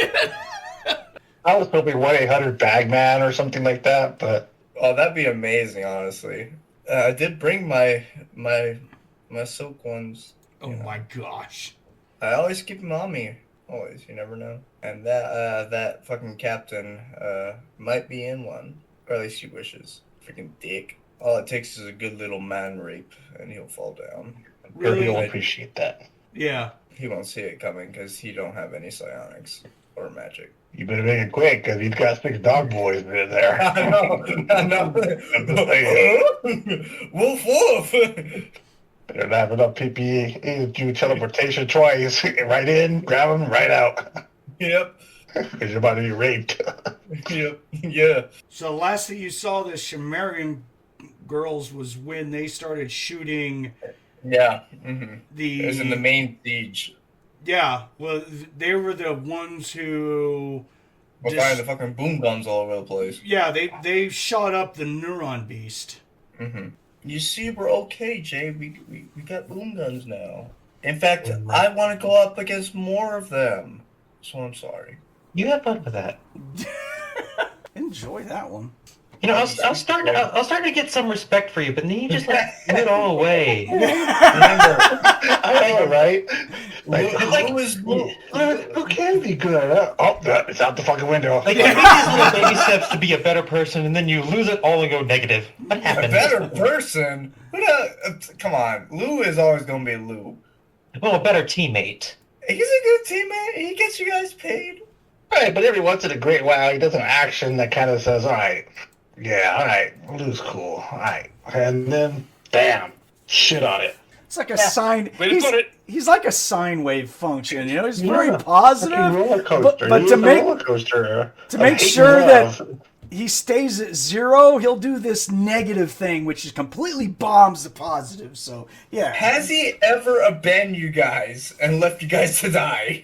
I was hoping 1-800-BAGMAN or something like that, but... Oh, that'd be amazing, honestly. I did bring my silk ones. Oh my gosh. I always keep them on me. Always, you never know. And that fucking captain might be in one. Or at least he wishes. Freaking dick. All it takes is a good little man rape, and he'll fall down. Really? He'll appreciate that. Yeah. He won't see it coming, because he don't have any psionics or magic. You better make it quick, because he's got 6 dog boys in there. I know. Woof woof. Better not have enough PPE. Do teleportation twice. Right in, grab him, right out. Yep. Because you're about to be raped. Yep. Yeah. So last thing you saw the Sumerian girls was when they started shooting Yeah. Mm-hmm. the... It was in the main siege. Yeah, well, they were the ones who... We're firing the fucking boom guns all over the place. Yeah, they shot up the neuron beast. Mm-hmm. You see, we're okay, Jay. We got boom guns now. In fact, I want to go up against more of them. So I'm sorry. You have fun with that. Enjoy that one. You know, I'll start to get some respect for you, but then you just like give it all away. Remember, I know, right? who can be good at that? Oh, it's out the fucking window. like you make these little baby steps to be a better person, and then you lose it all and go negative. What A happened? better person? Come on. Lou is always going to be Lou. Well, a better teammate. He's a good teammate. He gets you guys paid. Right, but every once in a great while, he does an action that kind of says, all right, Lou's cool, all right. And then, bam, shit on it. It's like a sine. Way to put it. He's like a sine wave function. You know, he's Yeah, very positive. fucking roller coaster. But He's to a make roller coaster to of make hate sure and that love. he stays at 0, he'll do this negative thing, which is completely bombs the positive. So yeah, Has he ever abandoned you guys and left you guys to die?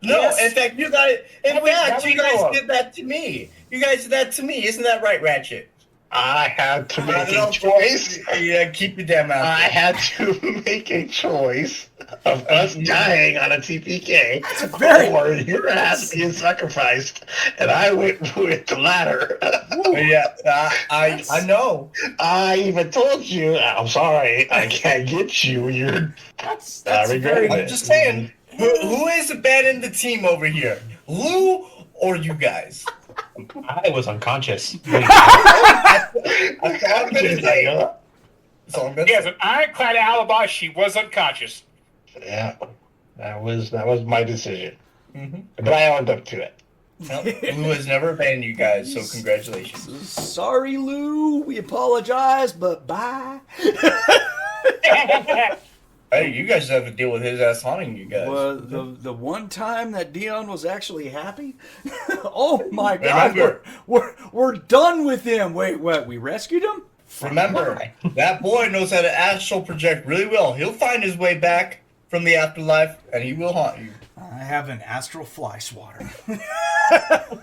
No, Yes. in fact, you guys, That we you guys know of. did that to me. You guys did that to me. Isn't that right, Ratchet? I had to make a don't- choice. Yeah, keep your damn mouth. I shut. had to make a choice of us dying on a TPK, very- or your ass being sacrificed, and I went with the latter. Yeah, I know. I even told you, I'm sorry, I can't get you. You're that's regret very. it. I'm just saying. Who is abandoning the team over here? Lou or you guys? I was unconscious. That's all I'm gonna say. That's all I'm gonna He has say. an ironclad alibi. She was unconscious. Yeah, that was my decision, Mhm. but I owned up to it. No, Lou has never abandoned you guys, so congratulations. Sorry, Lou. We apologize, but bye. Hey, you guys have to deal with his ass haunting you guys. Well, the one time that Dion was actually happy, oh my God, Remember. we're done with him. Wait, what? We rescued him? Remember, that boy knows how to astral project really well. He'll find his way back from the afterlife, and he will haunt you. I have an astral fly swatter.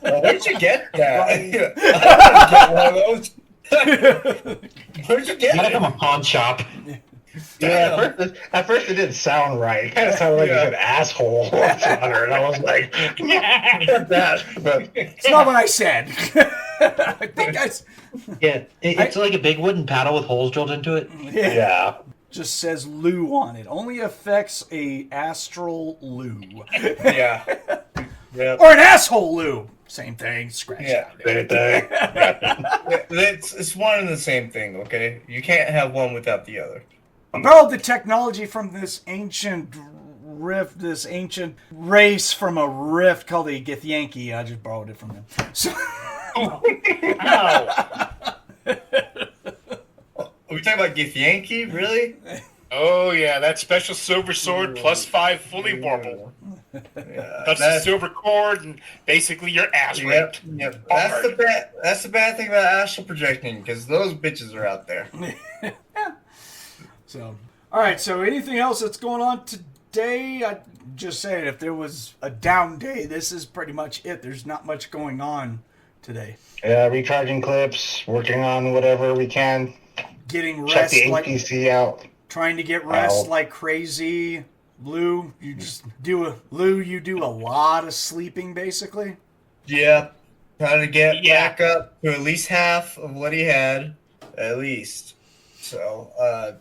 Well, where'd you get that? I didn't get one of those. Where'd you get Gotta it? come a pawn shop. Yeah, at first it didn't sound right. It kind of sounded like you said asshole or something, and I was like, that. But It's not what I said. I think Yeah, it's like a big wooden paddle with holes drilled into it. yeah, just says Lou on it. Only affects a astral Lou. Yeah. Yeah. Or an asshole Lou. Same thing. Scratch Yeah. out. same thing. It's one and the same thing, okay? You can't have one without the other. I borrowed the technology from this ancient rift, this ancient race from a rift called the Githyanki. I just borrowed it from them. So, Ow. Are we talking about Githyanki? Really? Oh yeah, that special silver sword +5 fully warble. Yeah. That's the silver cord and basically your ass Yep, ripped. yep. That's the bad thing about astral projecting, because those bitches are out there. so, all right. So, anything else that's going on today? I just saying, if there was a down day, this is pretty much it. There's not much going on today. Yeah, recharging clips, working on whatever we can. Getting Check rest the like APC out. trying to get rest Ow. like crazy. Lou, you do a lot of sleeping basically. Yeah. Trying to get Yeah. back up to at least half of what he had, at least. So,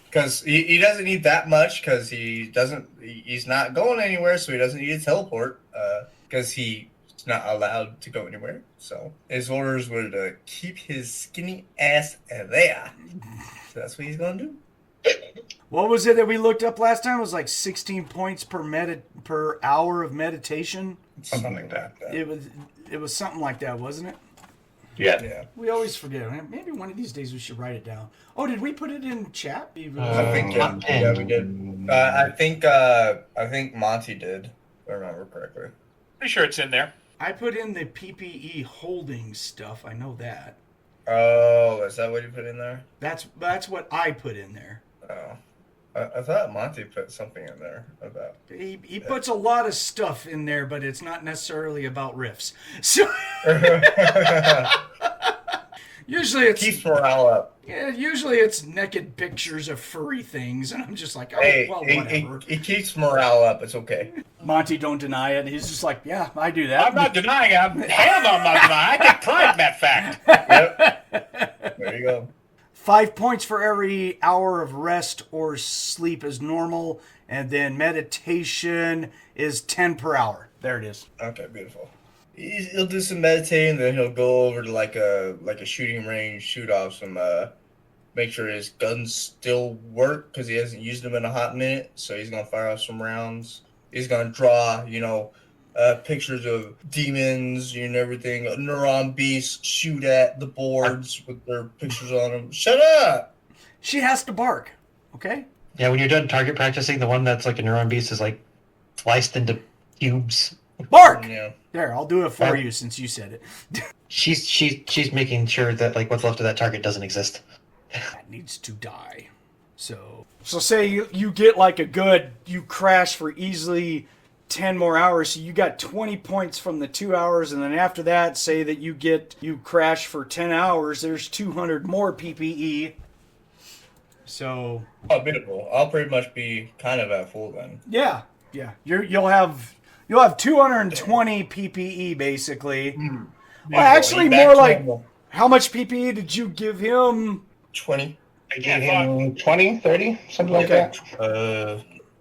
because he doesn't need that much, because he's not going anywhere, so he doesn't need to teleport, because he's not allowed to go anywhere. So his orders were to keep his skinny ass there. So that's what he's gonna do. What was it that we looked up last time? It was like 16 points per hour of meditation. Something like that. It was something like that, wasn't it? Yeah. Yeah. We always forget. Maybe one of these days we should write it down. Oh, did we put it in chat? I think yeah, we did. I think Monte did, if I remember correctly. Pretty sure it's in there. I put in the PPE holding stuff. I know that. Oh, is that what you put in there? That's what I put in there. Oh, I thought Monte put something in there about. He puts a lot of stuff in there, but it's not necessarily about riffs. So usually it's Keeps morale up. usually it's naked pictures of furry things, and I'm just like, oh Hey, well, whatever. it keeps morale up. It's okay. Monty don't deny it. He's just like, yeah, I do that. I'm not denying it. Hell no, I'm not denying. I take pride in that fact. Yep. There you go. 5 points for every hour of rest or sleep is normal, and then meditation is 10 per hour. There it is. Okay, beautiful. He'll do some meditating, then he'll go over to like a shooting range, shoot off some, make sure his guns still work, because he hasn't used them in a hot minute. So he's gonna fire off some rounds. He's gonna draw, pictures of demons and everything. Neuron beasts shoot at the boards with their pictures on them. Shut up! She has to bark. Okay. Yeah, when you're done target practicing, the one that's like a neuron beast is like sliced into cubes. Bark. Yeah. There, I'll do it for you since you said it. She's making sure that like what's left of that target doesn't exist. That needs to die. So say you get like you crash for easily 10 more hours, so you got 20 points from the 2 hours, and then after that, say that you crash for 10 hours, there's 200 more PPE. So Oh, beautiful. I'll pretty much be kind of at full then. yeah. You'll have 220 PPE basically. Well, actually, more like how much PPE did you give him? 20. I gave him 20, 30, something like that.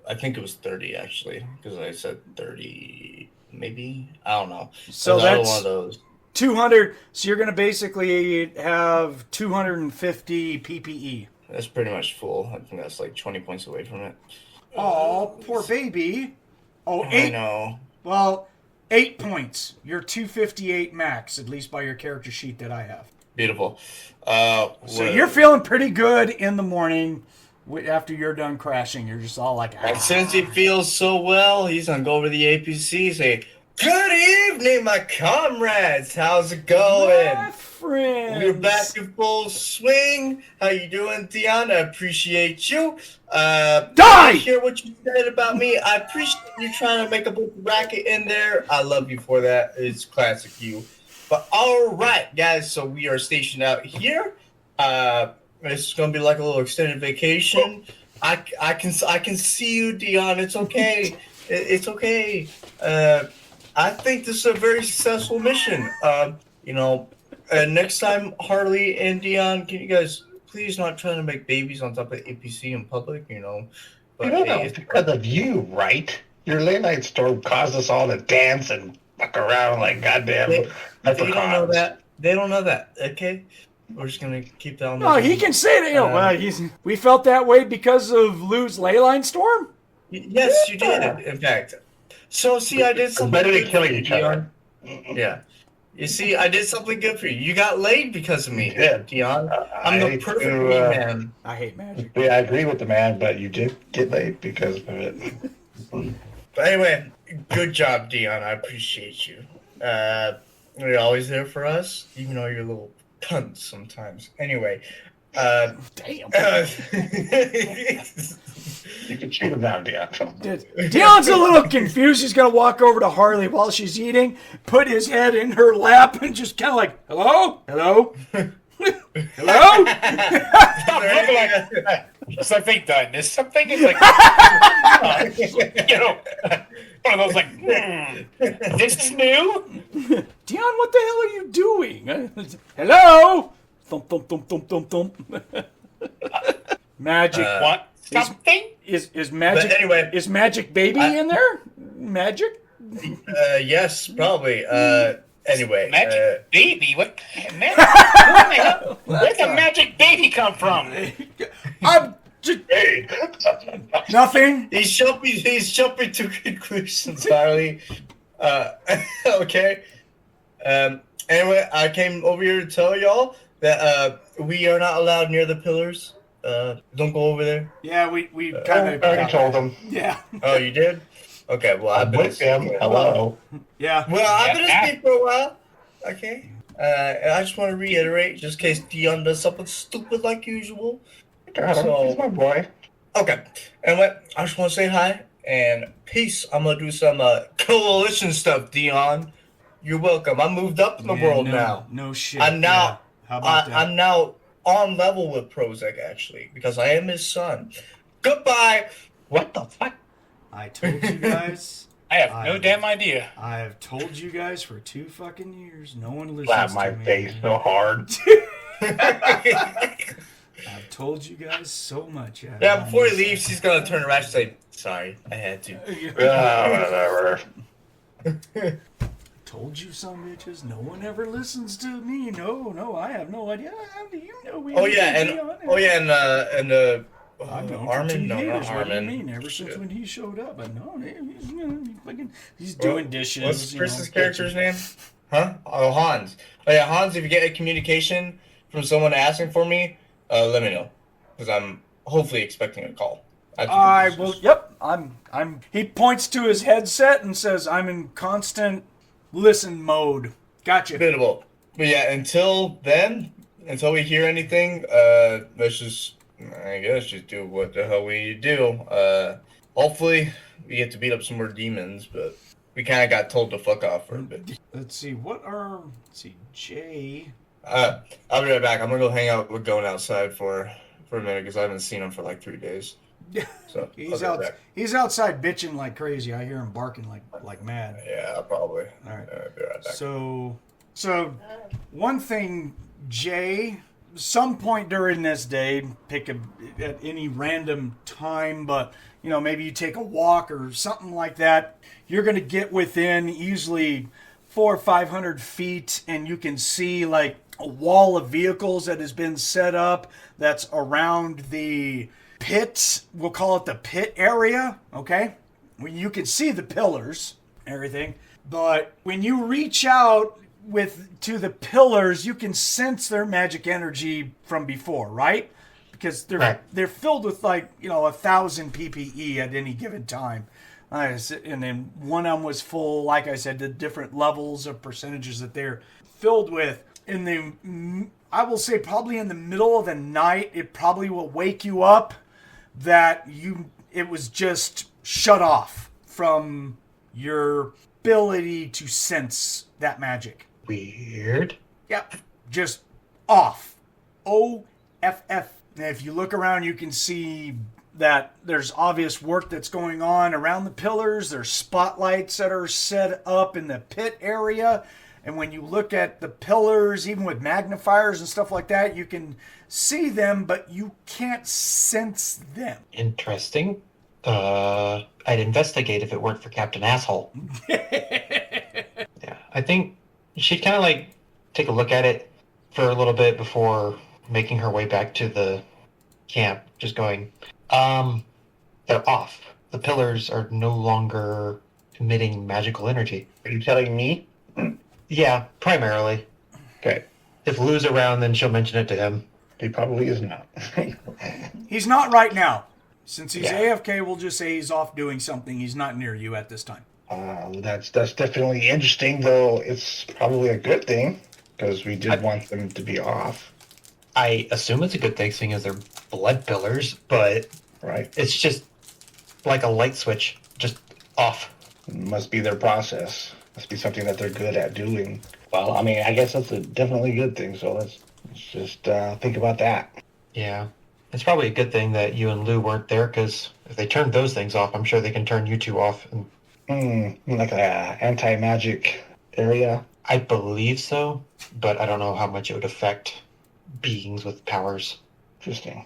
I think it was 30 actually, because I said 30, maybe. I don't know. So Another that's one of those. 200. So you're gonna basically have 250 PPE. That's pretty much full. I think that's like 20 points away from it. Oh, poor baby. Oh, I 8. know. Well, 8 points. You're 258 max, at least by your character sheet that I have. Beautiful. So What- you're feeling pretty good in the morning after you're done crashing. You're just all like, And since he feels so well, he's gonna go over the APC and say, "Good evening, my comrades. How's it going? my friend. We're back in full swing. How you doing, Dion? I appreciate you. Die! I hear what you said about me. I appreciate you trying to make a little racket in there. I love you for that. It's classic you. But all right, guys. So we are stationed out here. It's gonna be like a little extended vacation. I can see you, Dion. It's okay. It's okay. I think this is a very successful mission. Next time, Harley and Dion, can you guys please not trying to make babies on top of APC in public? But You know, it's because of you, right? Your late night storm caused us all to dance and fuck around like goddamn. They don't know leprechauns. that. They don't know that. Okay, we're just gonna keep that on. No, he can say that. We felt that way because of Lou's leyline storm. Yes, you did. In fact, so see, I did something. better than good killing for you, each other. Dion. Yeah. You see, I did something good for you. You got laid because of me, Yeah. Dion. I I'm the hate perfect to, man. I hate magic. Yeah, I agree with the man, but you did get laid because of it. But anyway, good job, Dion. I appreciate you. You're always there for us, even though you're a little cunt sometimes. Anyway, Damn. You can shoot him down, Dion. Dion's a little confused. He's gonna walk over to Harley while she's eating, put his head in her lap, and just kind of like, "Hello, hello, hello." Is something done? Is something? It's like, one of those like, this is new? Dion, what the hell are you doing? Hello. Thump thump thump thump thump thump. Magic. Want something? Is magic? But anyway, is magic baby in there? Magic? yes, probably. Anyway, Magic baby? What? Where the hell? Where'd the magic baby come from? I'm just nothing. he's jumping to conclusions, Harley. Okay. Anyway, I came over here to tell y'all that we are not allowed near the pillars. Don't go over there. Yeah, we I kind of already told him. Yeah, Oh, you did? Okay, well, I've I'm been with him. Hello. yeah. Well, I've been Yeah. asleep for a while. Okay. And I just want to reiterate, just in case Dion does something stupid like usual. Got him. So- He's my boy. Okay. Anyway, I just want to say hi and peace. I'm gonna do some coalition stuff, Dion. You're welcome. I moved up in the world now. No shit. I'm now. Yeah. How about that? I'm now on level with Prozac actually because I am his son. Goodbye. What the fuck? I told you guys. I have no damn idea. I have told you guys for 2 fucking years. No one listens Slap to my me. face so hard. I've told you guys so much. Yeah, before he leaves, he's gonna turn around and say, "Sorry, I had to." Whatever. Told you some bitches. No one ever listens to me. No, I have no idea. How do you know? Oh yeah, and I've known for Armin? 2 No, not years. What do you Armin. mean? Ever since Shit. when he showed up, I know he's doing dishes. What's you Chris's know, character's name? Huh? Oh, Hanz. Oh yeah, Hanz. If you get a communication from someone asking for me, let me know, because I'm hopefully expecting a call. I will. Yep. I'm. He points to his headset and says, "I'm in constant listen mode." Gotcha. Biddable. But yeah, until then, until we hear anything, let's just, I guess, just do what the hell we do. Hopefully, we get to beat up some more demons, but we kind of got told to fuck off for a bit. Let's see. Let's see. Jay. I'll be right back. I'm gonna go hang out with Going outside for a minute because I haven't seen him for like 3 days. So He's I'll out. be right back. He's outside bitching like crazy. I hear him barking like mad. Yeah, probably. All right. I'll be right back. So one thing, Jay, some point during this day, at any random time, but maybe you take a walk or something like that, you're going to get within easily 400 or 500 feet, and you can see like a wall of vehicles that has been set up that's around the pit. We'll call it the pit area, okay? When you can see the pillars, everything, but when you reach out to the pillars, you can sense their magic energy from before, right? Because they're filled with 1,000 PPE at any given time. And then one of them was full, like I said, the different levels of percentages that they're filled with. I will say probably in the middle of the night, it probably will wake you up that it was just shut off from your ability to sense that magic. Weird. Yep, just off. OFF. And if you look around, you can see that there's obvious work that's going on around the pillars. There's spotlights that are set up in the pit area. And when you look at the pillars, even with magnifiers and stuff like that, you can see them, but you can't sense them. Interesting. I'd investigate if it weren't for Captain Asshole. Yeah, I think she'd kind of take a look at it for a little bit before making her way back to the camp, just going, they're off. The pillars are no longer emitting magical energy. Are you telling me? Yeah, primarily. Okay. If Lou's around, then she'll mention it to him. He probably is not. He's not right now. Since he's Yeah. AFK, we'll just say he's off doing something. He's not near you at this time. That's definitely interesting, though. It's probably a good thing because we did want them to be off, I assume it's a good thing, seeing as they're blood pillars, but right? it's just like a light switch, just off. It must be their process. Must be something that they're good at doing. Well, I mean, I guess that's a definitely good thing. So let's just think about that. Yeah. It's probably a good thing that you and Lou weren't there, because if they turned those things off, I'm sure they can turn you two off. And Like a anti-magic area. I believe so, but I don't know how much it would affect beings with powers. Interesting.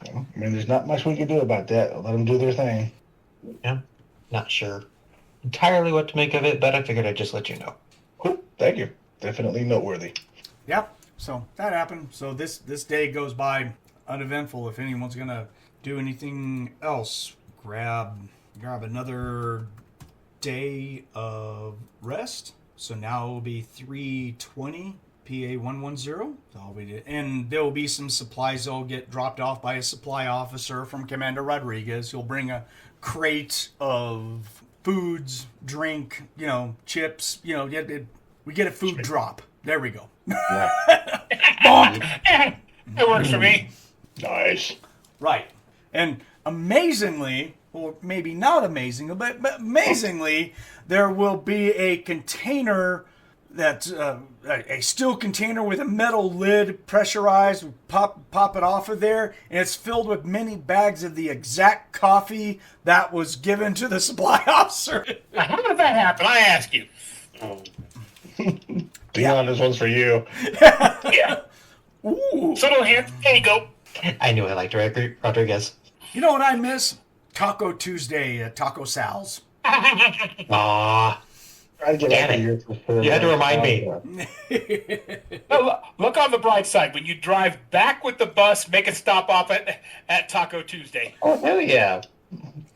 Well, I mean, there's not much we can do about that. Let them do their thing. Yeah. Not sure entirely what to make of it, but I figured I'd just let you know. Cool. Thank you. Definitely noteworthy. Yep. So that happened. So this day goes by uneventful. If anyone's gonna do anything else, grab another day of rest. So now it will be 3:20 PA 110. All we did, and there will be some supplies that'll get dropped off by a supply officer from Commander Rodriguez. He'll bring a crate of foods, drink, chips. We get a food drop. There we go. Bonk! It works for me. Nice. Right. And amazingly, or maybe not amazingly, but amazingly, there will be a container that's a steel container with a metal lid, pressurized. We pop it off of there, and it's filled with many bags of the exact coffee that was given to the supply officer. Now, how did that happen? I ask you. Dion, this one's for you. Yeah. Ooh. Subtle hint. There you go. I knew I liked Rodriguez. You know what I miss? Taco Tuesday at Taco Sal's. Ah, Try to get Damn out of it. here. You had to remind me. No, look on the bright side. When you drive back with the bus, make a stop off at Taco Tuesday. Oh, hell yeah.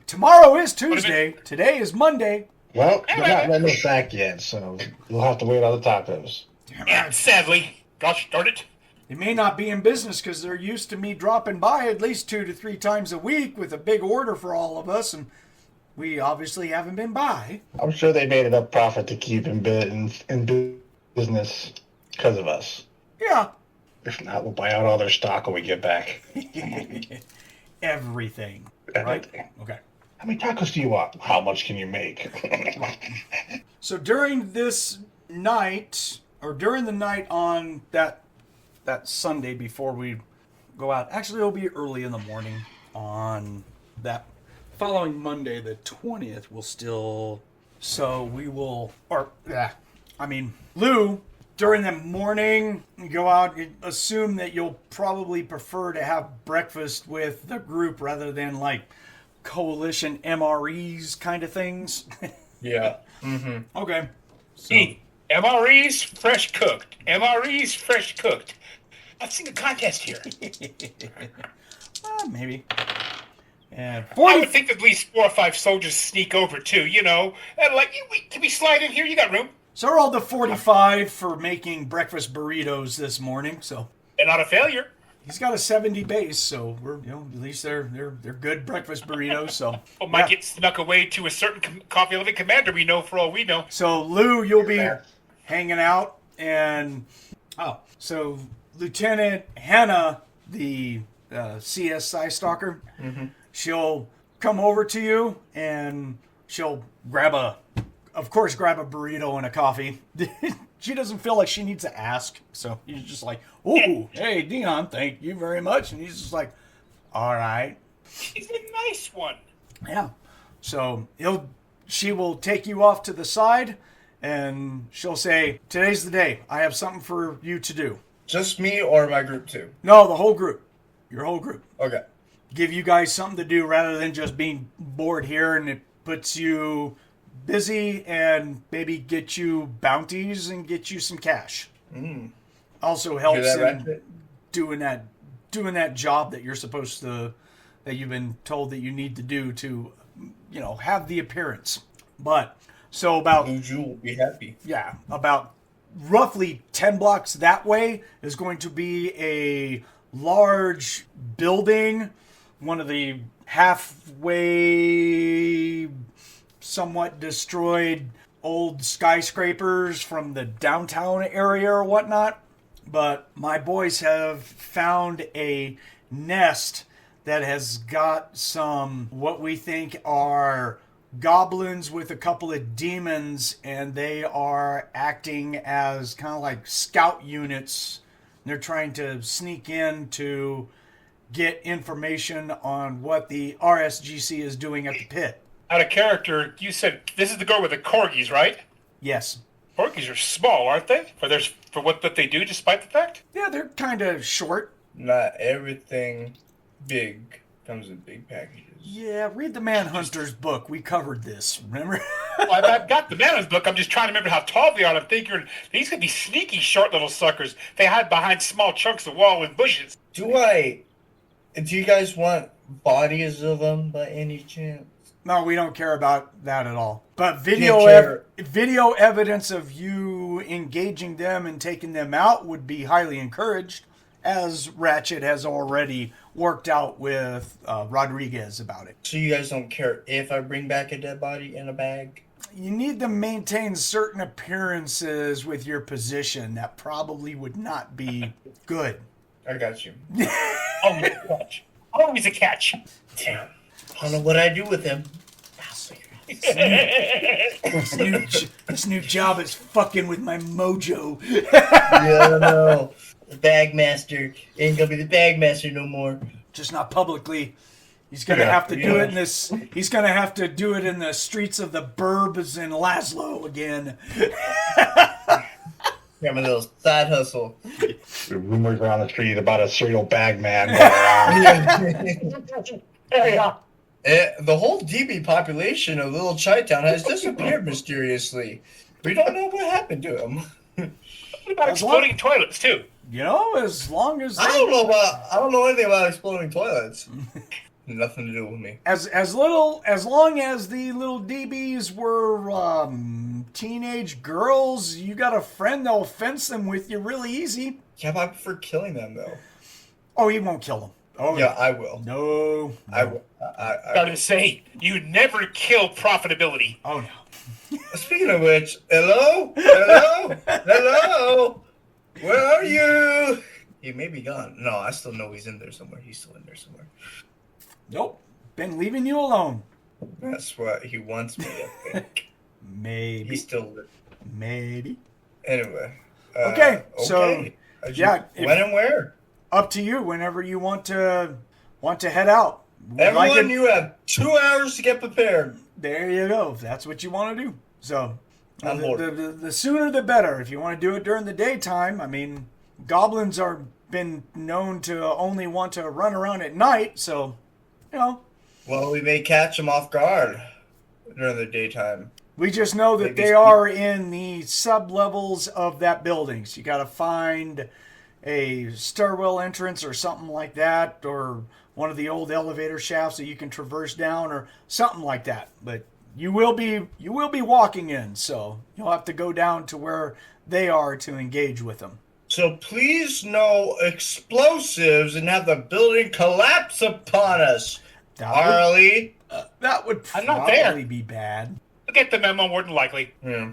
Tomorrow is Tuesday. Today is Monday. Well, they're not letting us back yet, so we'll have to wait on the tacos. Yeah, sadly. Gosh darn it. They may not be in business because they're used to me dropping by at least 2 to 3 times a week with a big order for all of us, and we obviously haven't been by. I'm sure they made enough profit to keep in business because of us. Yeah. If not, we'll buy out all their stock when we get back. Everything. Right? Everything. Okay. How many tacos do you want? How much can you make? So during this night, or during the night on that Sunday before we go out, actually it'll be early in the morning on that following Monday, the 20th, we'll still, so we will, or, Lou, during the morning, you go out, you assume that you'll probably prefer to have breakfast with the group rather than like coalition MREs kind of things. Yeah. Okay. So, MREs fresh cooked. MREs fresh cooked. I've seen a contest here. maybe. And I would think at least 4 or 5 soldiers sneak over too. You know, and like, can we slide in here? You got room. So we're all the 45 for making breakfast burritos this morning. So And not a failure. he's got a 70 base, so we're at least they're good breakfast burritos. So Or might get snuck away to a certain coffee loving commander we know for all we know. So Lou, you'll be hanging out, and so Lieutenant Hannah, the CSI stalker, she'll come over to you and she'll grab a burrito and a coffee. She doesn't feel like she needs to ask, so he's just like, "Ooh, hey Dion, thank you very much," and he's just like, "All right." He's a nice one. Yeah. So she will take you off to the side, and she'll say, "Today's the day. I have something for you to do." Just me or my group too? No, the whole group. Your whole group. Okay. Give you guys something to do rather than just being bored here, and it puts you busy and maybe get you bounties and get you some cash. Also helps Hear that, in Ratchet? doing that job that you're supposed to, that you've been told that you need to do to, have the appearance. But so about Luju will be happy. about roughly 10 blocks that way is going to be a large building, one of the halfway somewhat destroyed old skyscrapers from the downtown area or whatnot. But my boys have found a nest that has got some what we think are goblins with a couple of demons, and they are acting as kind of like scout units. They're trying to sneak in to get information on what the RSGC is doing at the pit. Out of character, you said this is the girl with the corgis, right? Yes. Corgis are small, aren't they? For what they do, despite the fact. Yeah, they're kind of short. Not everything big comes in big packages. Yeah, read the Manhunter's book. We covered this, remember? Well, I've got the Man's book. I'm just trying to remember how tall they are. I'm thinking these could be sneaky, short little suckers. They hide behind small chunks of wall and bushes. Do you guys want bodies of them by any chance? No, we don't care about that at all. But Can't care. video evidence of you engaging them and taking them out would be highly encouraged, as Ratchet has already worked out with Rodriguez about it. So you guys don't care if I bring back a dead body in a bag? You need to maintain certain appearances with your position. That probably would not be good. I got you. Always a catch. Always a catch. Damn. I don't know what I do with him. This new job is fucking with my mojo. Yeah, I know. The Bagmaster ain't gonna be the Bagmaster no more. Just not publicly. He's gonna have to do it in this. He's gonna have to do it in the streets of the Burbs in Laszlo again. Got my little side hustle. The rumors around the street about a serial bag man. The whole DB population of Little Chi-Town has disappeared mysteriously. We don't know what happened to him. What about As exploding toilets too? You know, as long as I don't know anything about exploding toilets. Nothing to do with me. as long as the little DBs were teenage girls, you got a friend that'll fence them with you really easy. Yeah, but I prefer killing them though. Oh, he won't kill them. Oh Yeah, I will. no. I will. I was to say, you never kill profitability. Oh no. Speaking of which, hello? Hello? Hello? Where are you? He may be gone. No, I still know he's in there somewhere. He's still in there somewhere. Nope. Been leaving you alone. That's what he wants me to think. Maybe. He's still... Maybe. Anyway. Okay, so, yeah, When and where? Up to you whenever you want to head out. Everyone, you have 2 hours to get prepared. There you go. If that's what you want to do. So, I'm bored. the sooner the better. If you want to do it during the daytime, I mean, goblins are been known to only want to run around at night, so, you know. Well, we may catch them off guard during the daytime. We just know that they are in the sub-levels of that building. So you got to find a stairwell entrance or something like that, or one of the old elevator shafts that you can traverse down, or something like that. But you will be walking in, so you'll have to go down to where they are to engage with them. So please no explosives and have the building collapse upon us, Harley. That would I'm not there. probably be bad. I'll get the memo more than likely. Yeah.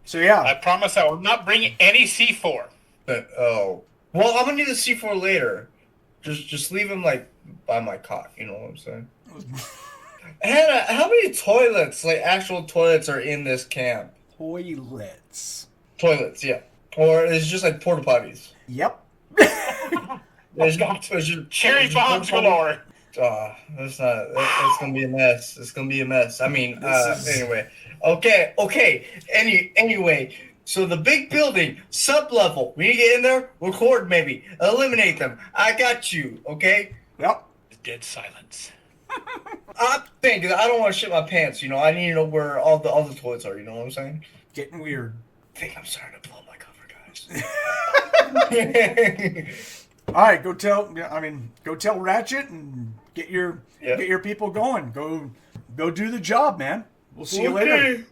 So yeah, I promise I will not bring any C4. Oh. Well, I'm gonna need the C4 later. Just leave him like by my cot. You know what I'm saying? Hannah, how many toilets, like actual toilets, are in this camp? toilets. Toilets, yeah. Or is it just like porta potties? Yep. There's just Cherry bombs galore. That's not. It's gonna be a mess. It's gonna be a mess. I mean, anyway. Okay. Anyway. So the big building, sub-level. We need to get in there, record maybe, eliminate them. I got you. Okay. Yep. Dead silence. I'm thinking. I don't want to shit my pants. You know. I need to know where all the toilets are. You know what I'm saying? Getting weird. I think I'm starting to blow my cover, guys. All right, go tell Ratchet and get your people going. Go do the job, man. We'll see you later.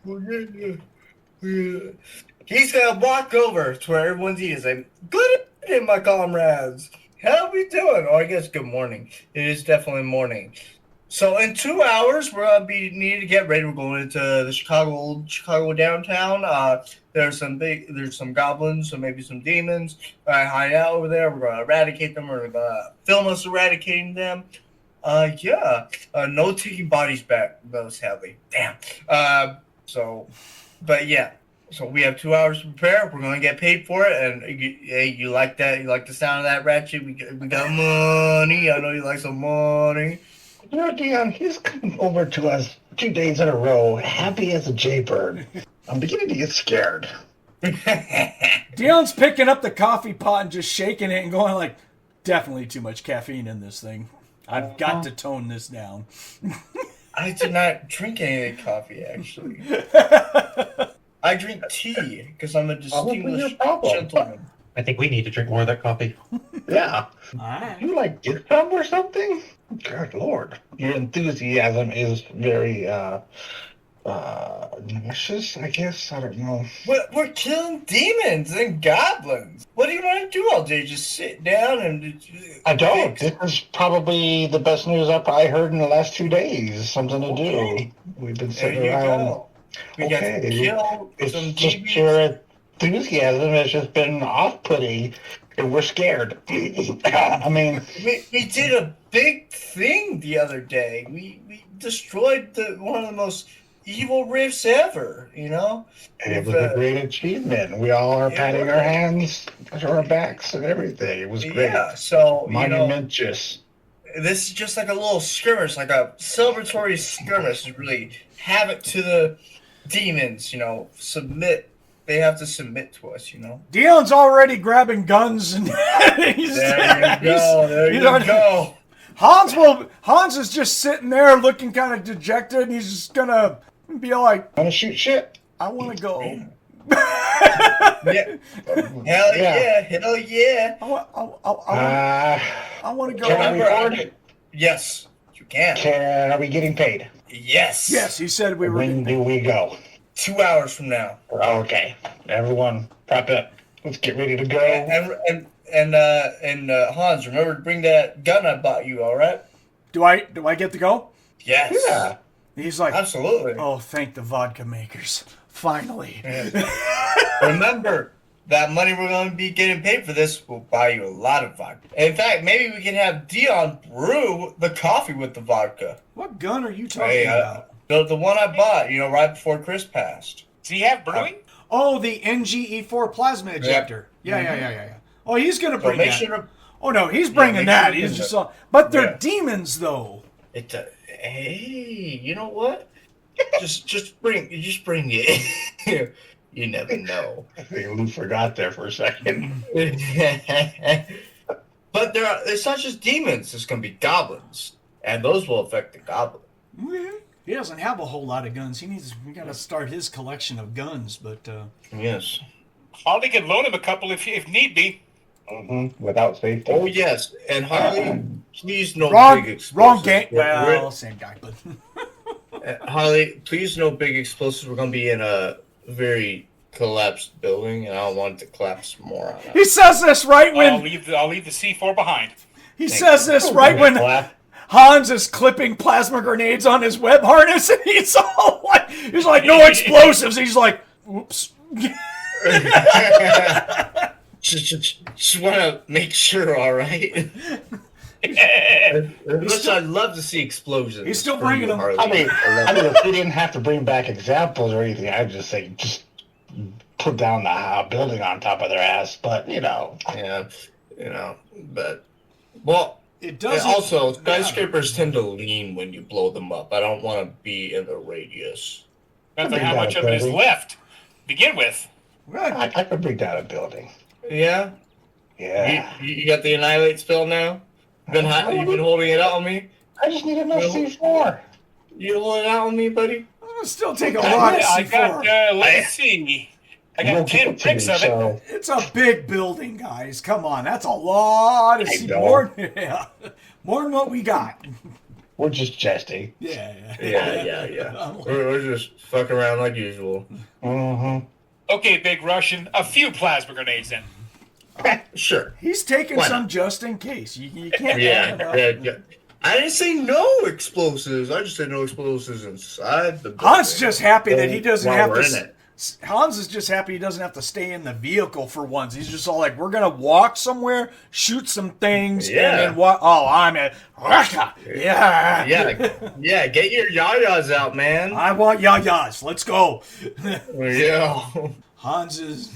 He's gonna walk over to where everyone's eating. Like, good evening, my comrades. How we doing? Oh, I guess good morning. It is definitely morning. So in 2 hours, we're gonna be needing to get ready. We're going into the Chicago downtown. There's some goblins, so maybe some demons. Hide out over there. We're gonna eradicate them. We're gonna film us eradicating them. No taking bodies back, though, sadly. Damn. So we have 2 hours to prepare. We're gonna get paid for it. And you like that? You like the sound of that, Ratchet? We got money. I know you like some money. You know, Dion, he's come over to us 2 days in a row, happy as a jaybird. I'm beginning to get scared. Dion's picking up the coffee pot and just shaking it and going like, definitely too much caffeine in this thing. I've got to tone this down. I did not drink any coffee, actually. I drink tea because I'm a distinguished gentleman. I think we need to drink more of that coffee. Yeah. Alright. You like get some or something? Good Lord. Your enthusiasm is very, nauseous, I guess. I don't know. We're killing demons and goblins. What do you want to do all day? Just sit down and... I don't. This is probably the best news up I heard in the last 2 days. Something to do. We've been sitting around. We got to kill It's some just demons. your enthusiasm has just been off-putting, and we're scared. I mean... We did a big thing the other day. We destroyed one of the most evil rifts ever, you know? It was a great achievement. We all are patting our hands to our backs and everything. It was great. Yeah, so, Monumentous. This is just like a little skirmish, like a celebratory skirmish to really have it to the demons, submit. They have to submit to us, Dion's already grabbing guns and There you go. Hanz is just sitting there looking kind of dejected, and he's just gonna be like, Want to shoot shit? I want to go. Yeah. Hell yeah. Hell yeah. I want to go. Can we record it? Yes, you can. Are we getting paid? Yes. Yes, he said we were. When do we go? 2 hours from now. Okay, everyone, prop up. Let's get ready to go. And Hans, remember to bring that gun I bought you. All right? Do I get to go? Yes. Yeah. He's like, Absolutely. oh, thank the vodka makers. Finally. Remember, that money we're going to be getting paid for this will buy you a lot of vodka. In fact, maybe we can have Dion brew the coffee with the vodka. What gun are you talking about? The one I bought, right before Chris passed. Does he have brewing? Oh, the NGE4 plasma ejector. Yeah. Oh, he's going to bring make that. Sure oh, no, he's bringing that. He's just but they're demons, though. Hey, you know what? just bring it. You never know. I think Lou forgot there for a second. But it's not just demons. It's going to be goblins, and those will affect the goblin. He doesn't have a whole lot of guns. We got to start his collection of guns, but Yes. Harley can loan him a couple if need be. Mm-hmm. Without safety. Oh yes, and Harley, please no big explosives. Wrong game. Well, same guy, but Harley, please no big explosives. We're going to be in a very collapsed building, and I don't want it to collapse more on us. he says this right when I'll leave the C4 behind. he says this right when Hanz is clipping plasma grenades on his web harness, and he's all like, no explosives. He's like, oops. Just want to make sure, all right? I'd love to see explosions. He's still bringing them. I mean, if we didn't have to bring back examples or anything, I'd just say just put down the building on top of their ass. But Yeah, but It does also skyscrapers tend to lean when you blow them up. I don't want to be in the radius. Depends on how much of it is left. Begin with. I could bring down a building. Yeah. Yeah. You got the annihilate spell now. You've been holding it out on me. I just need enough C4. You holding it out on me, buddy? It'll still take a lot of I C4. got, let's see. I got 10 bricks of it. It's a big building, guys. Come on, that's a lot of C4. More than what we got. We're just jesting. Yeah. We're just fucking around like usual. Mm-hmm. Okay, Big Russian. A few plasma grenades then. Sure. He's taking some just in case. You can't. Yeah. I didn't say no explosives. I just said no explosives inside the building. Hans just happy that he doesn't have we're to. in it. Hans is just happy he doesn't have to stay in the vehicle for once. He's just all like, we're gonna walk somewhere, shoot some things, and then what? Oh, I'm at Russia. Yeah. Yeah. Get your yayas out, man. I want yayas. Let's go. Yeah. Hans is.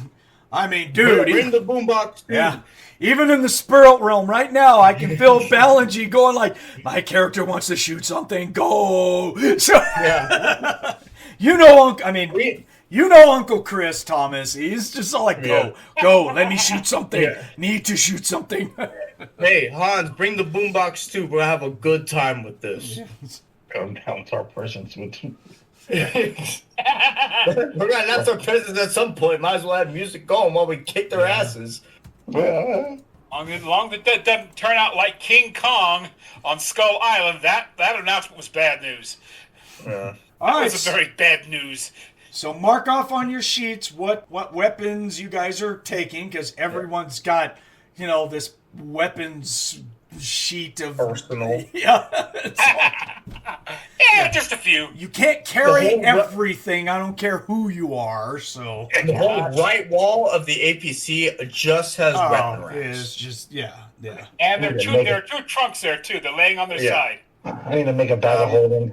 I mean, dude. Bring the boombox. Yeah. Even in the spirit realm right now, I can feel Ballingy going like, my character wants to shoot something. Go. So, Yeah. Uncle Chris, Thomas. He's just all like, go, let me shoot something. Yeah. Need to shoot something. Hey, Hans, bring the boombox too. We'll have a good time with this. Come down to our presence with. We're gonna announce our presence at some point. Might as well have music going while we kick their asses. Uh-huh. Long as that doesn't turn out like King Kong on Skull Island, that announcement was bad news. Yeah. All right. That was a very bad news. So mark off on your sheets what weapons you guys are taking, because everyone's got, this weapons sheet of Arsenal. Yeah. Just a few. You can't carry everything. I don't care who you are. So The whole right wall of the APC just has weapon racks. It's just yeah. And there are two trunks there too. They're laying on their side. I need to make a bag of holding.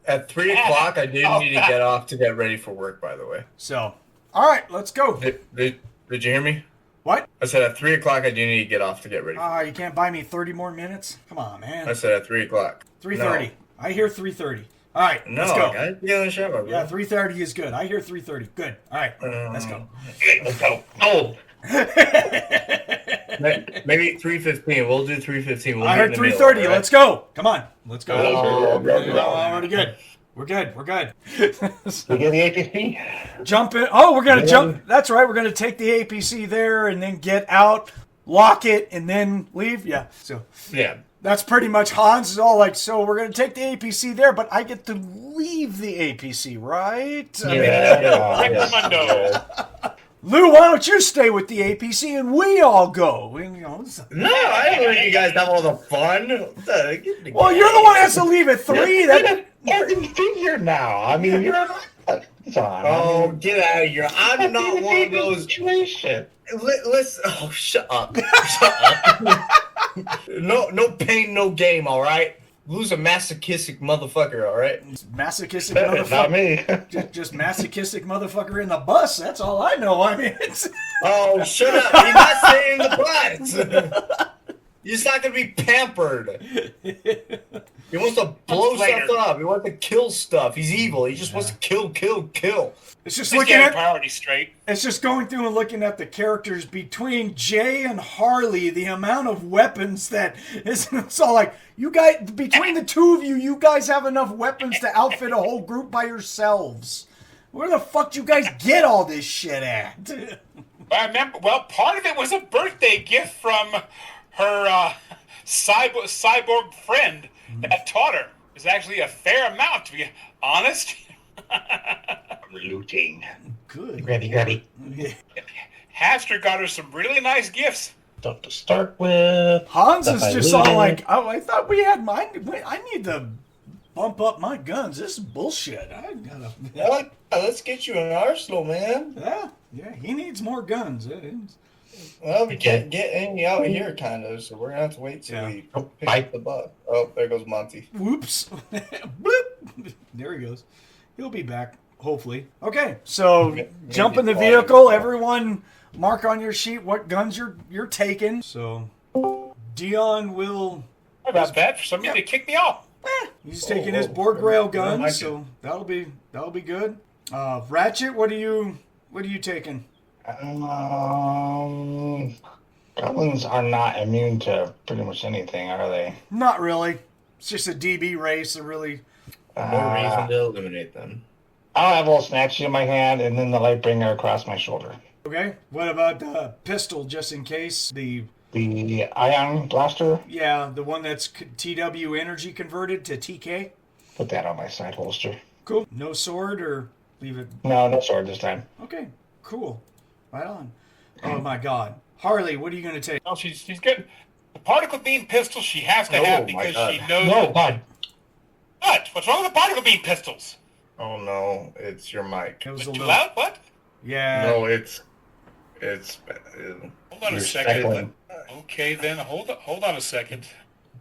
At 3 o'clock, I did need to get off to get ready for work, by the way. So, all right, let's go. Did you hear me? What? I said at 3 o'clock, I do need to get off to get ready. You can't buy me 30 more minutes? Come on, man. I said at 3 o'clock. 3:30. I hear 3:30. All right, let's go. I gotta be on the show, bro. Yeah, 3:30 is good. I hear 3:30. Good. All right, let's go. Let's go. Oh. Maybe 3:15. We'll do 3:15. I heard 3:30. Let's go. Come on. Let's go. Already good. We're good. We're good. We get the APC. Jump in. Oh, we're gonna jump. That's right. We're gonna take the APC there and then get out, lock it, and then leave. Yeah. So Yeah. that's pretty much Hanz is all like. So we're gonna take the APC there, but I get to leave the APC, right? Lou, why don't you stay with the APC and we all go? And, No, I don't let you guys have all the fun. Well, you're the one that has to leave at 3. That Martin figure now. I mean, you're not. It's on. Oh, get out of here. I'm not one of those. Situation. Listen. Oh, shut up. Shut up. No pain, no game, all right? Lou's a masochistic motherfucker, all right? masochistic Not motherfucker. me. Just masochistic motherfucker in the bus. That's all I know. I mean, it's... Oh, shut up. You're not saying the butts. You're just not going to be pampered. He wants to blow stuff up. He wants to kill stuff. He's evil. He just wants to kill. It's just Just looking getting at. priorities straight. It's just going through and looking at the characters between Jay and Harley. The amount of weapons that is. It's all like you guys between the two of you. You guys have enough weapons to outfit a whole group by yourselves. Where the fuck do you guys get all this shit at? I remember. Well, part of it was a birthday gift from her cyborg friend that taught her. It's actually a fair amount, to be honest. Looting. Good. Ready. Haster got her some really nice gifts. Stuff to start with. Hans Stuff is I just all looted. like, oh, I thought we had mine. I need to bump up my guns. This is bullshit. I gotta. Yeah, let's get you an arsenal, man. Yeah. He needs more guns. Well, we can't get any out here, kind of, so we're going to have to wait till we pick up the buck. Oh, there goes Monte. Whoops. Bloop. There he goes. He'll be back, hopefully. Okay, so jump in the vehicle. Everyone mark on your sheet what guns you're taking. So Dion will... Sorry about that. For some reason, they kicked me off. He's taking his Borg rail gun, so that'll be good. Ratchet, what are you taking? Goblins are not immune to pretty much anything, are they? Not really. It's just a DB race. They're really... No reason to eliminate them. I'll have a little snatchy in my hand and then the light bringer across my shoulder. Okay. What about the pistol, just in case? The ion blaster? Yeah, the one that's TW energy converted to TK. Put that on my side holster. Cool. No sword or leave it? No sword this time. Okay, cool. Right on. Oh my God. Harley, what are you going to take? Oh, she's good. The particle beam pistol she has to have because she knows... No, God. What? What's wrong with the particle beam pistols? Oh, no, it's your mic. It was a Too little... loud? What? Yeah. No, it's... Hold on a You're second. speckling. Okay, then hold on a second.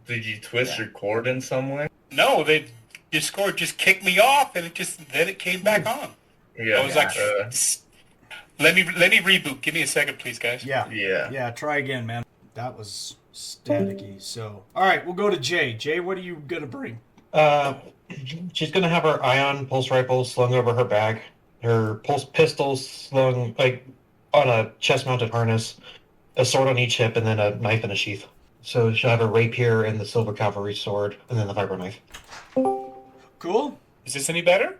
Did you twist your cord in some way? No, Discord just kicked me off, and then it came back on. Yeah. I was like, let me reboot. Give me a second, please, guys. Yeah. Yeah, try again, man. That was staticky. So, all right, we'll go to Jay. Jay, what are you going to bring? She's gonna have her ion pulse rifle slung over her back, her pulse pistol slung like on a chest-mounted harness, a sword on each hip, and then a knife in a sheath. So she'll have a rapier and the silver cavalry sword, and then the vibro knife. Cool. Is this any better?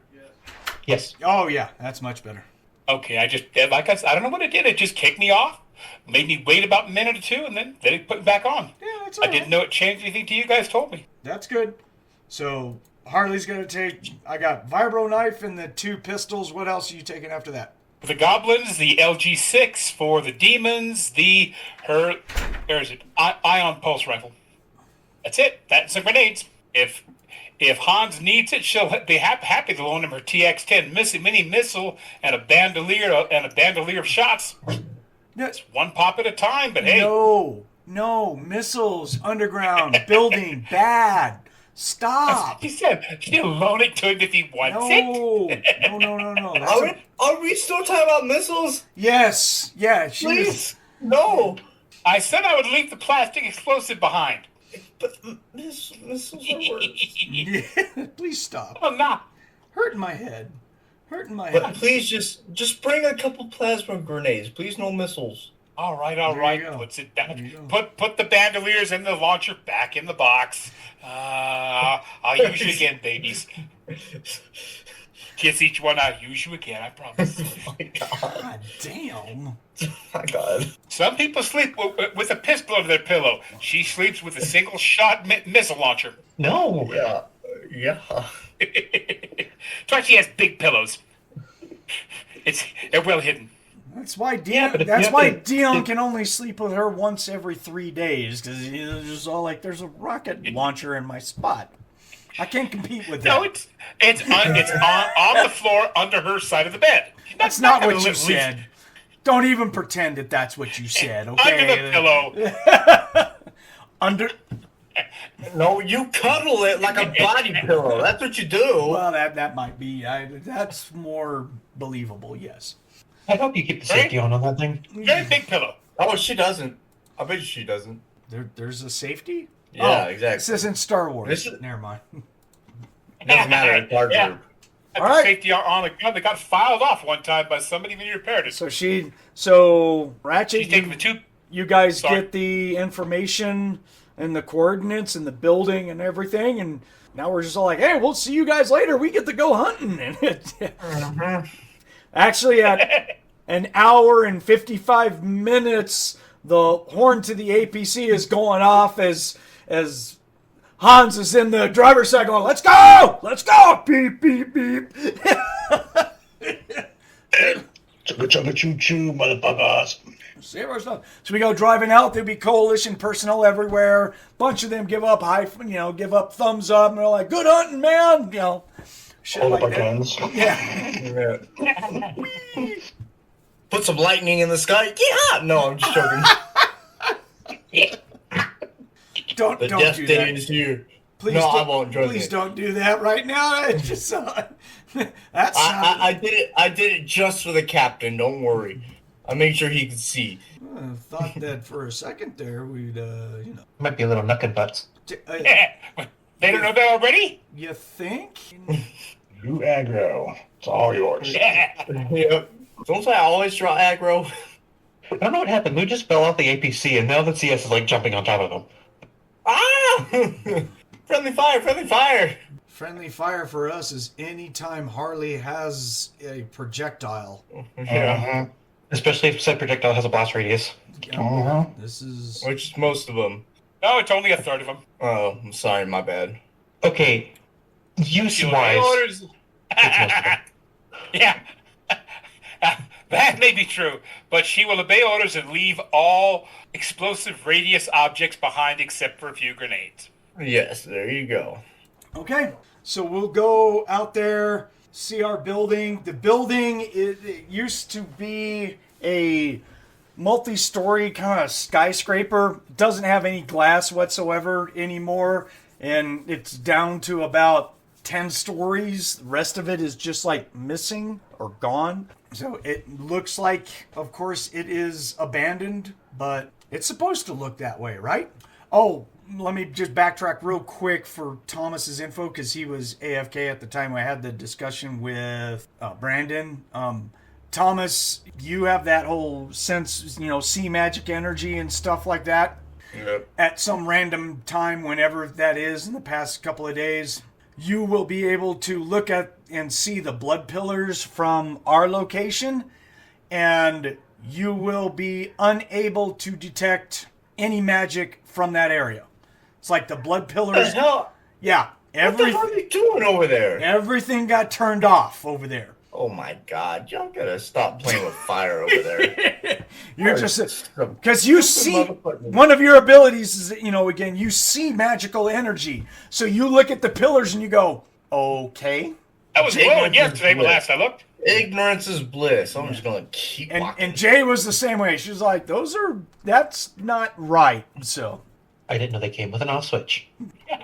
Yes. Oh yeah, that's much better. Okay, I don't know what it did. It just kicked me off, made me wait about a minute or two, and then it put it back on. Yeah, that's all I didn't know it changed anything till you guys told me. That's good. So Harley's going to take... I got vibro knife and the 2 pistols. What else are you taking after that? For the goblins, the LG6. For the demons, where is it? Ion pulse rifle. That's it. That's some grenades. If Hanz needs it, she'll be happy to loan him her TX-10 mini missile and a bandolier of shots. It's one pop at a time, but hey. No, missiles, underground, building, bad. Stop. He said she'll loan it to him if he wants it. No. Are we still talking about missiles? Yes. Yeah. Please. No. I said I would leave the plastic explosive behind. But missiles are worse. Yeah, please stop. I'm not. Hurting my head. But please just bring a couple plasma grenades. Please, no missiles. All right. Puts it down. Put the bandoliers and the launcher back in the box. I'll use you again, babies. Kiss each one, I'll use you again, I promise. Oh my God. God damn. Oh my God. Some people sleep with a pistol over their pillow. She sleeps with a single-shot missile launcher. No. Yeah. That's why she has big pillows. They're well hidden. That's why Dion. but if That's you why have to- Dion can only sleep with her once every 3 days because he's just all like, "There's a rocket launcher in my spot. I can't compete with that." No, it's on the floor under her side of the bed. That's not gonna what you live- said. Don't even pretend that that's what you said. Okay. Under the pillow. Under. No, you cuddle it like a body pillow. That's what you do. Well, that might be. That's more believable. Yes. I hope you keep the safety on that thing. Very big pillow. Oh, she doesn't. I bet she doesn't. There's a safety. Yeah, Oh, exactly. This isn't Star Wars. This is- Never mind. Doesn't matter. It's our Yeah. group. Had All the right. safety on a gun that got filed off one time by somebody when you repaired it. So Ratchet, She's taking the two. you guys Sorry. get the information and the coordinates and the building and everything, and now we're just all like, "Hey, we'll see you guys later. We get to go hunting." And actually, at an hour and 55 minutes, the horn to the APC is going off as Hanz is in the driver's side going, "Let's go! Let's go! Beep, beep, beep." Chugga chugga choo choo, motherfuckers. Save our stuff. So we go driving out. There'll be coalition personnel everywhere. Bunch of them give up give up thumbs up, and they're like, "Good hunting, man!" Shit Hold up like our that. guns. Yeah. Yeah. Put some lightning in the sky. Yeah. No, I'm just joking. Don't The do death that. day is here. Please, No, I don't, won't join please it. don't do that right now. It just that's I did it. I did it just for the captain. Don't worry. I made sure he could see. I thought that for a second there we'd Might be a little knuckin' butts. They don't know that already? you think? You aggro. It's all yours. Yep. Don't I always draw aggro? I don't know what happened. Lou just fell off the APC, and now the CS is like jumping on top of him. Ah! Friendly fire! Friendly fire! Friendly fire for us is anytime Harley has a projectile. Yeah. Especially if said projectile has a blast radius. Uh-huh. This is Which is most of them. No, it's only a third of them. Oh, I'm sorry. My bad. Okay, She'll obey use-wise, orders. it's most of them. Yeah. That may be true, but she will obey orders and leave all explosive radius objects behind except for a few grenades. Yes, there you go. okay. So we'll go out there, see our building. The building it used to be a multi-story kind of skyscraper. Doesn't have any glass whatsoever anymore, and it's down to about 10 stories. The rest of it is just like missing or gone. So it looks like, of course, it is abandoned, but it's supposed to look that way, right? Oh, let me just backtrack real quick for Thomas's info because he was AFK at the time I had the discussion with Brandon. Thomas, you have that whole sense, see magic energy and stuff like that. Yep. At some random time, whenever that is in the past couple of days, you will be able to look at and see the blood pillars from our location, and you will be unable to detect any magic from that area. It's like the blood What the pillars. hell? Yeah, What the hell are they doing over there? everything got turned off over there. Oh my God! Y'all gotta stop playing with fire over there. You're just because you see motherfucker. one of your abilities is that, again, you see magical energy. So you look at the pillars and you go, okay. That was glowing yesterday when last I looked. Ignorance is bliss. I'm just gonna keep walking. And Jay was the same way. She was like, that's not right. So I didn't know they came with an off switch.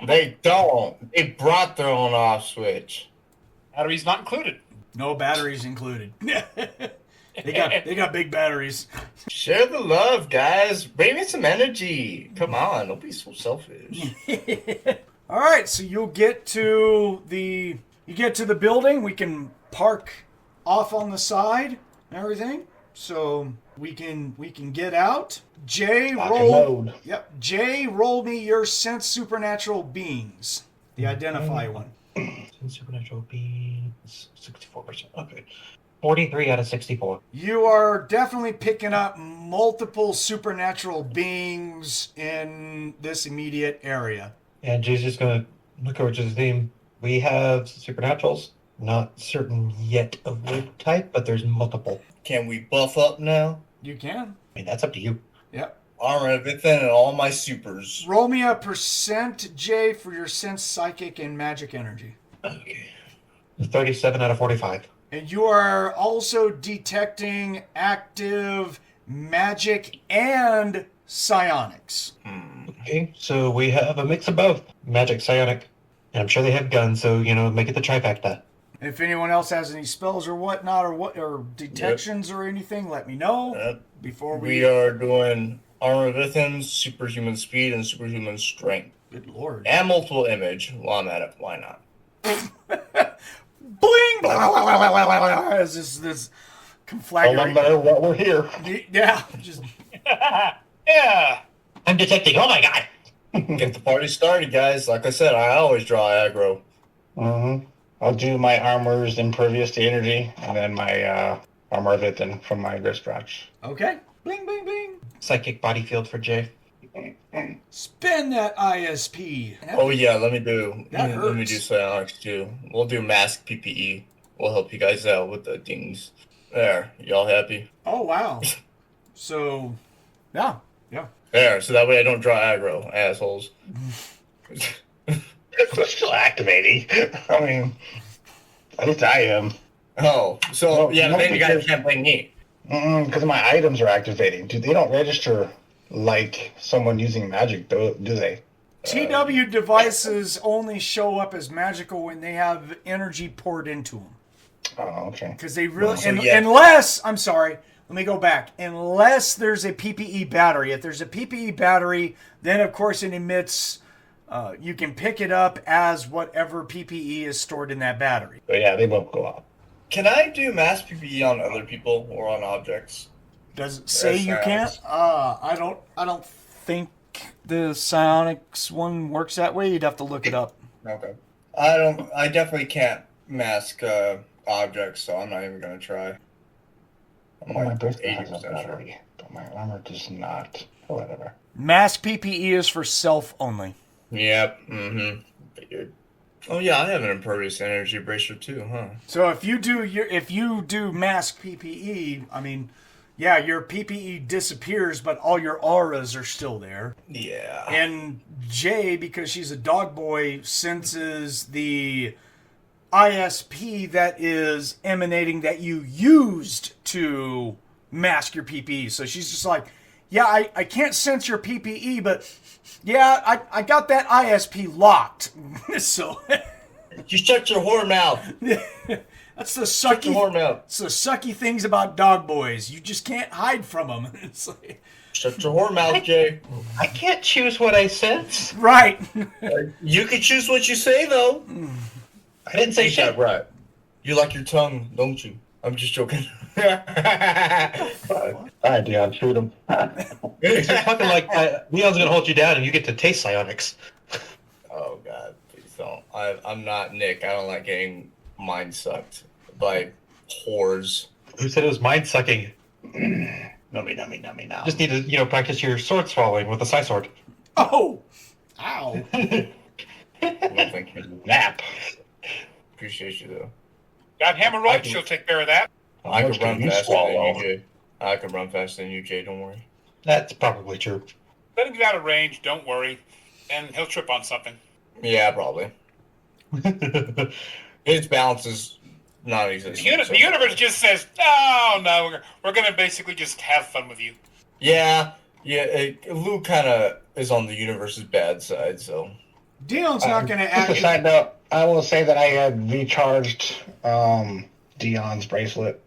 They don't. They brought their own off switch. Batteries not included. no batteries included. They got big batteries. Share the love, guys. Bring me some energy. Come on, don't be so selfish. All right, so you get to the building. We can park off on the side and everything. So we can get out. Jay, Lock and roll. load. Yep. Jay, roll me your sense supernatural beings. The identify one. Supernatural beings, 64%. Okay. 43 out of 64. You are definitely picking up multiple supernatural beings in this immediate area. And Jay's just going to look over to the theme. We have supernaturals. Not certain yet of what type, but there's multiple. Can we buff up now? You can. I mean, that's up to you. Yep. Armor, everything, and all my supers. Roll me a percent, Jay, for your sense psychic and magic energy. Okay. 37 out of 45. And you are also detecting active magic and psionics. Okay, so we have a mix of both. Magic, psionic, and I'm sure they have guns, so, make it the trifecta. If anyone else has any spells or whatnot, or detections or anything, let me know Yep. before We are doing armor within, superhuman speed, and superhuman strength. Good lord. And multiple image. While I'm at it, why not? Bling! This conflagrate. Remember what we're here. Yeah, just Yeah. I'm detecting, oh my god! Get the party started, guys. Like I said, I always draw aggro. Mm-hmm. I'll do my armor's impervious to energy, and then my armor within from my wrist watch. okay. Bling, bling, bling. Psychic body field for Jay. Spin that ISP. Oh yeah, let me do That let me hurts. do psionics too. We'll do mask PPE. We'll help you guys out with the things. There, y'all happy? Oh wow. So, yeah. There, so that way I don't draw aggro, assholes. We're still activating. I mean, at least I am. Oh, so Well, yeah, no, then you guys because- can't play me. Because my items are activating. Dude, they don't register like someone using magic, do they? TW devices only show up as magical when they have energy poured into them. Oh, okay. Because they really, So, yeah. unless, I'm sorry, let me go back. Unless there's a PPE battery. If there's a PPE battery, then of course it emits, you can pick it up as whatever PPE is stored in that battery. But yeah, they won't go up. Can I do mask PPE on other people or on objects? Does it say Yes, you can't? I don't think the psionics one works that way. You'd have to look it up. Okay. I definitely can't mask objects, so I'm not even gonna try. I'm Oh, my like birthday has a 80% sure. battery, but my armor does not. Whatever. Mask PPE is for self only. Yep. Mm-hmm. Figured. Oh yeah, I have an impervious energy bracelet too, huh? So if you do mask PPE, I mean, yeah, your PPE disappears, but all your auras are still there. Yeah. And Jay, because she's a dog boy, senses the ISP that is emanating that you used to mask your PPE. So she's just like, yeah, I can't sense your PPE, but yeah, I got that ISP locked. So You shut your whore mouth. that's the Shut your whore sucky. mouth. It's the sucky things about dog boys. You just can't hide from them. It's like, Shut your whore mouth, Jay. I can't choose what I sense. right. You can choose what you say though. I didn't say Ain't shit. that right? You like your tongue, don't you? I'm just joking. All right, Dion, shoot him. It's fucking like Leon's gonna hold you down and you get to taste psionics. Oh god, please don't. I'm not Nick. I don't like getting mind sucked by whores. Who said it was mind sucking? Nummy, now. Just need to, practice your sword swallowing with a psi sword. Oh, ow. No, thank you. Nap. Appreciate you though. Got hemorrhoids, she'll take care of that. I much can run can you faster than swallow? you, Jay. I can run faster than you, Jay. Don't worry. That's probably true. Let him get out of range, don't worry. And he'll trip on something. Yeah, probably. His balance is non-existent. The universe just says, oh, no, we're going to basically just have fun with you. Yeah. Luke kind of is on the universe's bad side, so. Dion's not going to Just a act. side note, I will say that I had recharged Dion's bracelet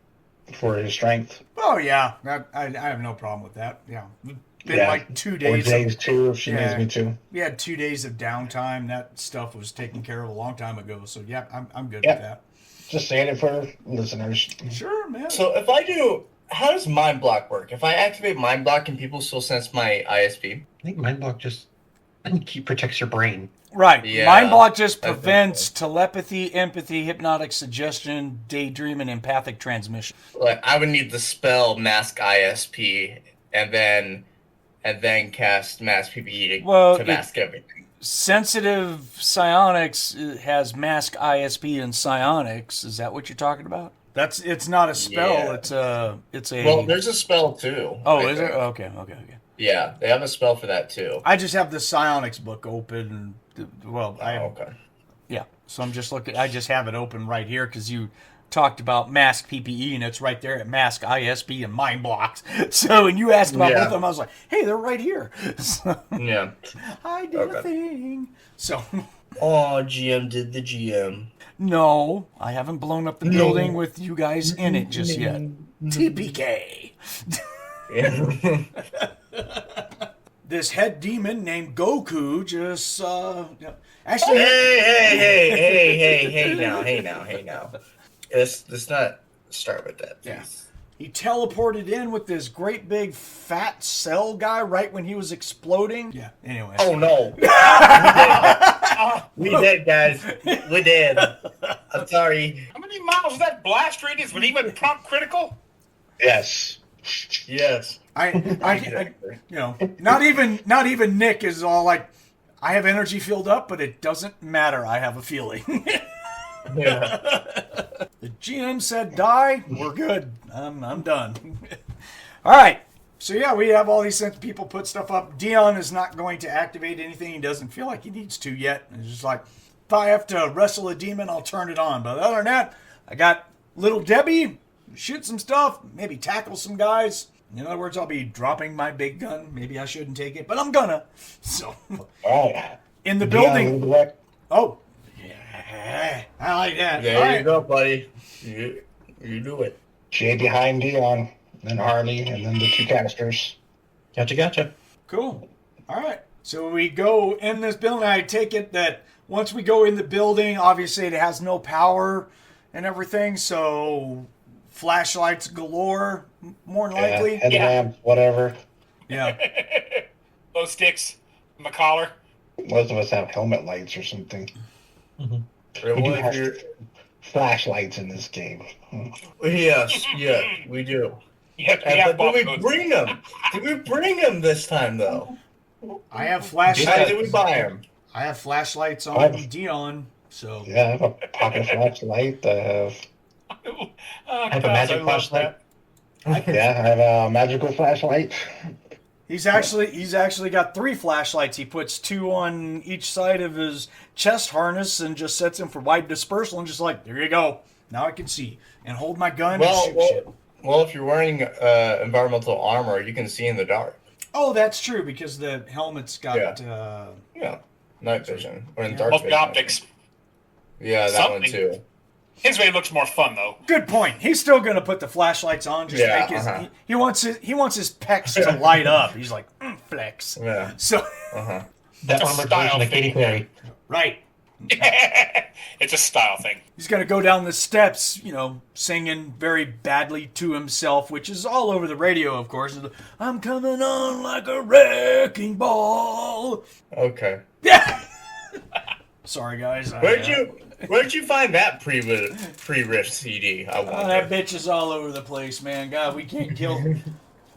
for his strength. Oh, yeah. I have no problem with that. Yeah. It's been Yeah. like 2 Or days. Jay's too, if she Yeah. needs me to. We had 2 days of downtime. That stuff was taken care of a long time ago. So, yeah, I'm good Yeah. with that. Just saying it for listeners. Sure, man. So if I do how does Mind Block work? If I activate Mind Block, can people still sense my ISP? I think Mind Block just protects your brain. Right. Yeah, Mind block just I think prevents so. telepathy, empathy, hypnotic suggestion, daydream, and empathic transmission. Like I would need the spell Mask ISP and then cast Mask PPE to mask everything. Sensitive psionics has mask ISP and psionics. Is that what you're talking about? It's not a spell. Yeah. It's a. Well, there's a spell too. Oh, I is there? think. Okay. Yeah, they have a spell for that too. I just have the psionics book open. Okay. Yeah. So I'm just looking. I just have it open right here because you talked about mask PPE and it's right there at mask ISP and mind blocks. So when you asked about both of them, I was like, hey, they're right here. So, Yeah. I did a thing. So. Oh, GM did the GM. No, I haven't blown up the building with you guys in it just yet. TPK. Yeah. This head demon named Goku just actually. Hey now. Let's not start with that. Yeah. He teleported in with this great big fat cell guy right when he was exploding. Yeah. Anyway. Oh no. We dead, guys. We're dead. I'm sorry. How many miles was that blast radius when he went prompt critical? Yes. Yes. I not even Nick is all like, I have energy filled up, but it doesn't matter. I have a feeling. Yeah. The GM said die. We're good. I'm done. All right. So yeah, we have all these people put stuff up. Dion is not going to activate anything. He doesn't feel like he needs to yet. It's just like, if I have to wrestle a demon, I'll turn it on. But other than that, I got Little Debbie, shoot some stuff, maybe tackle some guys. In other words, I'll be dropping my big gun. Maybe I shouldn't take it, but I'm gonna. So, All right. in the building. Dion, Oh, yeah, I like that. There All you right. go, buddy. You do it. Jay behind Dion, then Harley, and then the two casters. Gotcha. Cool. All right. So we go in this building. I take it that once we go in the building, obviously it has no power and everything. So flashlights galore, more than likely. Headlamps, whatever. Yeah. Glow sticks, my collar. Most of us have helmet lights or something. Well, We do if have you're- flashlights in this game. Yes, yeah, we do. Yeah, But did we bring them? Did we bring them this time though? I have How flashlights. did we buy them? I have flashlights on Dion. So Yeah, I have a pocket flashlight. I have I have a magic flashlight. I have a magical flashlight. he's actually got 3 flashlights. He puts 2 on each side of his chest harness and just sets him for wide dispersal and just like, there you go. Now I can see and hold my gun and shoot shit. Well, if you're wearing environmental armor, you can see in the dark. Oh, that's true because the helmet's got Yeah, night vision or in dark Multi vision. optics. Yeah, that one Something. too. His way looks more fun though. good point. He's still gonna put the flashlights on. Just Yeah, make his. uh-huh. He wants his pecs to light up. He's like flex. Yeah. So Uh-huh. That It's a armored style version of Katy thing. Perry. right, It's a style thing. he's gonna go down the steps, singing very badly to himself, which is all over the radio, of course. I'm coming on like a wrecking ball. Okay. Yeah. Sorry, guys. Where'd you find that pre-riff CD? I That wonder. bitch is all over the place, man. God, we can't kill.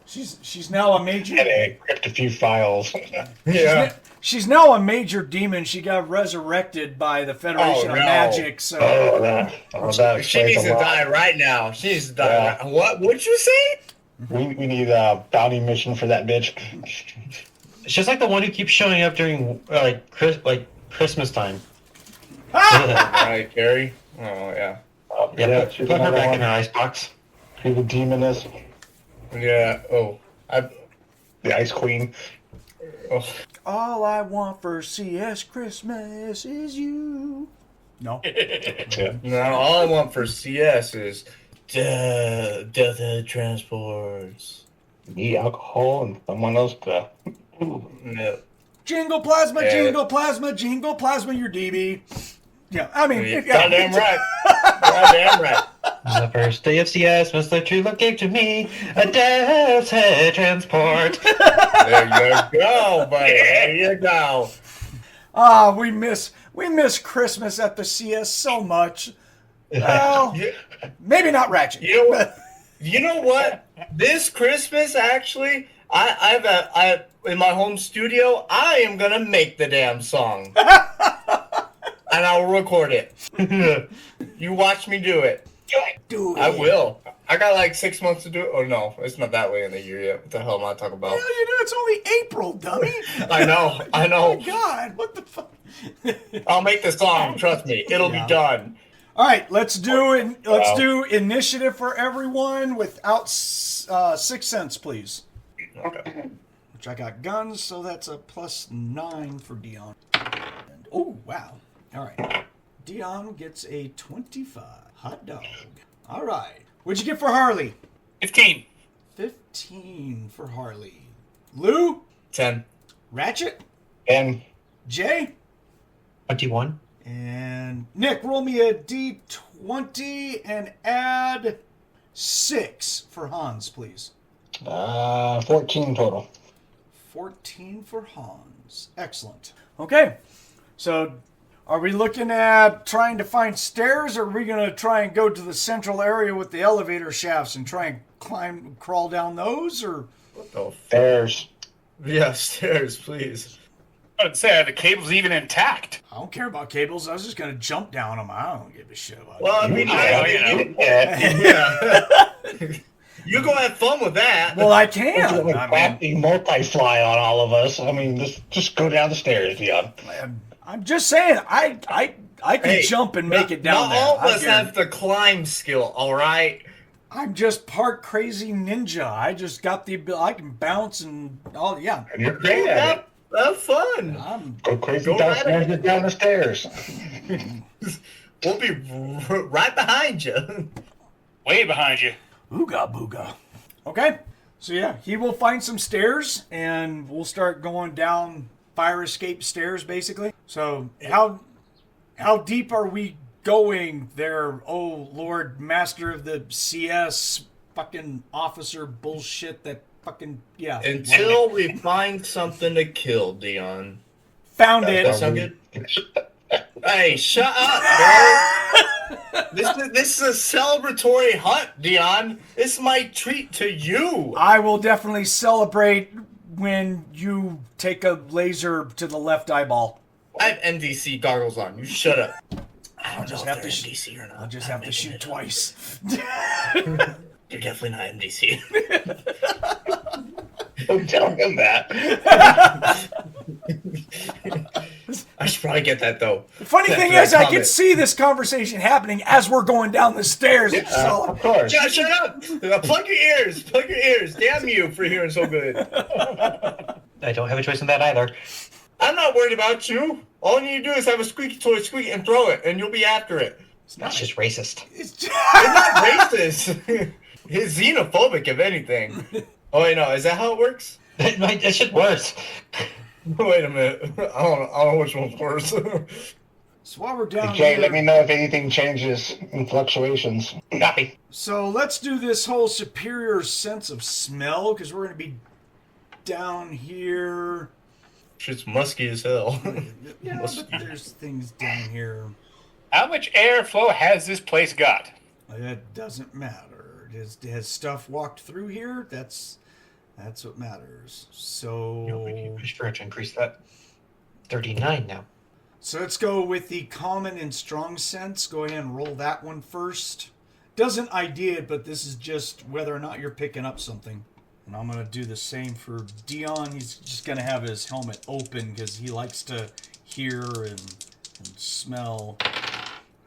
She's now a major. And I crypt a few files. Yeah. She's now a major demon. She got resurrected by the Federation of no. Magic. So That She explains needs a to lot. die right now. She needs to die. Yeah. Right. What'd you say? We need a bounty mission for that bitch. She's like the one who keeps showing up during Christmas time. Right, Carrie. Oh yeah. Yeah, she's put her another back one. in her icebox. Who the demon is. Yeah. Oh. The Ice Queen. Oh. all I want for CS Christmas is you. No. Yeah. No, all I want for CS is death head transports. Me, alcohol, and someone else to. No. Jingle plasma, Yeah. jingle plasma, jingle plasma, your DB. Yeah, I mean, yeah. Goddamn right. Goddamn right. On the first day of CS, Mr. True gave to me a death's head transport. There you go, buddy. There you go. Ah, we miss Christmas at the CS so much. Well, maybe not Ratchet. You know what? This Christmas, actually, I in my home studio, I am gonna make the damn song, and I'll record it. You watch me do it. Do it. I will. I got like 6 months to do it. Oh no, it's not that way in the year yet. What the hell am I talking about? Hell, you know, it's only April, dummy. I know. Oh my God, what the fuck? I'll make the song. Trust me, it'll be done. All right, let's do initiative for everyone without 6 cents, please. Okay. Which I got guns, so that's a +9 for Dion. And, oh wow! All right, Dion gets a 25 hot dog. All right, what'd you get for Harley? 15. 15 for Harley. Lou? 10. Ratchet? And Jay? 21. And Nick, roll me a D20 and add 6 for Hanz, please. 14 total. 14 for Hanz. Excellent. Okay, so are we looking at trying to find stairs, or are we going to try and go to the central area with the elevator shafts and try and crawl down those, or? What the Stairs. Yeah, stairs, please. I would say, are the cables even intact? I don't care about cables. I was just going to jump down them. I don't give a shit about Well, I mean, Yeah. you go have fun with that. Well, I can. Like I clapping multi-fly on all of us. I mean, just go down the stairs, Dion. I'm just saying, I can jump and make it down there. Not all of I us have the climb skill, all right? I'm just part crazy ninja. I just got the ability. I can bounce and all. Yeah. And you're great at it. Have fun. Go crazy Go downstairs, right get down the stairs. We'll be right behind you. Way behind you. Ooga booga. Okay. So yeah, he will find some stairs and we'll start going down fire escape stairs basically. So how deep are we going there, oh Lord Master of the CS fucking officer bullshit that fucking Until we find something to kill, Dion. found That it. sound good? Hey, shut up, bro. This is a celebratory hunt, Dion. This is my treat to you. I will definitely celebrate when you take a laser to the left eyeball. I have NDC goggles on. You shut up. I'll just have to NDC or not. I'll just have to shoot twice. You're definitely not MDC. Don't tell him that. I should probably get that though. The funny thing is, I can see this conversation happening as we're going down the stairs. Of course. Shut up! Plug your ears! Plug your ears! Damn you for hearing so good. I don't have a choice in that either. I'm not worried about you. All you need to do is have a squeaky toy squeak and throw it, and you'll be after it. That's just racist. It's It's not racist. It's xenophobic, if anything. Oh wait, no, is that how it works? That shit worse. Wait a minute. I don't know which one's worse. So while we're down Jay, here, let me know if anything changes in fluctuations. Copy. so let's do this whole superior sense of smell, because we're going to be down here. Shit's musky as hell. Yeah, but there's things down here. How much airflow has this place got? It doesn't matter. Has stuff walked through here? That's what matters. So We can push for it to increase that. 39 now. So let's go with the common and strong sense. Go ahead and roll that one first. Doesn't ID it, but this is just whether or not you're picking up something. And I'm going to do the same for Dion. He's just going to have his helmet open because he likes to hear and smell.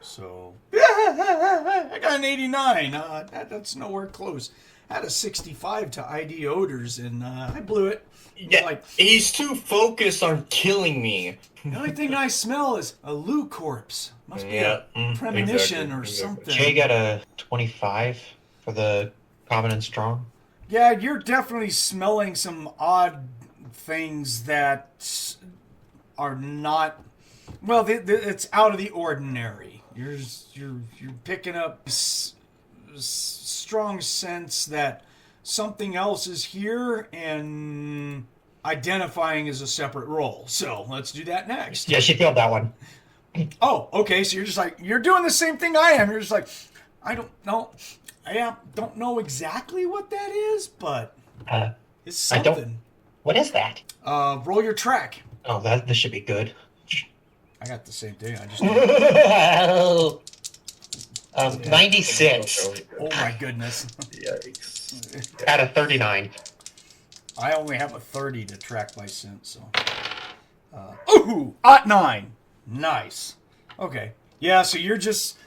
So, I got an 89. That's nowhere close. I had a 65 to ID odors, and I blew it. Yeah, he's too focused on killing me. The only thing I smell is a Lou corpse. Must be a premonition or something. Jay got a 25 for the common and strong. Yeah, you're definitely smelling some odd things that are not. Well, it's out of the ordinary. You're picking up strong sense that something else is here and identifying as a separate role. So let's do that next. Yeah, she failed that one. Oh, okay. So you're just like, you're doing the same thing I am. You're just like, I don't know. I don't know exactly what that is, but it's something. What is that? Roll your track. Oh, this should be good. I got the same thing. I just. 96 Oh my goodness. Yikes. out of 39. I only have a 30 to track my sense, so. Ooh, at 9. Nice. Okay. Yeah. So you're just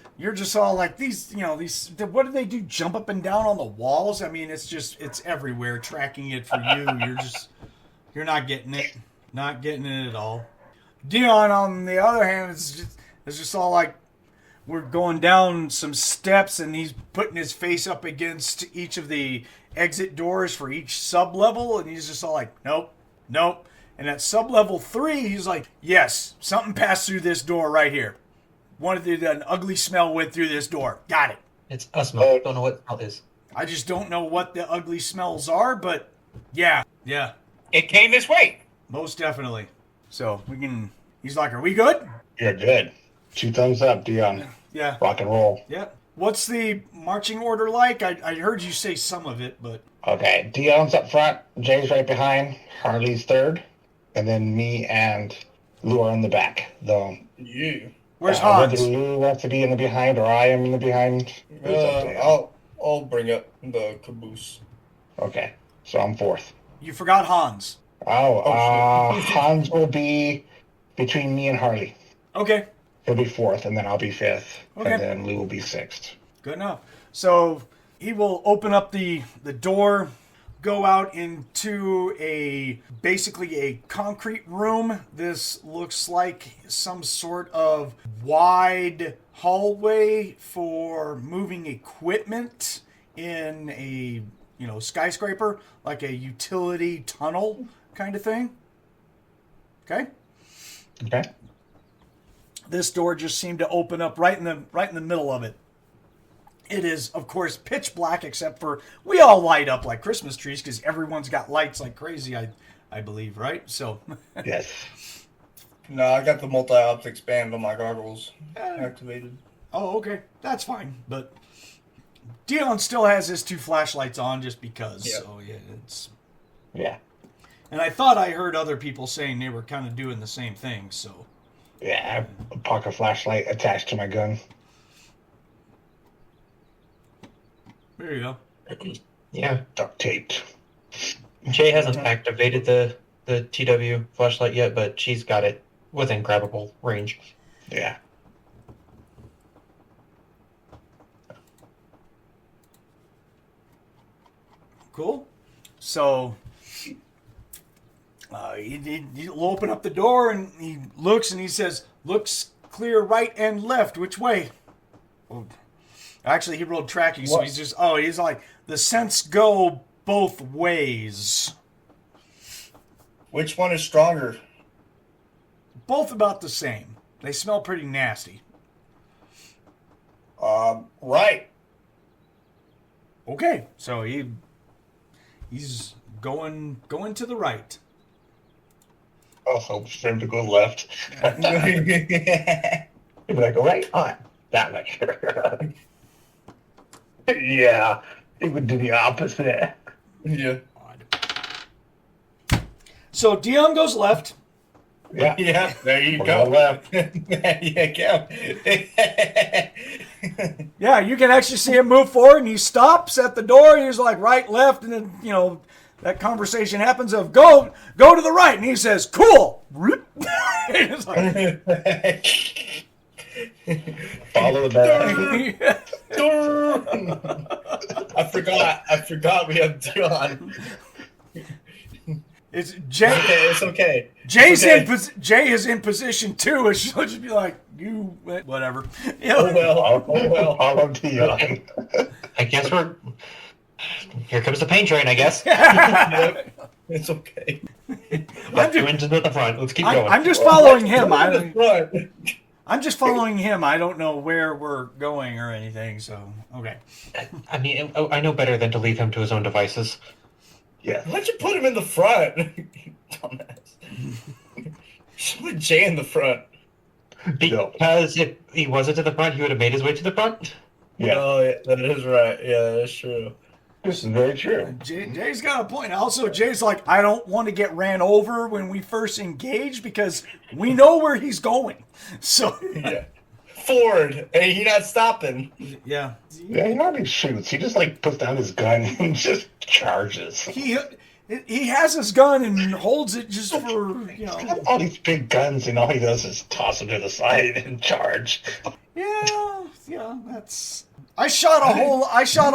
all like these. What do they do? Jump up and down on the walls? I mean, it's everywhere. Tracking it for you. You're not getting it. Not getting it at all. Dion, on the other hand, it's just all like, we're going down some steps and he's putting his face up against each of the exit doors for each sub-level, and he's just all like, nope. And at sub-level 3, he's like, yes, something passed through this door right here. An ugly smell went through this door. Got it. It's a smell. Don't know what smell is. I just don't know what the ugly smells are, but yeah. It came this way. Most definitely. So he's like, are we good? You're good. 2 thumbs up, Dion. Yeah. Rock and roll. Yeah. What's the marching order like? I heard you say some of it, but... Okay, Dion's up front, Jay's right behind, Harley's third, and then me and Lou are in the back. Though, Yeah. Where's Hanz? whether Lou wants to be in the behind or I am in the behind, it's up to him. I'll bring up the caboose. Okay, so I'm fourth. You forgot Hanz. Hans will be between me and Harley. Okay. He'll be fourth, and then I'll be fifth, Okay. and then Lou will be sixth. Good enough. So he will open up the door, go out into basically a concrete room. This looks like some sort of wide hallway for moving equipment in a skyscraper, like a utility tunnel kind of thing. Okay. Okay. This door just seemed to open up right in the middle of it. It is, of course, pitch black, except for we all light up like Christmas trees because everyone's got lights like crazy, I believe, right? So, Yes. No, I got the multi-optics band on my goggles activated. oh, okay, that's fine. But Dion still has his 2 flashlights on just because. Yeah. So yeah, it's. Yeah. And I thought I heard other people saying they were kind of doing the same thing. So. Yeah, I have a pocket flashlight attached to my gun. There you go. Yeah. Duct taped. Jay hasn't activated the TW flashlight yet, but she's got it within grabbable range. Yeah. Cool. So he'll open up the door and he looks and he says, "Looks clear right and left. Which way?" Oh, actually, he rolled tracking, so he's like, the scents go both ways. Which one is stronger? Both about the same. They smell pretty nasty. Right. Okay, so he's going to the right. Oh, hope for him to go left. He'd be like, go right on. That way. Yeah. He would do the opposite. Yeah. So Dion goes left. Yeah. Yeah, there you We're go. going left. There you go. Yeah, you can actually see him move forward, and he stops at the door. He's like right, left, and then that conversation happens of go to the right, and he says cool. It's like, Follow the back. I forgot we have Dion. it's Jay. Okay, it's okay. Jay's It's okay. Jay is in position too, and she'll just be like, you whatever. Oh well. Follow Dion. I guess here comes the paint train, I guess. Yep, it's okay. Got 2 engines at the front. Let's keep going. I'm just following him. Right. I'm just following him. I don't know where we're going or anything, so, okay. I mean, I know better than to leave him to his own devices. Yeah. Why'd you put him in the front? Dumbass. Should put Jay in the front. Because if he wasn't to the front, he would have made his way to the front. Yeah. Oh, yeah, that is right. Yeah, that's true. This is very true. Jay's got a point. Also, Jay's like, I don't want to get ran over when we first engage because we know where he's going. So, Yeah. Ford, hey, he not stopping. yeah. Yeah, he hardly shoots. He just like puts down his gun and just charges. He has his gun and holds it just for, He's got all these big guns, and all he does is toss them to the side and charge. Yeah, that's... I shot a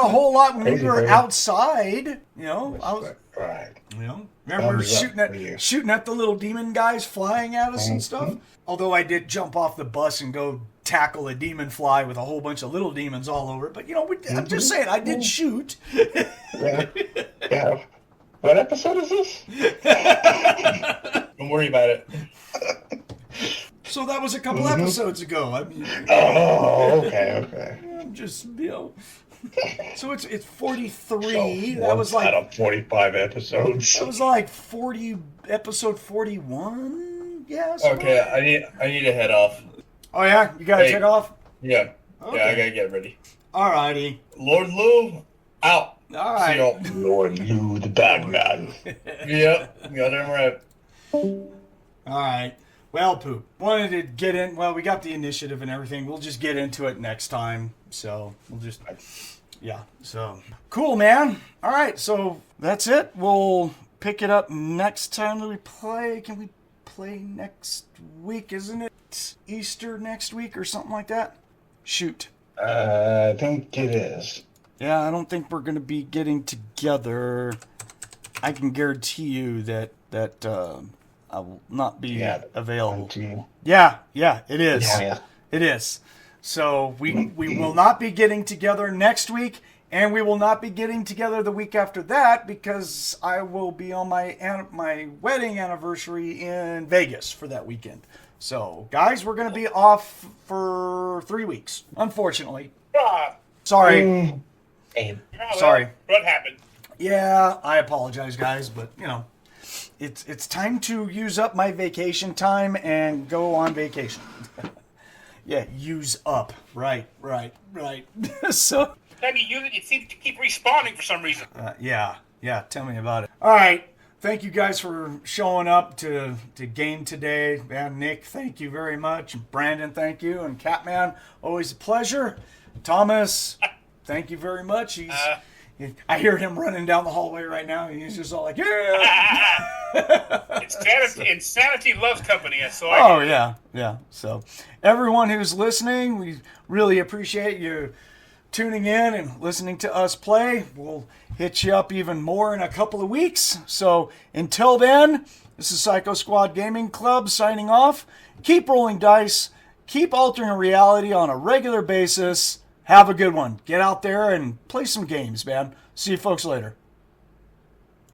whole lot when we were outside, you know. I was, Right. you know, remember shooting at the little demon guys flying at us and stuff. Although I did jump off the bus and go tackle a demon fly with a whole bunch of little demons all over it. But you know, I'm just saying, I did shoot. Yeah. What episode is this? Don't worry about it. So that was a couple episodes ago. I mean, Oh, okay. I'm just, you know. So it's 43. So that was like out of 45 episodes. That was like episode 41. Yeah. Okay, I need to head off. Oh yeah, you gotta Hey. take off. Yeah. Okay. Yeah, I gotta get ready. Alrighty. Lord Lou, out. All right. See y'all. Lord Lou the Bagman. Yep, got him right. All right. Well, Poop. Wanted to get in. Well, we got the initiative and everything. We'll just get into it next time. So we'll just, yeah. So cool, man. All right. So that's it. We'll pick it up next time that we play. Can we play next week? Isn't it Easter next week or something like that? Shoot. I think it is. Yeah, I don't think we're going to be getting together. I can guarantee you that I will not be available. Yeah, it is. Yeah. It is. So we will not be getting together next week, and we will not be getting together the week after that because I will be on my wedding anniversary in Vegas for that weekend. So, guys, we're going to be off for 3 weeks, unfortunately. Sorry. Sorry. What happened? Yeah, I apologize, guys, but you know, it's time to use up my vacation time and go on vacation. Yeah, use up. Right. So, Time you use it, it seems to keep respawning for some reason. yeah, tell me about it. All right, thank you guys for showing up to game today. And Nick, thank you very much. Brandon, thank you. And Catman, always a pleasure. Thomas, thank you very much. I hear him running down the hallway right now. And he's just all like, yeah. Insanity loves company. So Yeah. So everyone who's listening, we really appreciate you tuning in and listening to us play. We'll hit you up even more in a couple of weeks. So until then, this is Psycho Squad Gaming Club signing off. Keep rolling dice. Keep altering reality on a regular basis. Have a good one. Get out there and play some games, man. See you folks later.